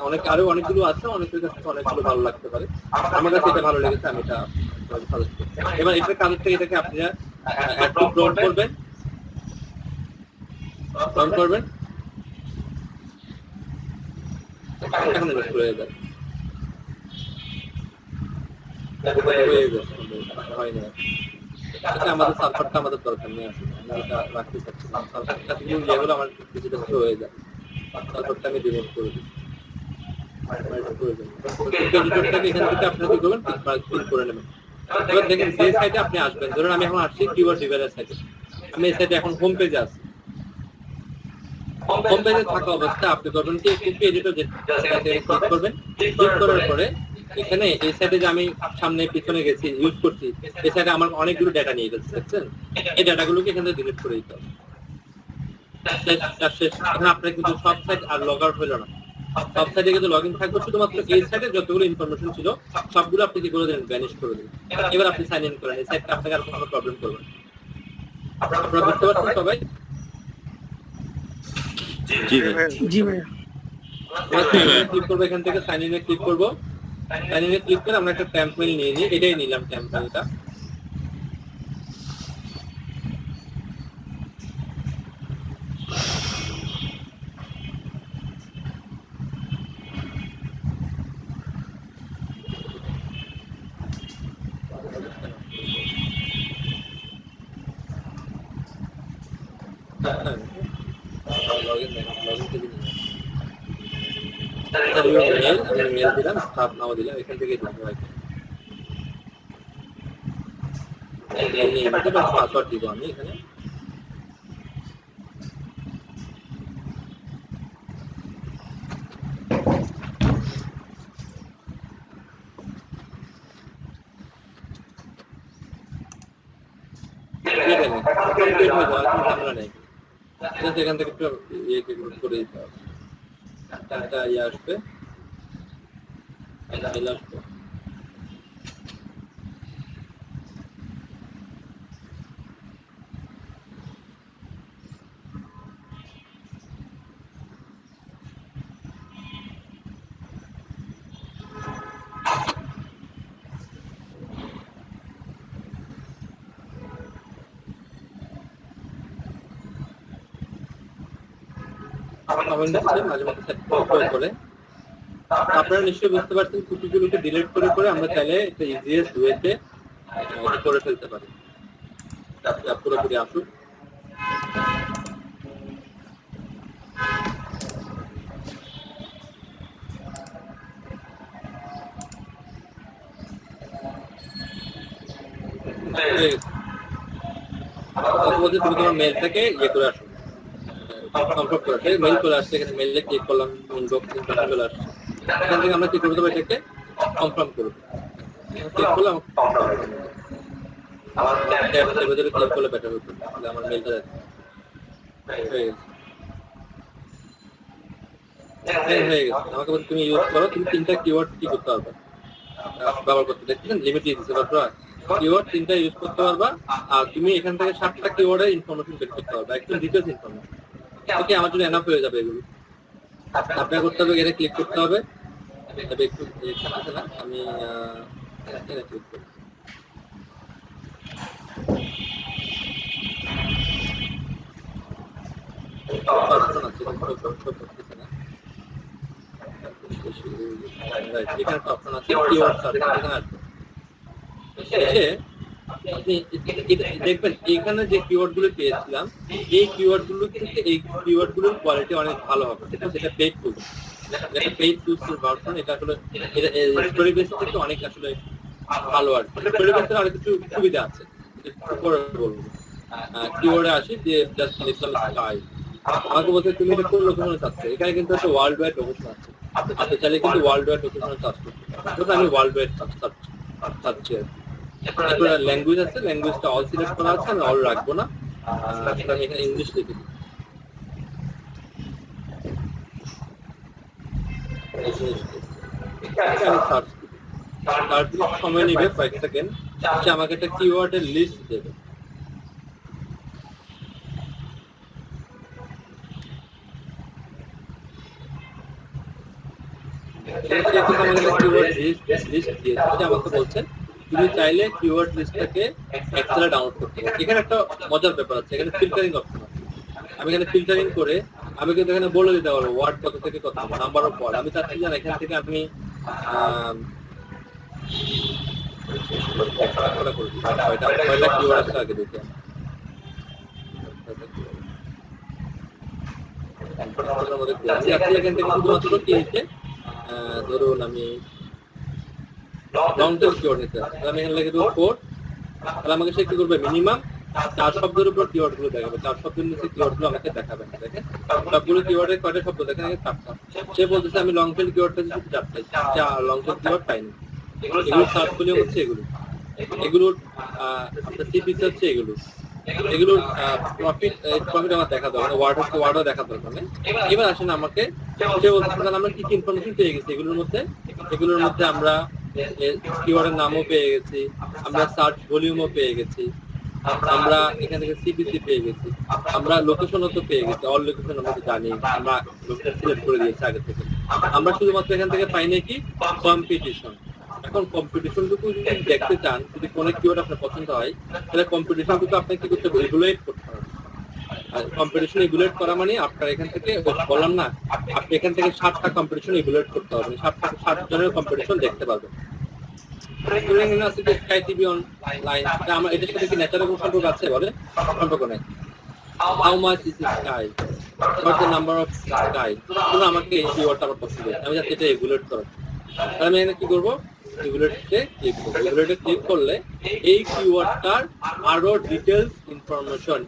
অনেক আরো অনেকগুলো আছে, অনেকের কাছে অনেকগুলো ভালো লাগতে পারে। আমার কাছে এটা ভালো লেগেছে, আমি এটা সাজেস্ট করি। এবার এটার কাজের থেকে এটাকে আপনারা একটু ব্রাউন করবেন, এখন এটা হয়ে যাবে, হয়নি। আমাদের সার্ভারটা আমাদের দরকার নেই, আসলে আমি এটা রাখতে চাচ্ছি না। সার্ভারটা যেগুলো আমার কিছুটা হয়ে যায়, সার্ভারটা আমি রিমুভ করে দিই। এডিটরটাকে এখান থেকে আপনি কি করবেন, ক্লিক করে নেবেন। এবার দেখেন যে সাইটে আপনি আসবেন, ধরুন আমি এখন আসছি কিওয়ার্ড রিভারের সাইটে, আমি এই সাইটে এখন হোম পেজে আছি। হোম পেজে থাকা অবস্থা আপনি করবেন কি, কুকি এডিটর ক্লিক করবেন, ক্লিক করার পরে এখানে এই সাইডে যে আমি সামনে পিছনে গেছি ইউজ করছি, এই সাইডে আমার অনেকগুলো ডেটা নিয়ে গেছে, দেখছেন? এই ডেটাগুলোকে এখান থেকে ডিলিট করে দিতে হবে। শেষ। এখন আপনার কিন্তু সব সাইট আর লগ আউট হলো না, সব সাইডে কিন্তু লগ ইন থাকবে, শুধুমাত্র এই সাইডে যতগুলো ইনফরমেশন ছিল সবগুলো আপনি কি করে দেন, ভ্যানিশ করে দেন। এবার আপনি সাইন ইন করেন, এই সাইটটা আপনাকে আর কোনো প্রবলেম করবে না। আপনারা বুঝতে পারছেন সবাই? জি ভাই। জি ভাইয়া। ক্লিক করবো, এখান থেকে সাইন ইনে ক্লিক করবো, সাইন ইনে ক্লিক করে আমরা একটা ট্যাম্প মেইল নিয়ে নিই, এটাই নিলাম ট্যাম্প মেইলটা। লগইন থেকে নিয়ে মেল দিলাম, স্টাফ নাও দিলাম, এখান থেকে দিতে হয়। পাসওয়ার্ড দিব আমি এখানে। এখান থেকে একটু ইয়ে করে দিতে হবে, একটা ইয়ে আসবে, মেল আসবে। মাঝে মধ্যে সেট করে আপনারা নিশ্চয়ই বুঝতে পারছেন, কুকিগুলোকে ডিলিট করে করে আমরা চাইলে একটা ইজিয়েস্ট ওয়েতে এটা করে ফেলতে পারি। পুরোপুরি আসুক। তুমি তোমার মেলটাকে ইয়ে করে আসো, কনফার্ম করে আসে, মেইল চলে আসছে, এখানে মেইলে ক্লিক করলাম, ইনবক্স চলে আসছে। এখান থেকে আমরা কি করে দেবো, এটাকে কনফার্ম করবো, ক্লিক করলাম, আমার ট্যাব সেভে ধরে ক্লিক করলে বেটার হতো, আমার মেইলটা হয়ে গেছে। আমাকে বলতে তুমি ইউজ করো, তুমি 3টা কিওয়ার্ড কি করতে পারবে ব্যবহার করতে, দেখছেন লিমিট দিয়ে দিচ্ছে, কিওয়ার্ড 3টা ইউজ করতে পারবা, আর তুমি এখান থেকে 7টা কিওয়ার্ডের ইনফরমেশন বের করতে পারবে, একদম ডিটেইলস ইনফরমেশন। ওকে, আমার জন্য এনাফ হয়ে যাবে এগুলো। আপনাকে করতে হবে, এখানে ক্লিক করতে হবে, তবে একটু আছে না, আমি এখানে ক্লিক করি। অপশন আছে, করতেছে না, এখানে একটা অপশন আছে কিওয়ার্ড সার্চ, এখানে আসবে, আপনি দেখবেন এখানে যে কিওয়ার্ড গুলো পেয়েছিলাম, এই কিওয়ার্ড গুলো থেকে এই কিওয়ার্ড গুলোর কোয়ালিটি অনেক ভালো হবে, ঠিক আছে? এটা পেইড টুল, এটা পেইড টুলসের ভার্সন, এটা আসলে স্টোরি বেস থেকে অনেক আসলে ভালো। আর স্টোরি বেসের আরো কিছু সুবিধা আছে, পরে বলবো। কিওয়ার্ডে আসি, যে জাস্ট লিখলাম স্কাই, আমাকে বলছে তুমি এটা কোন লোকেশনে চাচ্ছ, এখানে কিন্তু একটা ওয়ার্ল্ড ওয়াইড লোকেশন আছে, আপনি চাইলে কিন্তু ওয়ার্ল্ড ওয়াইড লোকেশনে সার্চ করতে পারেন। আমি ওয়ার্ল্ড ওয়াইড চাচ্ছি। এরপর ল্যাঙ্গুয়েজ আছে, ল্যাঙ্গুয়েজটা অল সিলেক্ট করা আছে, আমি অল রাখবো না, সেটা আমি এখানে ইংলিশ লিখে দিই। আমি সার্চ করি, সার্চ দিতে সময় নেবে কয়েক সেকেন্ড, সে আমাকে একটা কিওয়ার্ডের লিস্ট দেবে। আমাকে বলছেন তুমি চাইলে কিওয়ার্ড লিস্টটাকে এক্সেলে ডাউনলোড করতে পারো। এখানে একটা মজার ব্যাপার আছে, এখানে ফিল্টারিং অপশন আছে। আমি এখানে ফিল্টারিং করে আমি কিন্তু এখানে বলে দিতে পারবো ওয়ার্ড কত থেকে কত, নাম্বার অফ ওয়ার্ড। আমি চাচ্ছি যে এখান থেকে আমি কয়টা কিওয়ার্ড আছে আগে দেখি। এখান থেকে শুধুমাত্র কি হচ্ছে ধরুন আমি লং টেল কিওয়ার্ড নিতে চাচ্ছি, আমি এখানে লিখে দেবো 4, তাহলে আমাকে সে কি করবে, মিনিমাম 4 শব্দের উপর কিওয়ার্ড গুলো দেখাবে, 4 শব্দের নিচে কিওয়ার্ড গুলো আমাকে দেখাবে না। দেখেন সবগুলো কিওয়ার্ডের কয়টা শব্দ দেখেন, 4টা। সে বলতেছে আমি লং টেল কিওয়ার্ডটা শুধু 4টাই, লং টেল কিওয়ার্ড পাইনি। এগুলো সার্চ করলে হচ্ছে এগুলোর আপনার সিপিসি হচ্ছে এগুলোর প্রফিট আমার দেখা দরকার, ওয়ার্ড হচ্ছে ওয়ার্ডও দেখা দরকার নেই। এবার আসেন আমাকে সে বলতেছে আমরা কি কি ইনফরমেশন পেয়ে গেছি এগুলোর মধ্যে আমরা কিওয়ার্ডের নামও পেয়ে গেছি, আমরা সার্চ ভলিউমও পেয়ে গেছি, আমরা এখান থেকে সিপিসি পেয়ে গেছি, আমরা লোকেশনও তো পেয়ে গেছি, অল লোকেশন আমরা তো জানি, আমরা লোকেশন সিলেক্ট করে দিয়েছি আগে থেকে। আমরা শুধুমাত্র এখান থেকে পাই নাকি কম্পিটিশন। এখন কম্পিটিশনটুকু যদি দেখতে চান, যদি কোনো কিওয়ার্ড আপনার পছন্দ হয়, তাহলে কম্পিটিশনটুকু আপনাকে কি করতে হবে, রেগুলেট করতে হবে। আর কম্পিটিশন রেগুলেট করা মানে আপনার এখান থেকে বললাম না, আপনি এখান থেকে 7টা কম্পিটিশন রেগুলেট করতে হবে, 7 জনের কম্পিটিশন দেখতে পারবেন। স্কাই টিভি অনলাইন, আমার এটার সাথে কি ন্যাচারাল কোনো সম্পর্ক আছে? বলে সম্পর্ক নেই। How much is sky, what the number of sky, পুরো আমাকে এই কিওয়ার্ডটা আমার পছন্দ হয়েছে, আমি যাতে এটা রেগুলেট করা। তাহলে আমি এখানে কি করবো, রেগুলেটে ক্লিক করবো। রেগুলেটে ক্লিক করলে এই কিওয়ার্ডটার আরো ডিটেলস ইনফরমেশন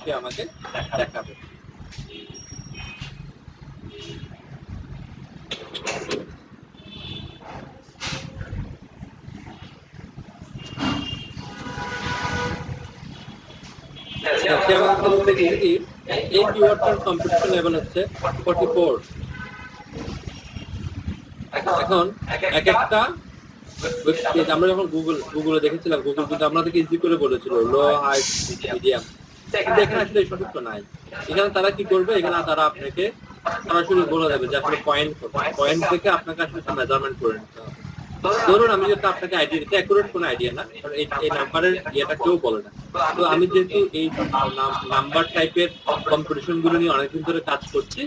সে আমাকে দেখাবে। সে আমাকে বলতে গেছে কি এই কিওয়ার্ডটার কম্পিটিশন লেভেল হচ্ছে 44। এখন এক একটা ওয়েবসাইট আমরা যখন গুগলে দেখেছিলাম, গুগল কিন্তু আপনাদেরকে ইজি করে বলেছিল লো, হাই, মিডিয়াম, কিন্তু এখানে আসলে এই সঠিক নাই। এখানে তারা কি করবে, এখানে তারা আপনাকে সরাসরি বলে দেবে যে আসলে পয়েন্ট থেকে আপনাকে আসলে মেজারমেন্ট করে নিতে হবে। ধরুন আমি যেটা আপনাকে আইডিয়া দিতে, অ্যাকুরেট কোনো আইডিয়া না, কারণ এই নাম্বারের ইয়েটা কেউ বলে না। তো আমি যেহেতু এই নাম্বার টাইপের কম্পিটিশন গুলো নিয়ে অনেকদিন ধরে কাজ করছি,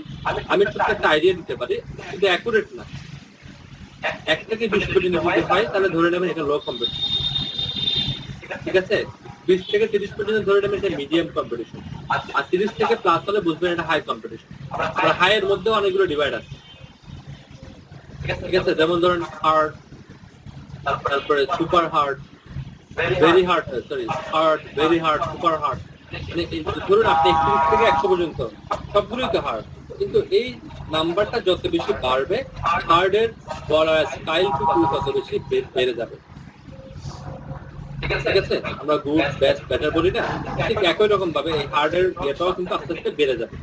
আমি ছোট্ট একটা আইডিয়া দিতে পারি, কিন্তু অ্যাকুরেট না। 1 থেকে 20 পর্যন্ত যদি হয় তাহলে ধরে নেবেন এটা লো কম্পিটিশন, ঠিক আছে? 20 থেকে 30 পর্যন্ত ধরে নেবেন এটা মিডিয়াম কম্পিটিশন, আর 30 থেকে প্লাস হলে বুঝবেন এটা হাই কম্পিটিশন। আর হাই এর মধ্যেও অনেকগুলো ডিভাইড আছে, ঠিক আছে? যেমন ধরুন হার্ড, তারপরে super hard, very hard, hard, very hard, super hard. মানে ধরুন আপনি 31 থেকে 100 পর্যন্ত সবগুলোই তো হার্ড, কিন্তু এই নাম্বারটা যত বেশি বাড়বে, হার্ডের বলার স্টাইলটুকু তত বেশি বেড়ে যাবে, ঠিক আছে? আমরা গুড, বেস্ট, বেটার বলি না, ঠিক একই রকম ভাবে এই হার্ডের ইয়েটাও কিন্তু আস্তে আস্তে বেড়ে যাবে।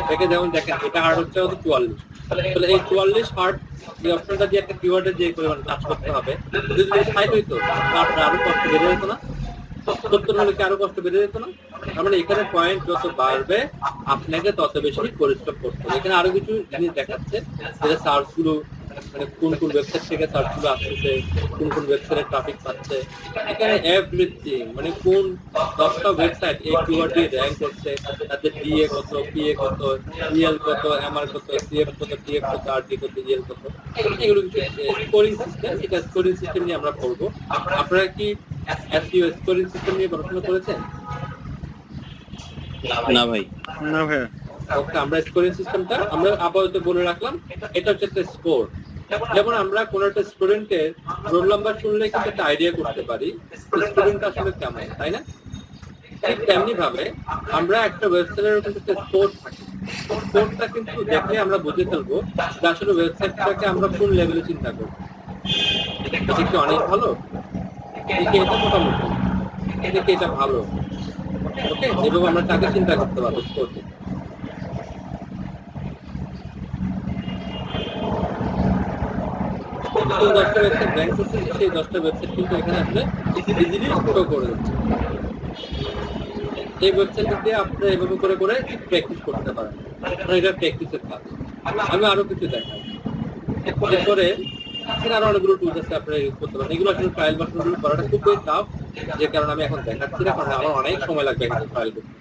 দেখে যেমন দেখেন এটা হার্ড হচ্ছে 44, তাহলে এই 44 হার্ড এই অপশনটা দিয়ে একটা কিওয়ার্ডের যে পরিমাণ কাজ করতে হবে, যদি 60 হইতো আপনার আরো কষ্ট বেড়ে যেত না? 70 হলে কি আরো কষ্ট বেড়ে যেত না? তার মানে এখানে পয়েন্ট যত বাড়বে আপনাকে তত বেশি পরিশ্রম করতে হবে। এখানে আরো কিছু জিনিস দেখাচ্ছে, যেটা সার্চ গুলো, মানে কোন ওয়েবসাইট থেকে সার্চ গুলো আসতেছে, কোন ওয়েবসাইটে ট্রাফিক পাচ্ছে, এখানে এভরিথিং, মানে কোন 10টা ওয়েবসাইট এই কিওয়ার্ড দিয়ে র্যাঙ্ক করছে, তাদের ডিএ কত, পিএ কত, ইএল কত, এমআর কত, সিএফ কত, টিএফ কত, আরডি কত, ইএল কত, এগুলো কিছু স্কোরিং সিস্টেম। এটা স্কোরিং সিস্টেম নিয়ে আমরা পড়বো। আপনারা কি এসইও স্কোরিং সিস্টেম নিয়ে পড়াশোনা করেছেন? না ভাই। ওকে, আমরা স্কোরিং সিস্টেমটা আমরা আপাতত বলে রাখলাম। এটা হচ্ছে একটা স্কোর। যেমন আমরা কোন একটা স্টুডেন্টের রোল নাম্বার শুনলে কিন্তু একটা আইডিয়া করতে পারি স্টুডেন্ট আসলে কেমন, তাই না? ঠিক তেমনি ভাবে আমরা একটা ওয়েবসাইটের কিন্তু একটা স্কোর থাকে, স্কোরটা কিন্তু দেখলে আমরা বুঝে ফেলবো যে আসলে ওয়েবসাইটটাকে আমরা কোন লেভেলে চিন্তা করবো। এটা কি অনেক ভালো, এটা মোটামুটি, এটা ভালো, ওকে? এভাবে আমরা তাকে চিন্তা করতে পারবো স্কোর থেকে। কোন 10টা ওয়েবসাইট র্যাঙ্ক করছে, সেই 10টা ওয়েবসাইট কিন্তু এখানে আসলে ইজিলি শো করে দিচ্ছে। এই ওয়েবসাইট দিয়ে আপনি এভাবে করে করে প্র্যাকটিস করতে পারেন, কারণ এটা প্র্যাকটিসের কাজ। আমি আরো কিছু দেখাই। এরপরে এখানে আরো অনেকগুলো টুলস আছে আপনারা ইউজ করতে পারেন। এগুলো আসলে ট্রায়াল ভার্সনগুলো করাটা খুবই টাফ, যে কারণে আমি এখন দেখাচ্ছি না, কারণ আমার অনেক সময় লাগবে এখানে ট্রায়াল করতে।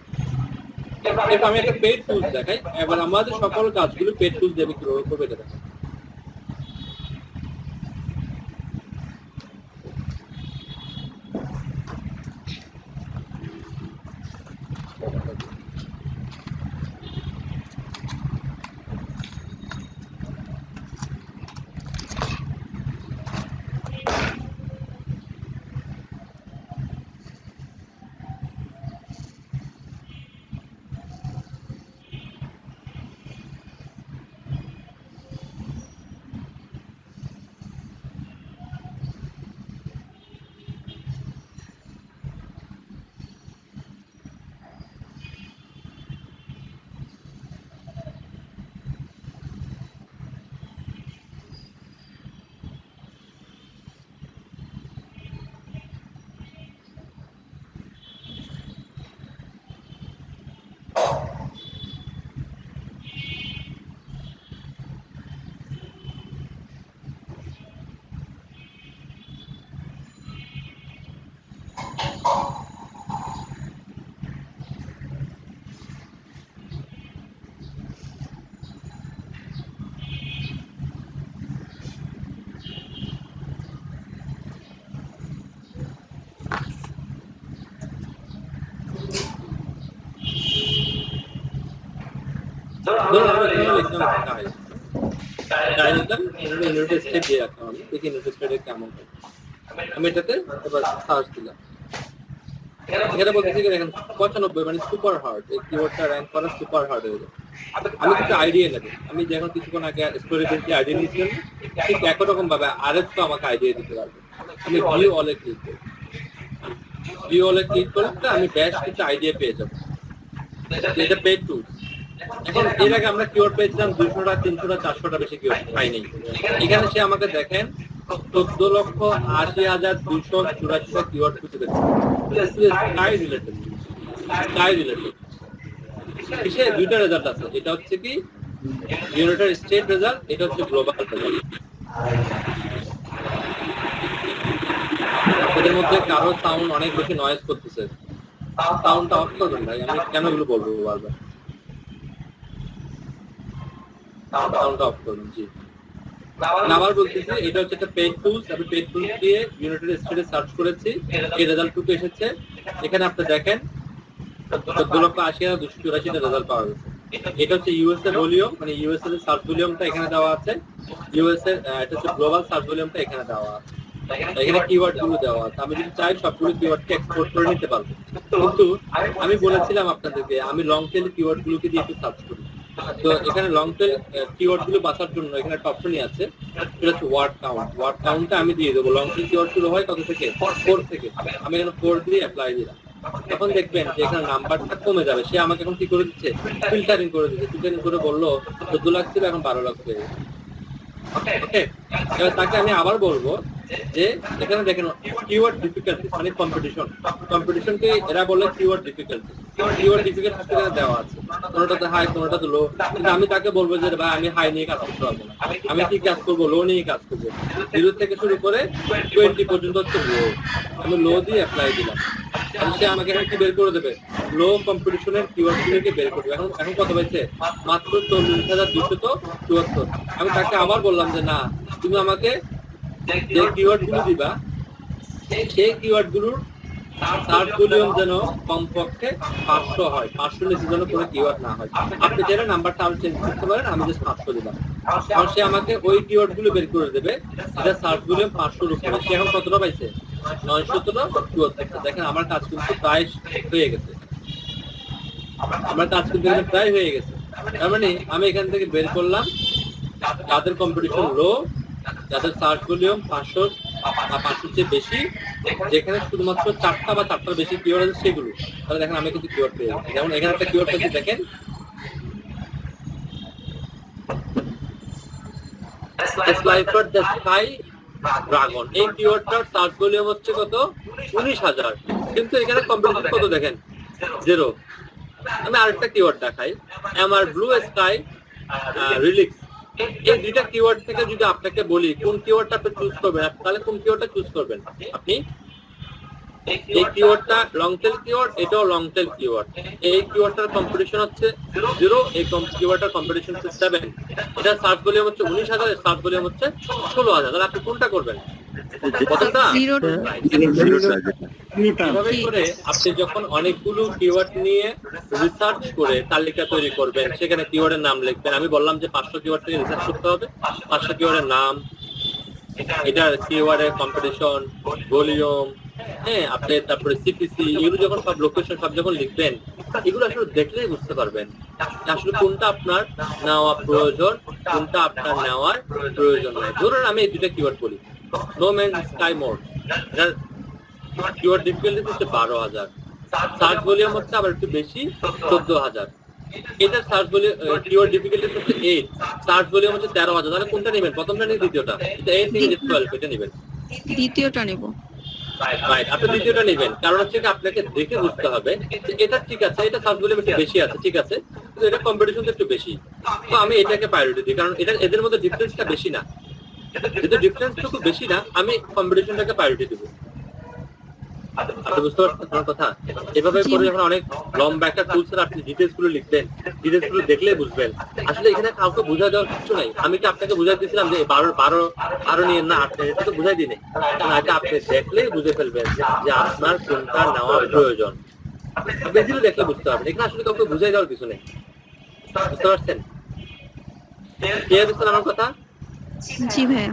এরপর আমি একটা পেড টুলস দেখাই। এবার আমাদের সকল কাজগুলো পেড টুলস দিয়ে কিভাবে করবে এটা দেখাই। স্কাই স্কাই নিলাম, ইউনাইটেড স্টেট দিয়ে রাখলাম, আমি দেখি ইউনাইটেড স্টেটে কেমন হয়। আমি এটাতে এবার সার্চ দিলাম, এখানে বলতেছি দেখেন 95 মানে সুপার হার্ড, এই কিওয়ার্ডটা র্যাঙ্ক করা সুপার হার্ড হয়ে যায়। আমি কিছু আইডিয়া নেব, আমি যখন কিছুক্ষণ আগে স্টোরি দিতে আইডিয়া নিয়েছিলাম ঠিক একই রকম ভাবে আরএস তো আমাকে আইডিয়া দিতে পারবে। আমি ভিউ অলে ক্লিক করি, ভিউ অলে ক্লিক করলে আমি বেশ কিছু আইডিয়া পেয়ে যাবো। এটা পেড টুলস। এখন এর আগে আমরা কিওয়ার্ড পেয়েছিলাম 200টা 300টা 400টা বেশি কিওয়ার্ড পাইনি। এখানে সে আমাকে দেখেন 14,80,284টা কিওয়ার্ড খুঁজে পেয়েছে স্কাই রিলেটেড। স্কাই রিলেটেড কিসে দুইটা রেজাল্ট আছে, এটা হচ্ছে কি ইউনাইটেড স্টেট রেজাল্ট, এটা হচ্ছে গ্লোবাল রেজাল্ট। এদের মধ্যে কারো সাউন্ড অনেক বেশি নয়েজ করতেছে, সাউন্ডটা অফ করবেন ভাই, আমি কেন এগুলো বলবো বারবার, সাউন্ডটা অফ করবেন। জি আবার বলতেছি এটা হচ্ছে একটা পেড টুলস, আমি পেড টুলস দিয়ে ইউনাইটেড স্টেটে সার্চ করেছি, এই রেজাল্টটুকু এসেছে। এখানে আপনি দেখেন 14,80,284টা রেজাল্ট পাওয়া গেছে। এটা হচ্ছে ইউএসএ ভলিউম, মানে ইউএসএ এর সার্চ ভলিউমটা এখানে দেওয়া আছে, ইউএসএ এটা হচ্ছে গ্লোবাল সার্চ ভলিউমটা এখানে দেওয়া আছে, এখানে কিওয়ার্ড গুলো দেওয়া আছে। আমি যদি চাই সবগুলো কিওয়ার্ডকে এক্সপোর্ট করে নিতে পারবো, কিন্তু আমি বলেছিলাম আপনাদেরকে আমি লং টেল কিওয়ার্ড গুলোকে দিয়ে একটু সার্চ করি। তো এখানে লং টেল কিওয়ার্ড গুলো বাছার জন্য এখানে একটা অপশনই আছে, সেটা হচ্ছে ওয়ার্ড কাউন্ট। ওয়ার্ড কাউন্টটা আমি দিয়ে দেবো, লং টেল কিওয়ার্ড শুরু হয় কত থেকে, 4 থেকে। আমি এখানে 4 দিয়ে অ্যাপ্লাই দিলাম, তখন দেখবেন যে এখানে নাম্বারটা কমে যাবে। সে আমাকে এখন কি করে দিচ্ছে, ফিল্টারিং করে দিচ্ছে। ফিল্টারিং করে বললো 14 লাখ ছিল এখন 12 লাখ হয়ে গেছে। ওকে, এবার তাকে আমি আবার বলবো যে এখানে দেখেন কিওয়ার্ড ডিফিকাল্টিস মানে কম্পিটিশন, কম্পিটিশনকে এরা বলে কিওয়ার্ড ডিফিকাল্টিস। কিওয়ার্ড ডিফিকাল্টিস এখানে দেওয়া আছে, কোনোটাতে হাই কোনোটাতে লো। কিন্তু আমি তাকে বলবো যে ভাই আমি হাই নিয়ে কাজ করতে পারবো না, আমি কি কাজ করবো, লো নিয়ে কাজ করবো। 0 থেকে শুরু করে 20 পর্যন্ত হচ্ছে লো, আমি লো দিয়ে অ্যাপ্লাই দিলাম। সে আমাকে এখন কি বের করে দেবে, লো কম্পিটিশনের কিওয়ার্ড গুলোকে বের করবে। এখন এখন কত পাইছে, মাত্র 40,274। আমি তাকে আবার বললাম যে না, তুমি আমাকে যে কিওয়ার্ড গুলো দিবা সেই কিওয়ার্ড গুলোর সার্চ ভলিউম যেন কমপক্ষে 500 হয়, 500 নিচে যেন কোনো কিওয়ার্ড না হয়। আপনি চাইলে নাম্বারটা আরো চেঞ্জ করতে পারেন, আমি জাস্ট 500 দিলাম। আর সে আমাকে ওই কিওয়ার্ড গুলো বের করে দেবে যেটা সার্চ ভলিউম 500 উপরে। সে এখন কতটা পাইছে, 974। দেখেন আমার কাজ কিন্তু প্রায় হয়ে গেছে, আমার কাজ কিন্তু প্রায় হয়ে গেছে। তার মানে আমি এখান থেকে বের করলাম যাদের কম্পিটিশন লো, যাদের সার্চ ভলিউম 500 বা 500 চেয়ে বেশি, যেখানে শুধুমাত্র 4টা বা 4টার বেশি কিওয়ার্ড আছে সেগুলো। তাহলে দেখেন আমি কিন্তু কিওয়ার্ড পেয়ে গেছি। যেমন এখানে একটা কিওয়ার্ড পেয়েছি, দেখেন স্লাইফার দ্য স্কাই ড্রাগন। এই কিওয়ার্ডটার সার্চ ভলিউম হচ্ছে কত, 19,000, কিন্তু এখানে কম্পিটিশন কত দেখেন, 0। আমি আরেকটা কিওয়ার্ড দেখাই, আমার ব্লু স্কাই রিলিক্স। এই দুইটা কিওয়ার্ড থেকে যদি আপনাকে বলি কোন কিওয়ার্ডটা আপনি চুজ করবেন, তাহলে কোন কিওয়ার্ডটা চুজ করবেন আপনি? এই কিওয়ার্ডটা লং টেল কিওয়ার্ড, এটাও লং টেল কিওয়ার্ড। এই কিওয়ার্ডটার কম্পিটিশন হচ্ছে 0, এই কিওয়ার্ডটার কম্পিটিশন হচ্ছে 7। এটা সার্চ ভলিউম হচ্ছে 19,000, সার্চ ভলিউম হচ্ছে 16,000। তাহলে আপনি কোনটা করবেন? এভাবে করে আপনি যখন অনেকগুলো কিওয়ার্ড নিয়ে রিসার্চ করে তালিকা তৈরি করবেন, সেখানে কিওয়ার্ডের নাম লিখবেন। আমি বললাম যে 500 কিওয়ার্ড থেকে রিসার্চ করতে হবে, 500 কিওয়ার্ডের নাম, এটার কিওয়ার্ডের কম্পিটিশন, ভলিউম, হ্যাঁ আপনি তারপরে সিপিসি, এগুলো যখন সব লোকেশন সব যখন লিখবেন, এগুলো আসলে দেখলেই বুঝতে পারবেন আসলে কোনটা আপনার নেওয়া প্রয়োজন, কোনটা আপনার নেওয়ার প্রয়োজন নাই। ধরুন আমি এই দুটা কিওয়ার্ড বলি, নো ম্যান স্কাই মোড, এটার কিওয়ার্ড ডিফিকাল্টি হচ্ছে 12,000, সার্চ ভলিউম হচ্ছে আবার একটু বেশি 14,000। এটার সার্চ ভলিউম কিওয়ার্ড ডিফিকাল্টি হচ্ছে 8, সার্চ ভলিউম হচ্ছে 13,000। তাহলে কোনটা নেবেন, প্রথমটা নাকি দ্বিতীয়টা? এটা 8 থেকে 12, এটা নেবেন। দ্বিতীয়টা নেব। রাইট, আপনি দ্বিতীয়টা নেবেন, কারণ হচ্ছে আপনাকে দেখে বুঝতে হবে যে এটা ঠিক আছে, এটা সার্চ ভলিউম একটু বেশি আছে, ঠিক আছে, কিন্তু এটা কম্পিটিশন একটু বেশি, তো আমি এটাকে প্রায়োরিটি দিই, কারণ এটা এদের মধ্যে ডিফারেন্সটা বেশি না। যেহেতু ডিফারেন্সটা খুব বেশি না, আমি কম্পিটিশনটাকে প্রায়োরিটি দেবো। আপনি বুঝতে পারছেন আপনার কথা? এভাবে করে যখন অনেক লম্বা একটা টুলসের আপনি ডিটেলস গুলো লিখবেন, ডিটেলস গুলো দেখলেই বুঝবেন। আসলে এখানে কাউকে বুঝাই দেওয়ার কিছু নাই। আমি কি আপনাকে বুঝাই দিয়েছিলাম যে 12 নিয়ে না, আপনি এটা তো বুঝাই দিই নাই। এটা আপনি দেখলেই বুঝে ফেলবেন যে আপনার কোনটা নেওয়া প্রয়োজন। আপনি দেখলে বুঝতে পারবেন, এখানে আসলে কাউকে বুঝাই দেওয়ার কিছু নেই। বুঝতে পারছেন? ক্লিয়ার হচ্ছে আমার কথা? জি ভাইয়া।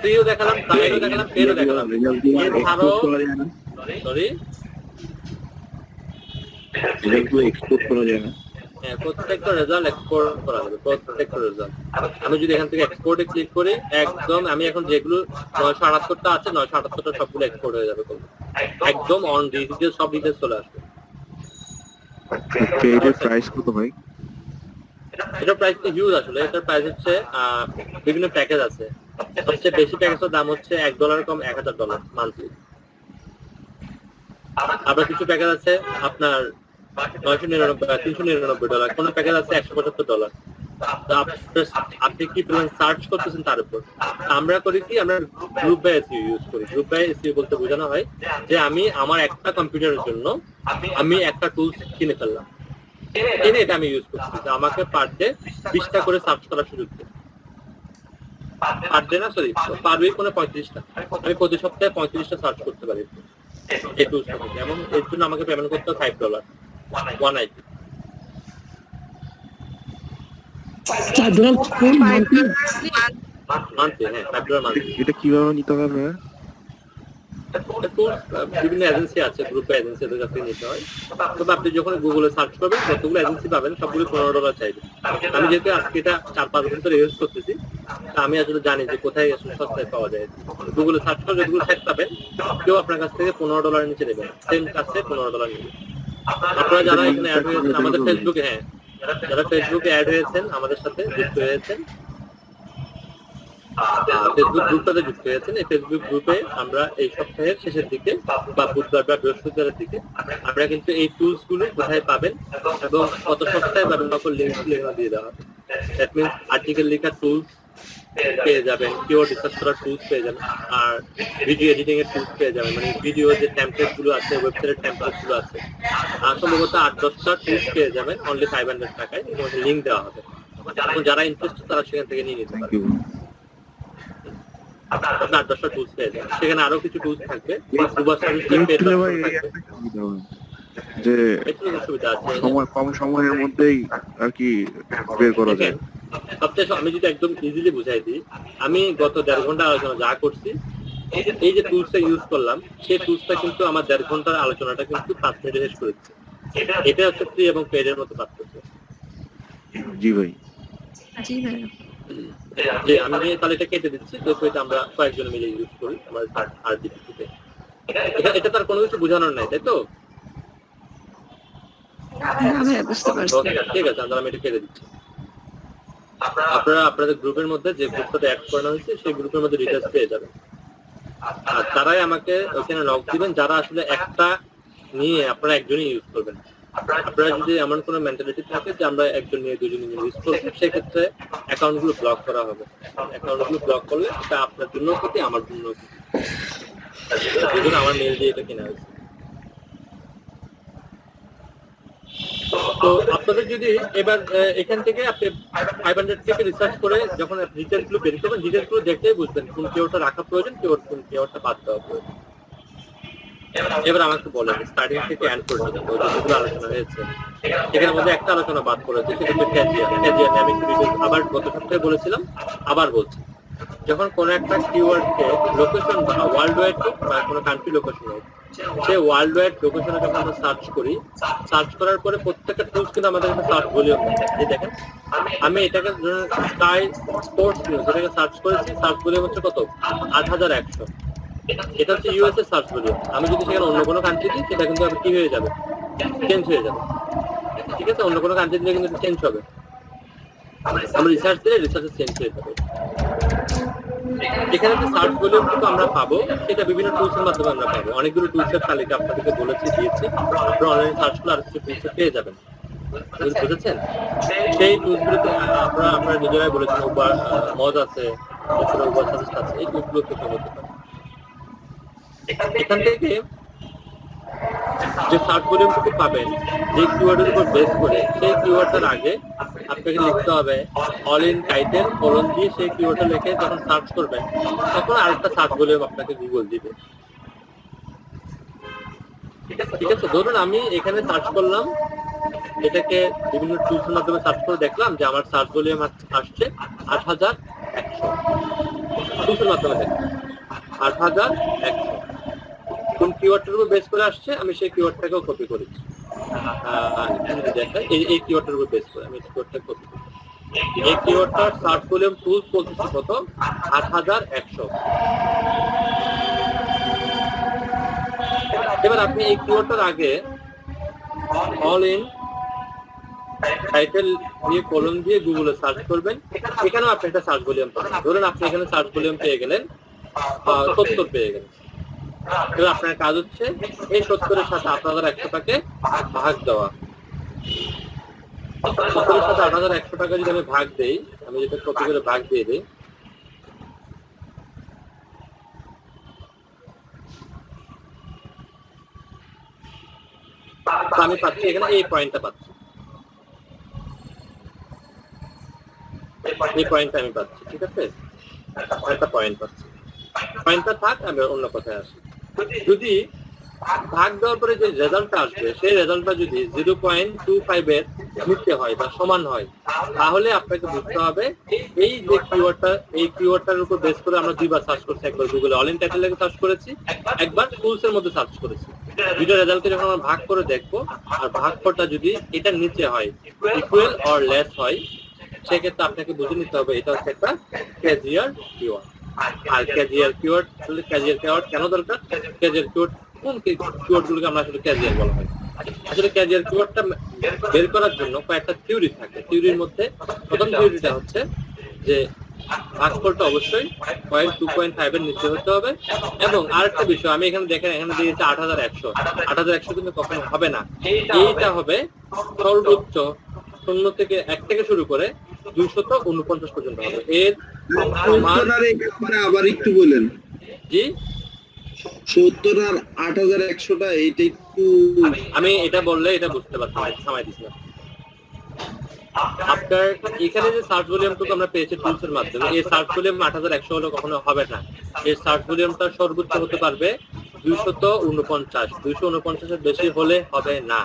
সিও দেখালাম, তাইও দেখালাম, পেরও দেখালাম। এছাড়াও সরি এক্সপোর্ট করা যায় না। হ্যাঁ, প্রত্যেকটা রেজাল্ট এক্সপোর্ট করা যাবে, প্রত্যেকটা রেজাল্ট। আমি যদি এখান থেকে এক্সপোর্টে ক্লিক করি, একদম আমি এখন যেগুলো 978টা আছে 978টা সবগুলো এক্সপোর্ট হয়ে যাবে, একদম অন ডিটেইলস, সব ডিটেইলস চলে আসবে। এটার প্রাইস কত ভাই? এটার প্রাইস তো হিউজ আসলে। এটার প্রাইস হচ্ছে বিভিন্ন প্যাকেজ আছে। সবচেয়ে বেশি প্যাকেজের দাম হচ্ছে $1 কম $1000 মান্থলি। আবার কিছু প্যাকেজ আছে আপনার $399, কোন প্যাকেজ আছে $175। আপনি কি সার্চ করতেছেন তার উপর। আমরা করি কি, আমরা গ্রুপ বাই এসইও ইউজ করি। গ্রুপ বাই এসইও বলতে বোঝানো হয় যে আমি আমার একটা কম্পিউটারের জন্য আমি একটা টুলস কিনে ফেললাম, কিনে এটা আমি ইউজ করছি। আমাকে পার ডে 20টা করে সার্চ করার সুযোগ দেয়। পার ডে না, সরি, পার উইক মানে 35টা। আমি প্রতি সপ্তাহে 35টা সার্চ করতে পারি এই টুলসটা থেকে। এবং এর জন্য আমাকে পেমেন্ট করতে হয় $5 1IP মান্থলি। হ্যাঁ, $5 মান্থলি। এটা কিভাবে নিতে হবে ভাই? বিভিন্ন এজেন্সি আছে, গ্রুপে এজেন্সি, এদের কাছ থেকে নিতে হয়। তবে আপনি যখন গুগলে সার্চ করবেন যতগুলো এজেন্সি পাবেন সবগুলো $15 চাইবে। আমি যেহেতু আজকে এটা 4-5 দিন ধরে ইউজ করতেছি, আমি আসলে জানি যে কোথায় আসলে সস্তায় পাওয়া যায়। গুগলে সার্চ করে যতগুলো সাইট পাবেন, কেউ আপনার কাছ থেকে $15 নিচে নেবে, সেম কাজে $15 নেবে। আপনারা যারা এখানে অ্যাড হয়েছেন আমাদের ফেসবুকে, হ্যাঁ, যারা ফেসবুকে অ্যাড হয়েছেন, আমাদের সাথে যুক্ত হয়েছেন, ফেসবুক গ্রুপটাতে যুক্ত হয়েছেন, এই ফেসবুক গ্রুপে আমরা এই সপ্তাহের শেষের দিকে বা বুধবার বা বৃহস্পতিবারের দিকে আমরা কিন্তু এই টুলস গুলো কোথায় পাবেন এবং কত সপ্তাহে পাবেন সকল লিঙ্ক দিয়ে দেওয়া হবে। দ্যাট মিনস আর্টিকেল লেখার টুলস পেয়ে যাবেন, কিওয়ার্ড রিসার্চ করার টুলস পেয়ে যাবেন, আর ভিডিও এডিটিং এর টুলস পেয়ে যাবেন। মানে ভিডিও যে টেমপ্লেট গুলো আছে, ওয়েবসাইটের টেমপ্লেট গুলো আছে, সম্ভবত 8-10টা টুলস পেয়ে যাবেন অনলি $500 লিঙ্ক দেওয়া হবে। যারা ইন্টারেস্টেড তারা সেখান থেকে নিয়ে নিতে পারবে। আপনার 8-10টা টুলস পেয়ে যাবেন। সেখানে আরো কিছু টুলস থাকবে, যে সুবিধা আছে, সময় কম সময়ের মধ্যেই আর কি বের করা যায়। সবচেয়ে আমি যদি একদম ইজিলি বুঝাই দিই, আমি গত 1.5 ঘন্টা আলোচনা যা করছি, এই যে টুলসটা ইউজ করলাম, সেই টুলসটা কিন্তু আমার 1.5 ঘন্টার আলোচনাটা কিন্তু 5 মিনিটে শেষ করেছে। এটা হচ্ছে ফ্রি এবং পেডের মতো পার্থক্য। জি ভাই। জি ভাইয়া। যে আমি তাহলে এটা কেটে দিচ্ছি, তো এটা আমরা কয়েকজন মিলে ইউজ করি আমার আরজিপিতে। এটা তার কোনো কিছু বোঝানোর নাই, তাই তো? না ভাইয়া, বুঝতে পারছি। ঠিক আছে, আমি এটা কেটে দিচ্ছি। আপনারা আপনাদের গ্রুপের মধ্যে যে গ্রুপটাতে অ্যাড করানো হয়েছে সেই গ্রুপের মধ্যে ডিটেইলস পেয়ে যাবেন। আর তারাই আমাকে ওখানে লগ দিবেন যারা আসলে একটা নিয়ে আপনারা একজনই ইউজ করবেন। আপনারা যদি এমন কোনো মেন্টালিটি থাকে যে আমরা একজন নিয়ে দুজন নিয়ে ইউজ করবো, সেক্ষেত্রে অ্যাকাউন্টগুলো ব্লক করা হবে। অ্যাকাউন্টগুলো ব্লক করলে এটা আপনার জন্য ক্ষতি, আমার জন্য ক্ষতি। সেই জন্য আমার মেল দিয়ে এটা কেনা হয়েছে। তো আপনাদের যদি এবার এখান থেকে আপনি 500 থেকে রিসার্চ করে যখন ডিটেইলস গুলো বের করবেন, ডিটেইলস গুলো দেখতেই বুঝবেন কোন কিওয়ার্ডটা রাখা প্রয়োজন, কোন কিওয়ার্ডটা বাদ দেওয়া প্রয়োজন। এবার আমাকে বলেন স্টার্টিং থেকে এন্ড পর্যন্ত যেগুলো আলোচনা হয়েছে, এখানের মধ্যে একটা আলোচনা বাদ করেছে, সেটা হচ্ছে ক্যাজিয়ার। আমি আবার গত সপ্তাহে বলেছিলাম, আবার বলছি, যখন কোনো একটা কিওয়ার্ডকে লোকেশন বা ওয়ার্ল্ড ওয়াইড বা কোনো কান্ট্রি লোকেশন হোক, সে ওয়ার্ল্ড ওয়াইড লোকেশনে যখন আমরা সার্চ করি, সার্চ করার পরে প্রত্যেকটা টুলস কিন্তু আমাদের কাছে সার্চ ভলিউম এই দেখেন, আমি এটাকে স্কাই স্পোর্টস নিউজ এটাকে সার্চ করেছি, সার্চ ভলিউম হচ্ছে কত? 8100। এটা হচ্ছে ইউএস এর সার্চ ভলিউম। আমি যদি সেখানে অন্য কোনো কান্ট্রি দিই, সেটা কিন্তু কি হয়ে যাবে? চেঞ্জ হয়ে যাবে। ঠিক আছে, অন্য কোনো কান্ট্রি দিলে কিন্তু চেঞ্জ হবে। আমরা রিসার্চ দিলে রিসার্চে চেঞ্জ হয়ে যাবে। এখানে যে সার্চ ভলিউম কিন্তু আমরা পাবো, সেটা বিভিন্ন টুলসের মাধ্যমে আমরা পাবো। অনেকগুলো টুলসের তালিকা আপনাদেরকে বলেছি, দিয়েছি, আপনারা অনলাইনে সার্চ করলে আর কিছু টুলস পেয়ে যাবেন। বুঝেছেন? সেই টুলসগুলোতে আপনারা নিজেরাই বলেছেন, উবার মজ আছে, উবার সাজেস্ট আছে, এই টুলসগুলো থেকে হতে পারে। এখান থেকে যে সার্চ ভলিউমটুকু পাবেন, যে কিওয়ার্ডের উপর বেস করে, সেই কিওয়ার্ডটার আগে আপনাকে লিখতে হবে অল ইন টাইটেল কোলন দিয়ে সেই কিওয়ার্ডটা লিখে যখন সার্চ করবেন, তখন আরেকটা সার্চ ভলিউম আপনাকে গুগল দিবে। ঠিক আছে, ধরুন আমি এখানে সার্চ করলাম এটাকে বিভিন্ন টুলসের মাধ্যমে সার্চ করে দেখলাম যে আমার সার্চ ভলিউম আসছে 8100 টুলসের মাধ্যমে দেখলাম 8100 কোন কিওয়ার্ডের উপর বেস করে আসছে আমি সেই কিওয়ার্ডটাকেও কপি করেছি এই কিওয়ার্ডের উপর বেস করে আমি কিওয়ার্ডটা কপি করি এই কিওয়ার্ডটার সার্চ ভলিউম টুলস বলতেছি কত 8100 এবার আপনি এই কিওয়ার্ডটার আগে অল ইন টাইটেল দিয়ে কলম দিয়ে গুগলে সার্চ করবেন এখানেও আপনি একটা সার্চ ভলিউম পাবেন ধরুন আপনি এখানে সার্চ ভলিউম পেয়ে গেলেন 70 পেয়ে গেলেন এবার আপনার কাজ হচ্ছে এই 70 এর সাথে 8100টাকে ভাগ দেওয়া 70 এর সাথে 8100 টাকা যদি আমি ভাগ দেই আমি যেটা কপি করে ভাগ দিয়ে দিই আমি পাচ্ছি এখানে এই পয়েন্টটা পাচ্ছি এই পয়েন্টটা আমি পাচ্ছি ঠিক আছে একটা পয়েন্ট পাচ্ছি পয়েন্টটা থাক আমি অন্য কথায় আসি যদি ভাগ দেওয়ার পরে যে রেজাল্টটা আসবে সেই রেজাল্টটা যদি 0.25 এর নিচে হয় বা সমান হয় তাহলে আপনাকে বুঝতে হবে এই যে কিওয়ার্ডটার উপর বেস করে আমরা দুইবার সার্চ করছি একবার গুগলে অল ইন টাইটেল লিখে সার্চ করেছি একবার টুলস এর মধ্যে সার্চ করেছি দুইটা রেজাল্টকে যখন আমরা ভাগ করে দেখবো আর ভাগফলটা যদি এটার নিচে হয় ইকুয়াল অর লেস হয় সেক্ষেত্রে আপনাকে বুঝে নিতে হবে এটা হচ্ছে একটা ক্যাজিয়ার কিওয়ার্ড আর ক্যাজিয়ার কিওয়ার্ড কেন দরকার ক্যাজিয়ার কিওয়ার্ড কোন কিওয়ার্ডগুলোকে আমরা আসলে ক্যাজিয়ার বলা হয় আসলে ক্যাজিয়ার কিওয়ার্ডটা বের করার জন্য কয়েকটা থিওরি থাকে থিওরির মধ্যে প্রথম থিওরিটা হচ্ছে যে ভাগফলটা অবশ্যই 2.5 এর নিচে হতে হবে এবং আরেকটা বিষয় আমি এখানে দেখেন এখানে দিয়েছে 8100 কিন্তু কখনো হবে না এইটা হবে সর্বোচ্চ 0 থেকে 1 থেকে শুরু করে 249 পর্যন্ত হবে এর আবার একটু বলেন জি 70 আর 8100টা এইটা একটু আমি এটা বললে এটা বুঝতে পারতাম সময় দিস না আপনার এখানে যে সার্চ ভলিউমটুকু আমরা পেয়েছি টুলস এর মাধ্যমে এই সার্চ ভলিউম 8100 হলে কখনো হবে না এই সার্চ ভলিউমটা সর্বোচ্চ হতে পারবে 249 এর বেশি হলে হবে না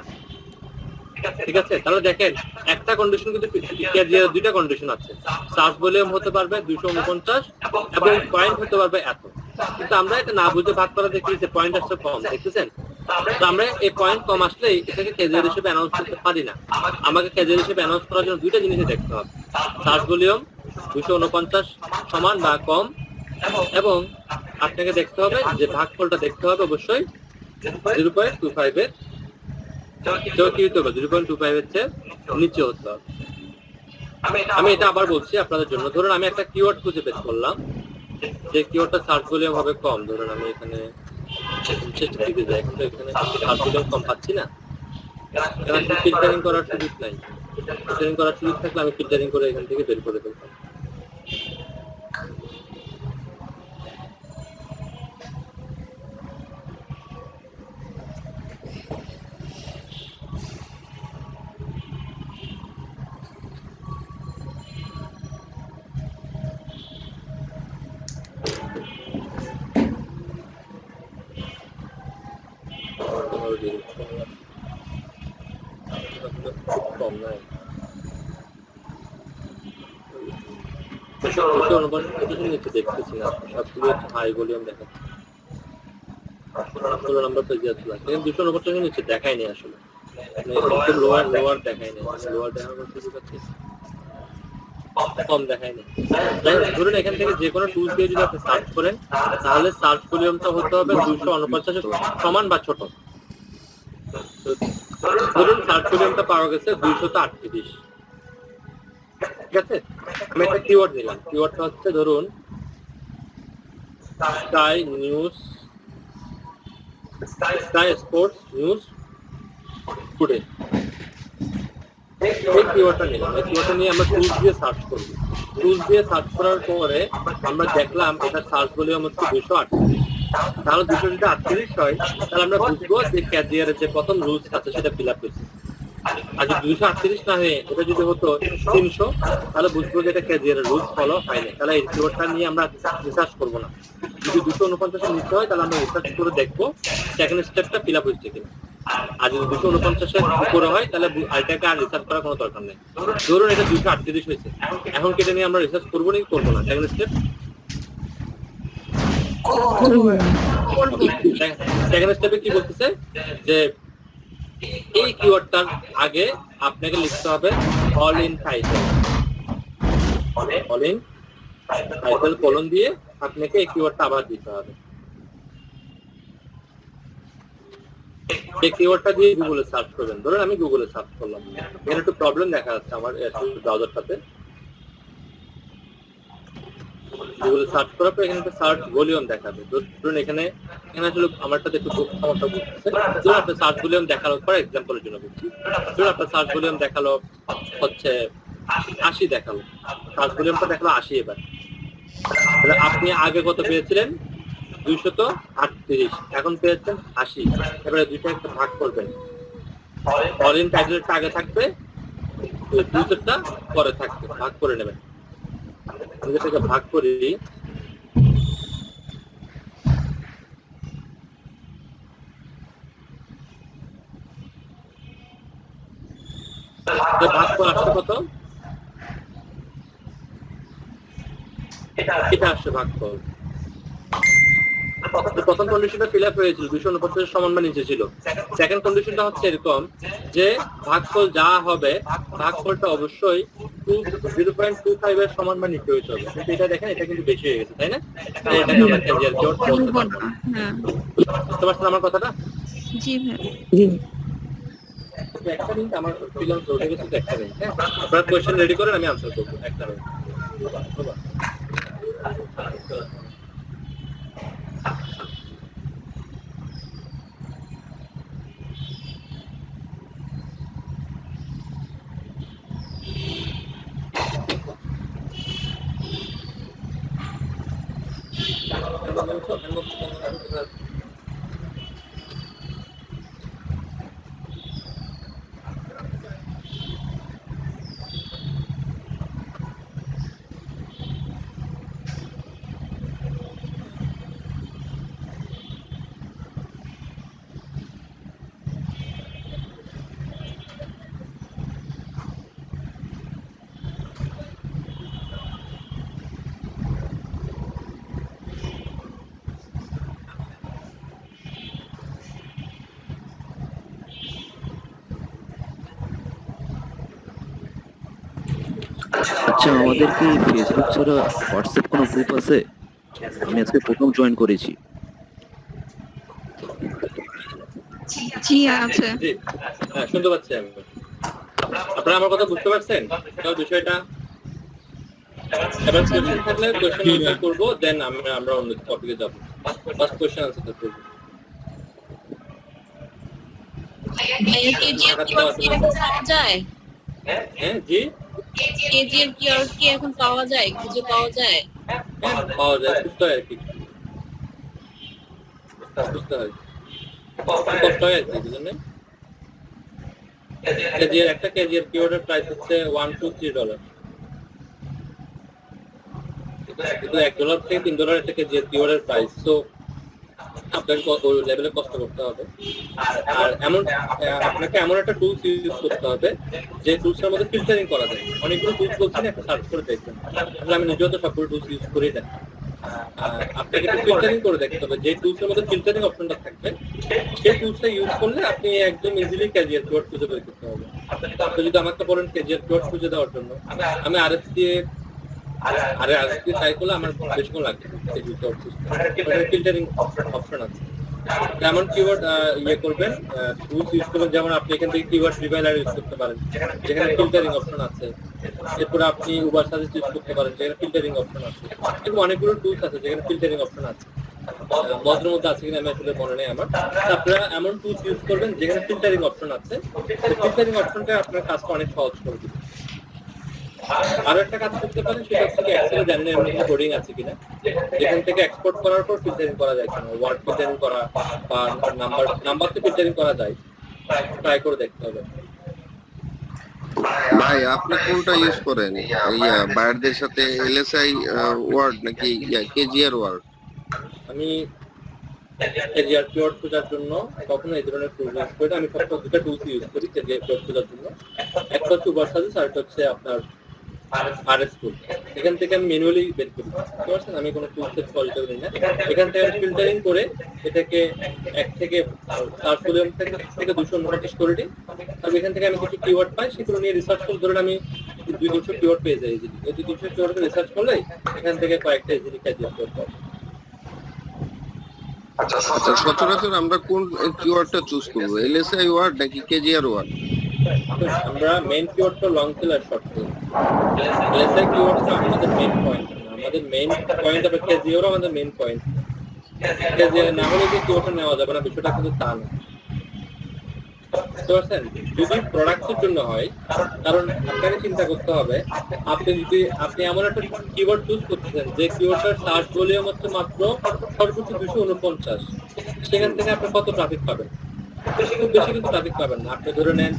ঠিক আছে তাহলে দেখেন একটা কন্ডিশন কিন্তু ক্যাজিয়ার দুইটা কন্ডিশন আছে সার্চ ভলিউম হতে পারবে 249 এবং পয়েন্ট হতে পারবে এত কিন্তু আমরা এটা না বুঝে ভাগ করা দেখি যে পয়েন্ট আসছে কম দেখতেছেন তো আমরা এই পয়েন্ট কম আসলে এটাকে ক্যাজিয়ার হিসেবে অ্যানাউন্স করতে পারি না আমাকে ক্যাজিয়ার হিসেবে অ্যানাউন্স করার জন্য দুইটা জিনিস দেখতে হবে সার্চ ভলিউম 249 সমান বা কম এবং আপনাকে দেখতে হবে যে ভাগফলটা দেখতে হবে অবশ্যই 0.25 এর কি হতে হবে 0.25 এর চেয়ে নিচে হতে হবে আমি এটা আবার বলছি আপনাদের জন্য ধরুন আমি একটা কিওয়ার্ড খুঁজে বের করলাম যে কিওয়ার্ডটা সার্চ ভলিউম হবে কম ধরুন আমি এখানে চেষ্টা দিতে যাই কিন্তু এখানে সার্চ ভলিউম কম পাচ্ছি না কারণ ফিল্টারিং করার সুযোগ নাই ফিল্টারিং করার সুযোগ থাকলে আমি ফিল্টারিং করে এখান থেকে বের করে ফেলতাম কম নাই দেখতেছি না সবগুলো হাই ভলিউম দেখাচ্ছে 16 নম্বর পেজে আছে কিন্তু 249 নিচে দেখায়নি আসলে একদম লোয়ার দেখায়নি লোয়ার দেখানোর সুযোগ আছে কম দেখায়নি ধরুন এখান থেকে যে কোনো টুল দিয়ে যদি আপনি সার্চ করেন তাহলে সার্চ ভলিউমটা হতে হবে 249 সমান বা ছোট ধরুন সার্চ ভলিউমটা পাওয়া গেছে 238 ঠিক আছে আমি একটা কিওয়ার্ড নিলাম কিওয়ার্ডটা হচ্ছে ধরুন স্কাই স্পোর্টস নিউজ টুডে এই কিওয়ার্ডটা নিলাম এই কিওয়ার্ডটা নিয়ে আমরা টুলস দিয়ে সার্চ করব টুলস দিয়ে সার্চ করার পরে আমরা দেখলাম এটা সার্চ ভলিউম হচ্ছে 238 তাহলে 238 হয় তাহলে আমরা বুঝবো যে ক্যাজিয়ারের যে প্রথম রুলস আছে সেটা ফিল আপ হয়েছে আর যদি 238 না হয়ে এটা যদি হতো 300 তাহলে বুঝবো যে এটা ক্যাজিয়ারের রুলস ফলো হয়নি তাহলে এই কিওয়ার্ডটা নিয়ে আমরা রিসার্চ করবো না যদি 249 এর নিচে হয় তাহলে আমরা রিসার্চ করে দেখবো সেকেন্ড স্টেপটা ফিল আপ হয়েছে কিনা আর যদি 249-এর উপরে হয় তাহলে এটাকে আর রিসার্চ করার কোনো দরকার নেই। ধরুন এটা 238 হয়েছে, এখন কেটে নিয়ে আমরা রিসার্চ করবো নাকি করবো না? সেকেন্ড স্টেপ, সেকেন্ড স্টেপে কি বলতেছে যে এই কিওয়ার্ডটার আগে আপনাকে লিখতে হবে all in title, all in title colon দিয়ে আপনাকে এই কিওয়ার্ডটা আবার দিতে হবে। এই কিওয়ার্ডটা দিয়ে গুগলে সার্চ করবেন। ধরুন আমি গুগলে সার্চ করলাম, এখানে একটু প্রবলেম দেখা যাচ্ছে আমার ব্রাউজারটাতে। গুগলে সার্চ করার পর এখানে একটা সার্চ ভলিউম দেখাবে। ধরুন এখানে আসলে আমারটাতে একটু সমস্যা করতেছে। ধরুন আপনার সার্চ ভলিউম দেখালো, ফর এক্সাম্পলের জন্য বলছি, ধরুন আপনার সার্চ ভলিউম দেখালো হচ্ছে 80 দেখালো, সার্চ ভলিউমটা দেখালো 80। এবার তাহলে আপনি আগে কত পেয়েছিলেন? 238, এখন পেয়েছেন 80। এবারে দুইটা একটা ভাগ করবেন, অল ইন টাইটেলটা আগে থাকবে, দুইটা পরে থাকবে, ভাগ করে নেবেন। আমি যেটাকে ভাগ করি, ভাগ করে আসছে কত? এটা আসছে ভাগ করে। প্রথম কন্ডিশনটা ফিল আপ হয়েছিল, 249 সমান বা নিচে ছিল। সেকেন্ড কন্ডিশনটা হচ্ছে এরকম যে ভাগফল যা হবে ভাগফলটা অবশ্যই 0.25 এর সমান বা নিচে হইতে হবে। কিন্তু এটা দেখেন এটা কিন্তু বেশি হয়ে গেছে, তাই না? এটাকে আমরা ক্যাজিয়ার কিওয়ার্ড বলতে পারবো না। বুঝতে পারছেন আমার কথাটা? জি ভাই। জি একটা মিনিট, আমার ফিলাম উঠে গেছে তো, একটা মিনিট। হ্যাঁ, আপনারা কোয়েশ্চেন রেডি করেন, আমি আনসার করবো। একটা মিনিট। আচ্ছা, আমাদের কি ফেসবুক ছাড়া হোয়াটসঅ্যাপ কোনো গ্রুপ আছে? আমি আজকে প্রথম জয়েন করেছি। জি আছে। জি, হ্যাঁ শুনতে পাচ্ছি আমি। আপনারা আমার কথা বুঝতে পারছেন বিষয়টা? এবার কোশ্চেন থাকলে কোশ্চেন আনসার করবো, দেন আমরা অন্য টপিকে যাবো। ফার্স্ট কোশ্চেন আনসার করবো। কেজিএর কিওয়ার্ড কি এখন পাওয়া যায়? হ্যাঁ জি, কেজিএর কিওয়ার্ড কি এখন পাওয়া যায়? খুঁজে পাওয়া যায়? হ্যাঁ পাওয়া যায়, বুঝতে হয় আর কি, বুঝতে হয়, কষ্ট হয় আর কি, বুঝলেন? কেজিএর একটা কেজিএর কিওয়ার্ডের প্রাইস হচ্ছে $1 to $3, কিন্তু $1 থেকে $3 একটা কেজিএর কিওয়ার্ডের প্রাইস। সো আপনাকে ওই লেভেলে কষ্ট করতে হবে। আর আপনাকে এমন একটা টুলস ইউজ করতে হবে যে টুলসের মধ্যে ফিল্টারিং করা যায়। অনেকগুলো টুলস বলছেন, একটা সার্চ করে দেখবেন। আসলে আমি নিজেও তো সবগুলো টুলস ইউজ করি না। আপনাকে ফিল্টারিং করে দেখতে হবে, যে টুলসের মধ্যে ফিল্টারিং অপশনটা থাকবে সেই টুলসটা ইউজ করলে আপনি একদম ইজিলি ক্যাজিয়ার কিওয়ার্ড খুঁজে বের করতে হবে। আপনি যদি আমাকে বলেন ক্যাজিয়ার কিওয়ার্ড খুঁজে দেওয়ার জন্য, আমি RS দিয়ে ট্রাই করলে আমার বেশিক্ষণ লাগবে। ফিল্টারিং অপশন আছে, যেমন কিওয়ার্ড ইয়ে করবেন, টুলস ইউজ করবেন। যেমন আপনি এখান থেকে কিওয়ার্ড রিভাইলার ইউজ করতে পারেন, যেখানে ফিল্টারিং অপশন আছে। এরপরে আপনি উবার সাজেস্ট ইউজ করতে পারেন, যেখানে ফিল্টারিং অপশন আছে। কিন্তু অনেকগুলো টুলস আছে যেখানে ফিল্টারিং অপশন আছে। বজ্রের মধ্যে আছে কিনা আমি আসলে মনে নেই আমার। আপনারা এমন টুলস ইউজ করবেন যেখানে ফিল্টারিং অপশন আছে। ফিল্টারিং অপশনটা আপনার কাজটা অনেক সহজ করে দিবে। আরো একটা কাজ করতে পারেন, সেটা হচ্ছে এক্সেলে জানেন এমন কোনো কোডিং আছে কিনা, যেখান থেকে এক্সপোর্ট করার পর ফিল্টারিং করা যায় কিনা, ওয়ার্ড ফিল্টারিং করা বা নাম্বার তো ফিল্টারিং করা যায়, ট্রাই করে দেখতে হবে। ভাই আপনি কোনটা ইউজ করেন, বায়ারদের সাথে LSI ওয়ার্ড নাকি কেজিআর ওয়ার্ড? আমি কেজিআর কিওয়ার্ড খোঁজার জন্য কখনো এই ধরনের টুল ইউজ করি না। আমি সবসময় দুটো টুলস ইউজ করি কেজিআর কিওয়ার্ড খোঁজার জন্য। একটা হচ্ছে উবার সার্ভিস আর একটা হচ্ছে আপনার আরএস টুল। এখান থেকে আমি ম্যানুয়ালি বের করি, বুঝতে পারছেন? আমি কোনো টুল সেট কল করি না। এখান থেকে আমি ফিল্টারিং করে এটাকে 1 থেকে সার্চ ভলিউম থেকে 229 করে দিই। তারপর এখান থেকে আমি কিছু কিওয়ার্ড পাই, সেগুলো নিয়ে রিসার্চ করে ধরুন আমি 200 কিওয়ার্ড পেয়ে যাই। এই 200 কিওয়ার্ড রিসার্চ করলে এখান থেকে কয়েকটা ইজিলি কেজিআর কিওয়ার্ড পাবো। আচ্ছা, সচরাচর আমরা কোন কিওয়ার্ডটা চুজ করবো, এলএসআই ওয়ার্ড নাকি কেজিআর ওয়ার্ড? আমরা মেইন কিওয়ার্ডটা লং টেল আর শর্ট টেল। এলএসআই কিওয়ার্ডটা আমাদের মেইন পয়েন্ট, আমাদের মেইন পয়েন্ট। আবার কেজিআরও আমাদের মেইন পয়েন্ট। কেজিআর না হলে যে কিওয়ার্ডটা নেওয়া যাবে না, বিষয়টা কিন্তু তা না, বুঝতে পারছেন? যদি প্রোডাক্টের জন্য হয়, কারণ আপনাকে চিন্তা করতে হবে, আপনি এমন একটা কিওয়ার্ড চুজ করতেছেন যে কিওয়ার্ডটার সার্চ ভলিউম হচ্ছে মাত্র সর্বোচ্চ 249, সেখান থেকে আপনি কত ট্রাফিক পাবেন? খুব বেশি কিন্তু ট্রাফিক পাবেন না। আপনি ধরে নেন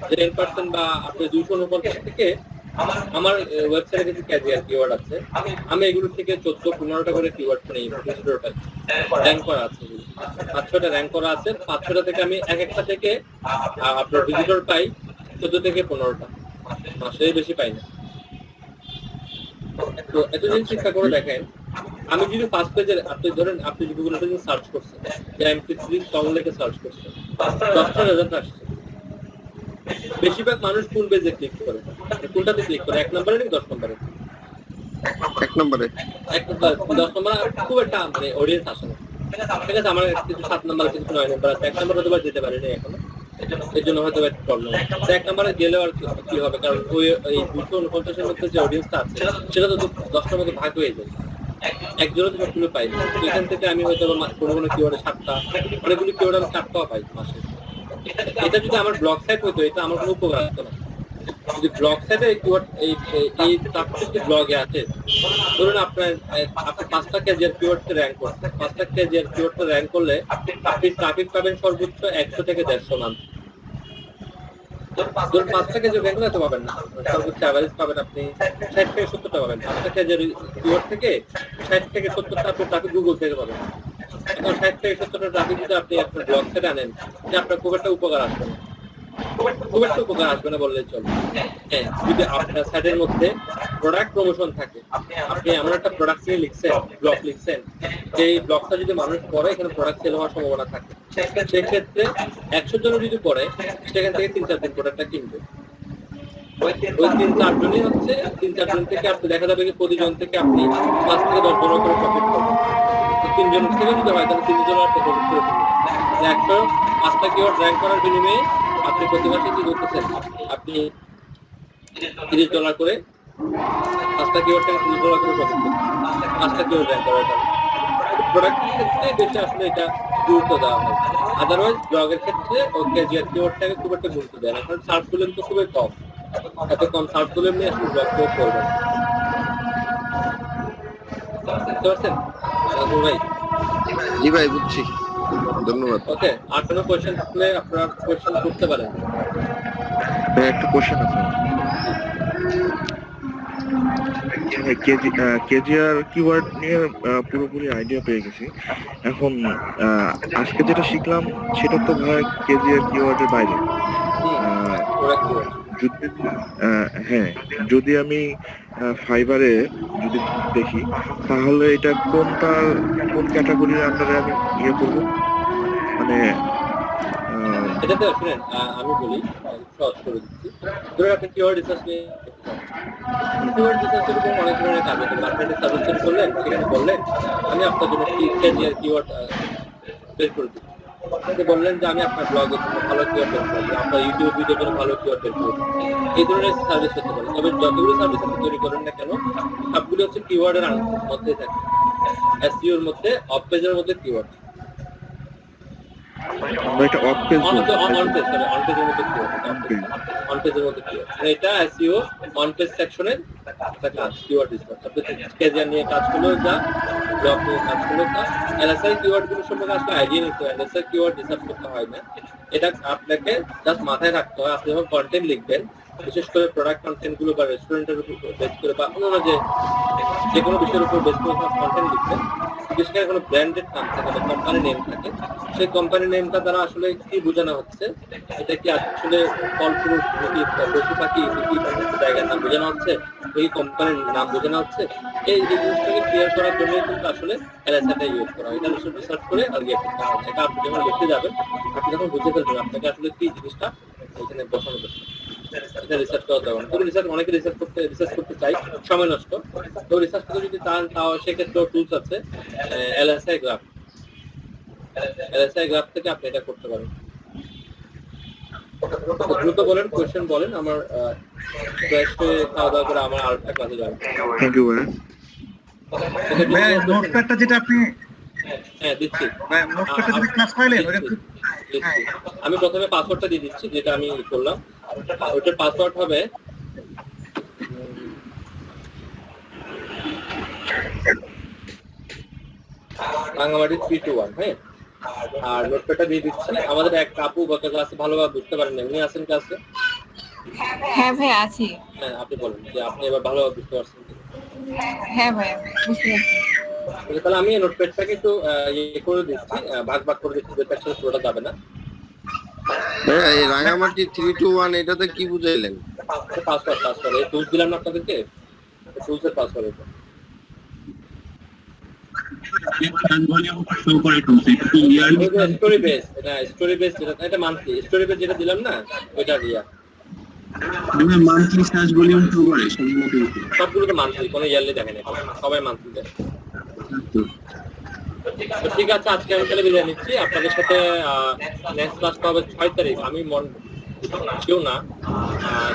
যে 10% বা আপনি 249 থেকে আমার ওয়েবসাইটে কিছু কেজিআর কিওয়ার্ড আছে, আমি এগুলো থেকে 14-15টা করে কিওয়ার্ড নেই, ভিজিটরটা র্যাঙ্ক করা আছে, 5-6টা র্যাঙ্ক করা আছে। 5-6টা থেকে আমি একটা থেকে আপনার ভিজিটর পাই 14 থেকে 15টা, মাসে বেশি পাই না। তো এত জিনিস চিন্তা করে দেখেন, আমি যদি ফার্স্ট পেজে আপনি ধরেন আপনি যদি গুগলে সার্চ করছেন যে MP3 সং লিখে সার্চ করছেন, 10টা রেজাল্ট আসছে। বেশিরভাগ মানুষ কোন পেজে ক্লিক করে, কোনটাতে ক্লিক করে? 1 নম্বরে নাকি 10 নম্বরে? 1 নম্বরে। 10 নম্বরে খুব একটা মানে অডিয়েন্স আসে না, ঠিক আছে? আমার কিছু 7 নম্বর আছে, কিছু 9 নম্বর আছে। 1 নম্বরে তো যেতে পারিনি এখনো, এর জন্য হয়তো একটা প্রবলেম। 1 নম্বরে গেলেও আর কি হবে, কারণ ওই 249-এর মধ্যে যে অডিয়েন্সটা আছে সেটা তো 10টার মধ্যে ভাগ হয়ে যায়, একজনও তো সবগুলো পাই না। তো এখান থেকে আমি হয়তো কোনো কোনো কিওয়ার্ডে 7টা, অনেকগুলো কিওয়ার্ড আমি 4টাও পাই মাসে। এটা যদি আমার ব্লগ সাইট হতো, এটা আমার কোনো উপকার হতো না। যদি ব্লগ সাইটে কিওয়ার্ড এই টপিক ব্লগে আছে, ধরুন আপনি 5টা কেজিআর কিওয়ার্ডে র্যাঙ্ক করছেন, 5টা কেজিআর কিওয়ার্ডে র্যাঙ্ক করলে আপনি ট্রাফিক পাবেন সর্বোচ্চ 100 থেকে 150 মান। ধরুন 5টা কেজিআর র্যাঙ্ক করলে তো পাবেন না, সর্বোচ্চ অ্যাভারেজ পাবেন আপনি 60 থেকে 70টা পাবেন। 5টা কেজিআর কিওয়ার্ড থেকে 60 থেকে 70টা আপনি ট্রাফিক গুগল থেকে পাবেন। এখন 60 থেকে 70টা ট্রাফিক যদি আপনি আপনার ব্লগ সাইটে আনেন, যে আপনার খুব একটা উপকার আসবে না, খুব একটা উপকার আসবে না বললেই চলে। হ্যাঁ, যদি আপনার সাইটের মধ্যে প্রোডাক্ট প্রমোশন থাকে, আপনি এমন একটা প্রোডাক্ট নিয়ে লিখছেন, ব্লগ লিখছেন, যে এই ব্লগটা যদি মানুষ পড়ে এখানে প্রোডাক্ট সেল হওয়ার সম্ভাবনা থাকে, সেক্ষেত্রে 100 জন যদি পড়ে সেখান থেকে 3-4 দিন প্রোডাক্টটা কিনবে। ওই 3-4 জনই হচ্ছে, 3-4 জন থেকে আপনি দেখা যাবে যে প্রতিজন থেকে আপনি 5 থেকে 10 জন করে প্রফিট করবেন। 3 জন থেকে যদি হয় তাহলে 3 জন আপনি প্রফিট করে ফেলবেন। 105টা কিওয়ার্ড র্যাঙ্ক করার বিনিময়ে আপনি প্রতি মাসে কি করতেছেন? আপনি $30 করে 5টা কিওয়ার্ড থেকে $30 করে প্রফিট করতেছেন, 5টা কিওয়ার্ড র্যাঙ্ক করার কারণে। প্রোডাক্টের ক্ষেত্রে বেশি আসলে এটা গুরুত্ব দেওয়া হয়, আদারওয়াইজ ব্লগের ক্ষেত্রে কেজিআর কিওয়ার্ডটাকে খুব একটা গুরুত্ব দেয় না, কারণ সার্চ ভলিউম তো খুবই কম। এত কম সার্চ ভলিউম নিয়ে আসলে ব্লগ কিওয়ার্ড করবেন, বুঝতে পারছেন ভাই? জি ভাই, বুঝছি, ধন্যবাদ। ওকে, আর কোনো কোয়েশ্চেন থাকলে আপনারা কোয়েশ্চেন করতে পারেন। একটা কোশ্চেন আছে। কেজিআর কিওয়ার্ড নিয়ে পুরোপুরি আইডিয়া পেয়ে গেছি। এখন আজকে যেটা শিখলাম সেটা তো ভাই কেজিআর কিওয়ার্ডের বাইরে। হ্যাঁ, যদি আমি ফাইবারে যদি দেখি তাহলে এটা কোন ক্যাটাগরির আন্ডারে আমি ইয়ে করবো, মানে এটাতে শুনেন, আমি বলি, সহজ করে দিচ্ছি। ধরুন আপনি কিওয়ার্ড রিসার্চ নিয়ে কিওয়ার্ড রিসার্চের উপর অনেক ধরনের কাজ আছে। আপনি একটা সাজেশন করলেন, সেখানে বললেন আমি আপনার জন্য কেজিআর কিওয়ার্ড বের করে দিচ্ছি। আপনি বললেন যে আমি আপনার ব্লগের জন্য ভালো কিওয়ার্ড বের করে দিই, আপনার ইউটিউব ভিডিওর জন্য ভালো কিওয়ার্ড বের করে দিই। এই ধরনের সার্ভিস হতে পারে। তবে যতগুলো সার্ভিস আপনি তৈরি করেন না কেন, সবগুলো হচ্ছে কিওয়ার্ডের মধ্যে থাকে। এসইওর মধ্যে, অফ পেজের মধ্যে কিওয়ার্ড, আমরা এটা অফ পেজ অন পেজের মধ্যে কিওয়ার্ড। এটা এসইও অন পেজ সেকশনের একটা কাজ, কিওয়ার্ড রিসার্চ। আপনি কেজিআর নিয়ে কাজ করলেও যা, ব্লগ নিয়ে কাজ করলেও যা। এলএসআই কিওয়ার্ড গুলো সম্পর্কে আসলে আইডিয়া নিতে হয়। এলএসআই কিওয়ার্ড রিসার্চ করতে হয় না, এটা আপনাকে জাস্ট মাথায় রাখতে হয়। আপনি যখন কন্টেন্ট লিখবেন বিশেষ করে প্রোডাক্ট কন্টেন্ট গুলো বা রেস্টুরেন্টের উপর বেস করে বা অন্যান্য যে কোনো বিষয়ের উপর বেস করে কন্টেন্ট লিখবেন, সেখানে কোনো ব্র্যান্ডেড নাম থাকে বা কোম্পানি নেম থাকে, সেই কোম্পানি নেমটা দ্বারা আসলে কি বোঝানো হচ্ছে, এটা কি আসলে ফল ফ্রুট নাকি পশু পাখি কি জায়গার নাম বোঝানো হচ্ছে, এই কোম্পানির নাম বোঝানো হচ্ছে, এই জিনিসটাকে ক্লিয়ার করার জন্য কিন্তু আসলে এলএসআইটা ইউজ করা হয়। এটা রিসার্চ করে আর কি করতে হবে। এটা আপনি যখন লিখতে যাবেন, আপনি যখন বুঝে ফেলবেন আপনাকে আসলে কি জিনিসটা এখানে বসানো দরকার, এটা রিসার্চ করা দরকার। তো অনেকে রিসার্চ করতে চাই, সময় নষ্ট। তো রিসার্চ করতে যদি চান তাও সেক্ষেত্রে টুলস আছে, এলএসআই গ্রাফ থেকে আপনি এটা করতে পারেন। দ্রুত বলেন, কোয়েশ্চেন বলেন, আমার খাওয়া দাওয়া করে আমার আরেকটা ক্লাসে যাবেন। থ্যাংক ইউ ভাই। নোটপ্যাডটা যেটা আপনি হ্যাঁ দিচ্ছি, নোটপ্যাডটা যেটা ক্লাস ফাইলের দিচ্ছি। আমি প্রথমে পাসওয়ার্ডটা দিয়ে দিচ্ছি, যেটা আমি করলাম। ওইটার পাসওয়ার্ড হবে রাঙামাটি 321। হ্যাঁ, আর নোটপ্যাডটা দিয়ে দিচ্ছি। আমাদের এক কাপু গত ক্লাসে ভালোভাবে বুঝতে পারেন না, উনি আছেন ক্লাসে? হ্যাঁ ভাই আছি। হ্যাঁ, আপনি বলেন যে আপনি এবার ভালোভাবে বুঝতে পারছেন। হ্যাঁ ভাই বুঝতে পারছি। তাহলে আমি নোটপ্যাডটাকে একটু ইয়ে করে দিচ্ছি, ভাগ করে দিচ্ছি, যে প্যাকটা পুরোটা যাবে না। এই রাঙামাটি 321 এটাতে কি বুঝাইলেন? পাসওয়ার্ড এই টুলস দিলাম না আপনাদেরকে, টুলসের পাসওয়ার্ড এটা। স্টোরি বেস, এটা মান্থলি স্টোরি বেস যেটা দিলাম না, এটা দিয়া মান্থলি সার্চ ভলিউম শো করে সবগুলো তো মান্থলি, কোনো ইয়ারলি দেখেন, সবাই মান্থলি দেখে। তো ঠিক আছে, আজকে আমি তাহলে বিদায় নিচ্ছি। আপনাদের সাথে নেক্সট ক্লাসটা হবে 6 তারিখ। আমি কেউ না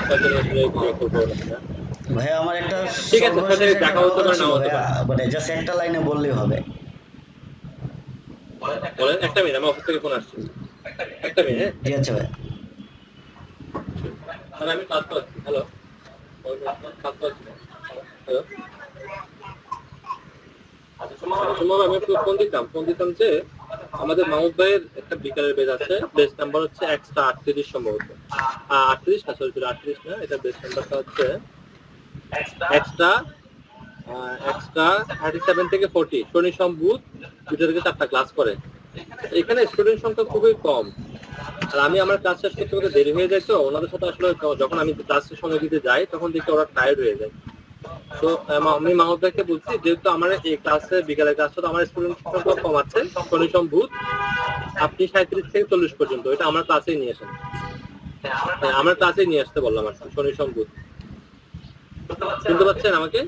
6 তারিখ করবো না। ভাই আমার একটা ঠিক আছে, 6 তারিখ দেখা হতে পারে না হতে পারে, মানে জাস্ট একটা লাইনে বললেই হবে। বলেন। একটা মিনিট, আমি অফিস থেকে ফোন আসছে, একটা মিনিট। জি আচ্ছা ভাই। তাহলে আমি কাজ করছি। হ্যালো, হ্যালো, আমি একটু ফোন দিতাম যে আমাদের মাহমুদ ভাইয়ের একটা বিকালের বেজ আছে, বেজ নাম্বার হচ্ছে এক্সট্রা 38 সম্ভবত, 38 না, সরি 38 না, এটা বেজ নাম্বারটা হচ্ছে এক্সট্রা 37 থেকে 40। শনি সোম বুধ 2টা থেকে 4টা ক্লাস করে। এখানে স্টুডেন্ট সংখ্যা খুবই কম, আর আমি আমার ক্লাস শেষ করতে করতে দেরি হয়ে যায়। তো ওনাদের সাথে আসলে যখন আমি ক্লাসের সময় দিতে যাই, তখন দেখি ওরা টায়ার্ড হয়ে যায়। তো আমি মাহমুদ ভাইকে বলছি, যেহেতু আমার এই ক্লাসে বিকালের ক্লাসটা তো আমার স্টুডেন্ট সংখ্যা কম আছে, শনি সোম বুধ আপনি 37 থেকে 40 পর্যন্ত এটা আমার ক্লাসেই নিয়ে আসেন। আমার ক্লাসেই নিয়ে আসতে বললাম আর কি, শনি সোম বুধ। শুনতে পাচ্ছেন আমাকে?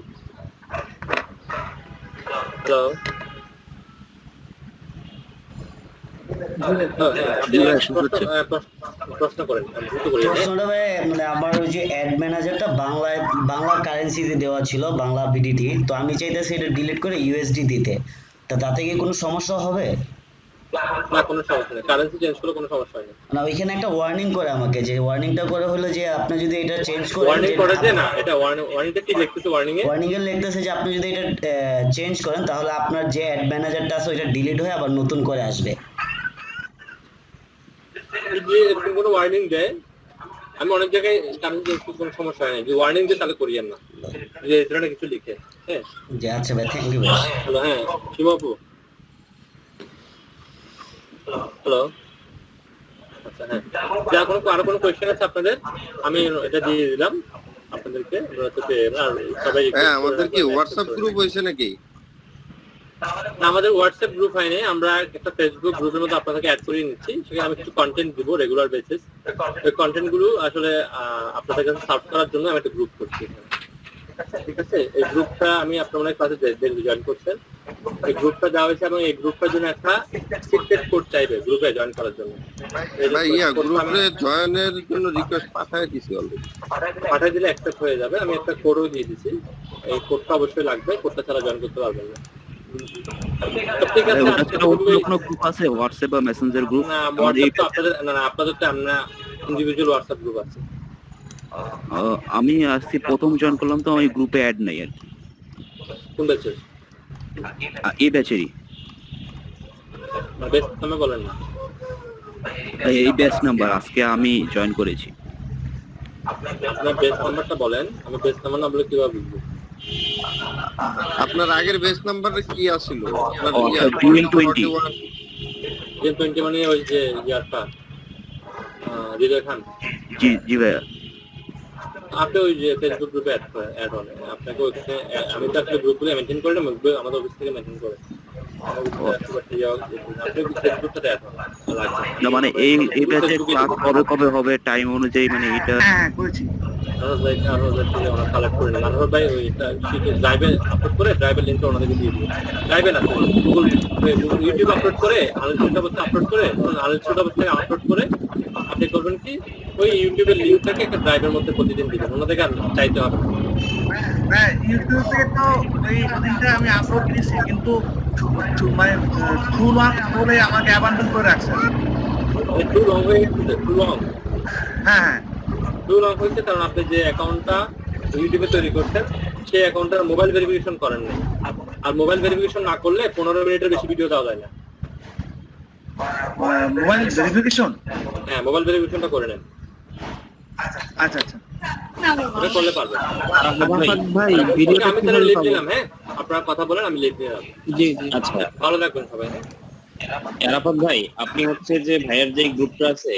হ্যালো, প্রশ্ন করেন, প্রশ্নটা ভাই মানে আমার ওই যে অ্যাড ম্যানেজারটা বাংলা কারেন্সিতে দেওয়া ছিল, বাংলা বিডিটি, তো আমি চাইতেছি এটা ডিলিট করে ইউএসডি দিতে, তো তাতে কি কোনো সমস্যা হবে? না, কোনো সমস্যা নেই, কারেন্সি চেঞ্জ করলে কোনো সমস্যা হয় না। না, ওইখানে একটা ওয়ার্নিং করে আমাকে, যে ওয়ার্নিংটা করে হলো যে আপনি যদি এটা চেঞ্জ করেন, ওয়ার্নিং করে যে না, এটা ওয়ার্নিংটা কি লিখতেছে? ওয়ার্নিং এ লিখতেছে যে আপনি যদি এটা চেঞ্জ করেন, তাহলে আপনার যে অ্যাড ম্যানেজারটা আছে ওইটা ডিলিট হয়ে আবার নতুন করে আসবে। এরকম কোনো ওয়ার্নিং দেয়, আমি অনেক জায়গায় কোনো সমস্যা হয় না, যে ওয়ার্নিং দিয়ে তাহলে করিয়েন না, যে এই ধরনের কিছু লিখে। হ্যাঁ, জি আচ্ছা ভাই, থ্যাংক ইউ ভাই। হ্যালো, হ্যাঁ শিবাপু, হ্যালো, আচ্ছা হ্যাঁ, আরো কোনো কোয়েশ্চেন আছে আপনাদের? আমি এটা দিয়ে দিলাম আপনাদেরকে, সবাই। হ্যাঁ, আমাদের কি হোয়াটসঅ্যাপ গ্রুপ হয়েছে নাকি? আমাদের হোয়াটসঅ্যাপ গ্রুপ হয়নি, আমরা একটা ফেসবুক গ্রুপের মধ্যে আপনাদেরকে অ্যাড করে নিচ্ছি। সেখানে আমি কিছু কন্টেন্ট দিব রেগুলার বেসিস। ওই কন্টেন্ট গুলো আসলে আপনাদের কাছে সার্ভ করার জন্য আমি একটা গ্রুপ করছি। ঠিক আছে, এই গ্রুপটা আমি আপনাদের ক্লাসে জয়েন করছেন। এই গ্রুপটা দেওয়া হয়েছে এবং এই গ্রুপটার জন্য একটা সিক্রেট কোড চাইবে গ্রুপে জয়েন করার জন্য। ভাই গ্রুপে জয়েনের জন্য রিকোয়েস্ট পাঠিয়ে দিয়েছি অলরেডি, পাঠিয়ে দিলে অ্যাকসেপ্ট হয়ে যাবে। আমি একটা কোডও দিয়ে দিয়েছি, এই কোডটা অবশ্যই লাগবে, কোডটা ছাড়া জয়েন করতে পারবেন না। ঠিক আছে, কোনো গ্রুপ আছে হোয়াটসঅ্যাপ বা মেসেঞ্জার গ্রুপ? না, আপনাদের তো আমরা ইন্ডিভিজুয়াল হোয়াটসঅ্যাপ গ্রুপ আছে। আমি আজকে প্রথম জয়েন করলাম, তো আমি গ্রুপে অ্যাড নাই আর কি। কোন ব্যাচের? এই ব্যাচেরই। বেস্ট নামে বলেন না। এই ব্যাচ নাম্বার আজকে আমি জয়েন করেছি। আপনার বেস নাম্বারটা বলেন, আমি বেস নাম্বার না বলে কিভাবে বুঝবো? আপনার আগের বেস নাম্বার কি আছিল? আপনার ও, ইয়া, আপনার 220 যে 20 মানে ওই যে ইয়ারটা হৃদয় খান, জি জি ভাইয়া। আপনি ওই যে ফেসবুক গ্রুপে অ্যাড হন, আপনাকে ওখানে আমি তো আসলে গ্রুপগুলো মেনটেন করে না, আমাদের অফিস থেকে মেনটেন করে। আপনি ফেসবুকটাতে অ্যাড হন লাগবে না মানে এই ব্যাচে ক্লাস কবে হবে টাইম অনুযায়ী, মানে এটা হ্যাঁ করেছি। কালেক্ট করে নেন। আনোয়ার ভাই ওইটা ড্রাইভে আপলোড করে ড্রাইভের লিঙ্কটা ওনাদেরকে দিয়ে দিই। ড্রাইভে না, গুগল ইউটিউব আপলোড করে, আনলিমিটেড অবস্থায় আপলোড করে, আনলিমিটেড অবস্থায় আপলোড করে আপনি করবেন কি ওই ইউটিউবের লিঙ্কটাকে একটা ড্রাইভের মধ্যে প্রতিদিন দিবেন, ওনাদেরকে আর চাইতে হবে না। হ্যাঁ ইউটিউব থেকে তো এই ওদিনটা আমি আপলোড দিয়েছি, কিন্তু মানে ট্রু লং বলে আমাকে অ্যাবান্ডন করে রাখছে। টু লং হয়ে গেছে, টু লং হ্যাঁ হয়েছে, কারণ আপনি যে অ্যাকাউন্টটা ইউটিউবে তৈরি করছেন সেই অ্যাকাউন্টটার মোবাইল ভেরিফিকেশন করেন না, আর মোবাইল ভেরিফিকেশন না করলে 15 মিনিটের বেশি ভিডিও দেওয়া যায় না। Mobile verification. হ্যাঁ, মোবাইল ভেরিফিকেশনটা করে নেন, আচ্ছা আচ্ছা ওটা করলে পারবেন। ভাই ওকে, ভিডিওটা আমি তাহলে লিভ নিলাম। হ্যাঁ, আপনারা কথা বলেন, আমি লিভ নিলাম। জি জি। আচ্ছা ভালো থাকবেন সবাই। হ্যাঁ, আরাফাত ভাই, আপনি হচ্ছে যে ভাইয়ের যে গ্রুপটা আছে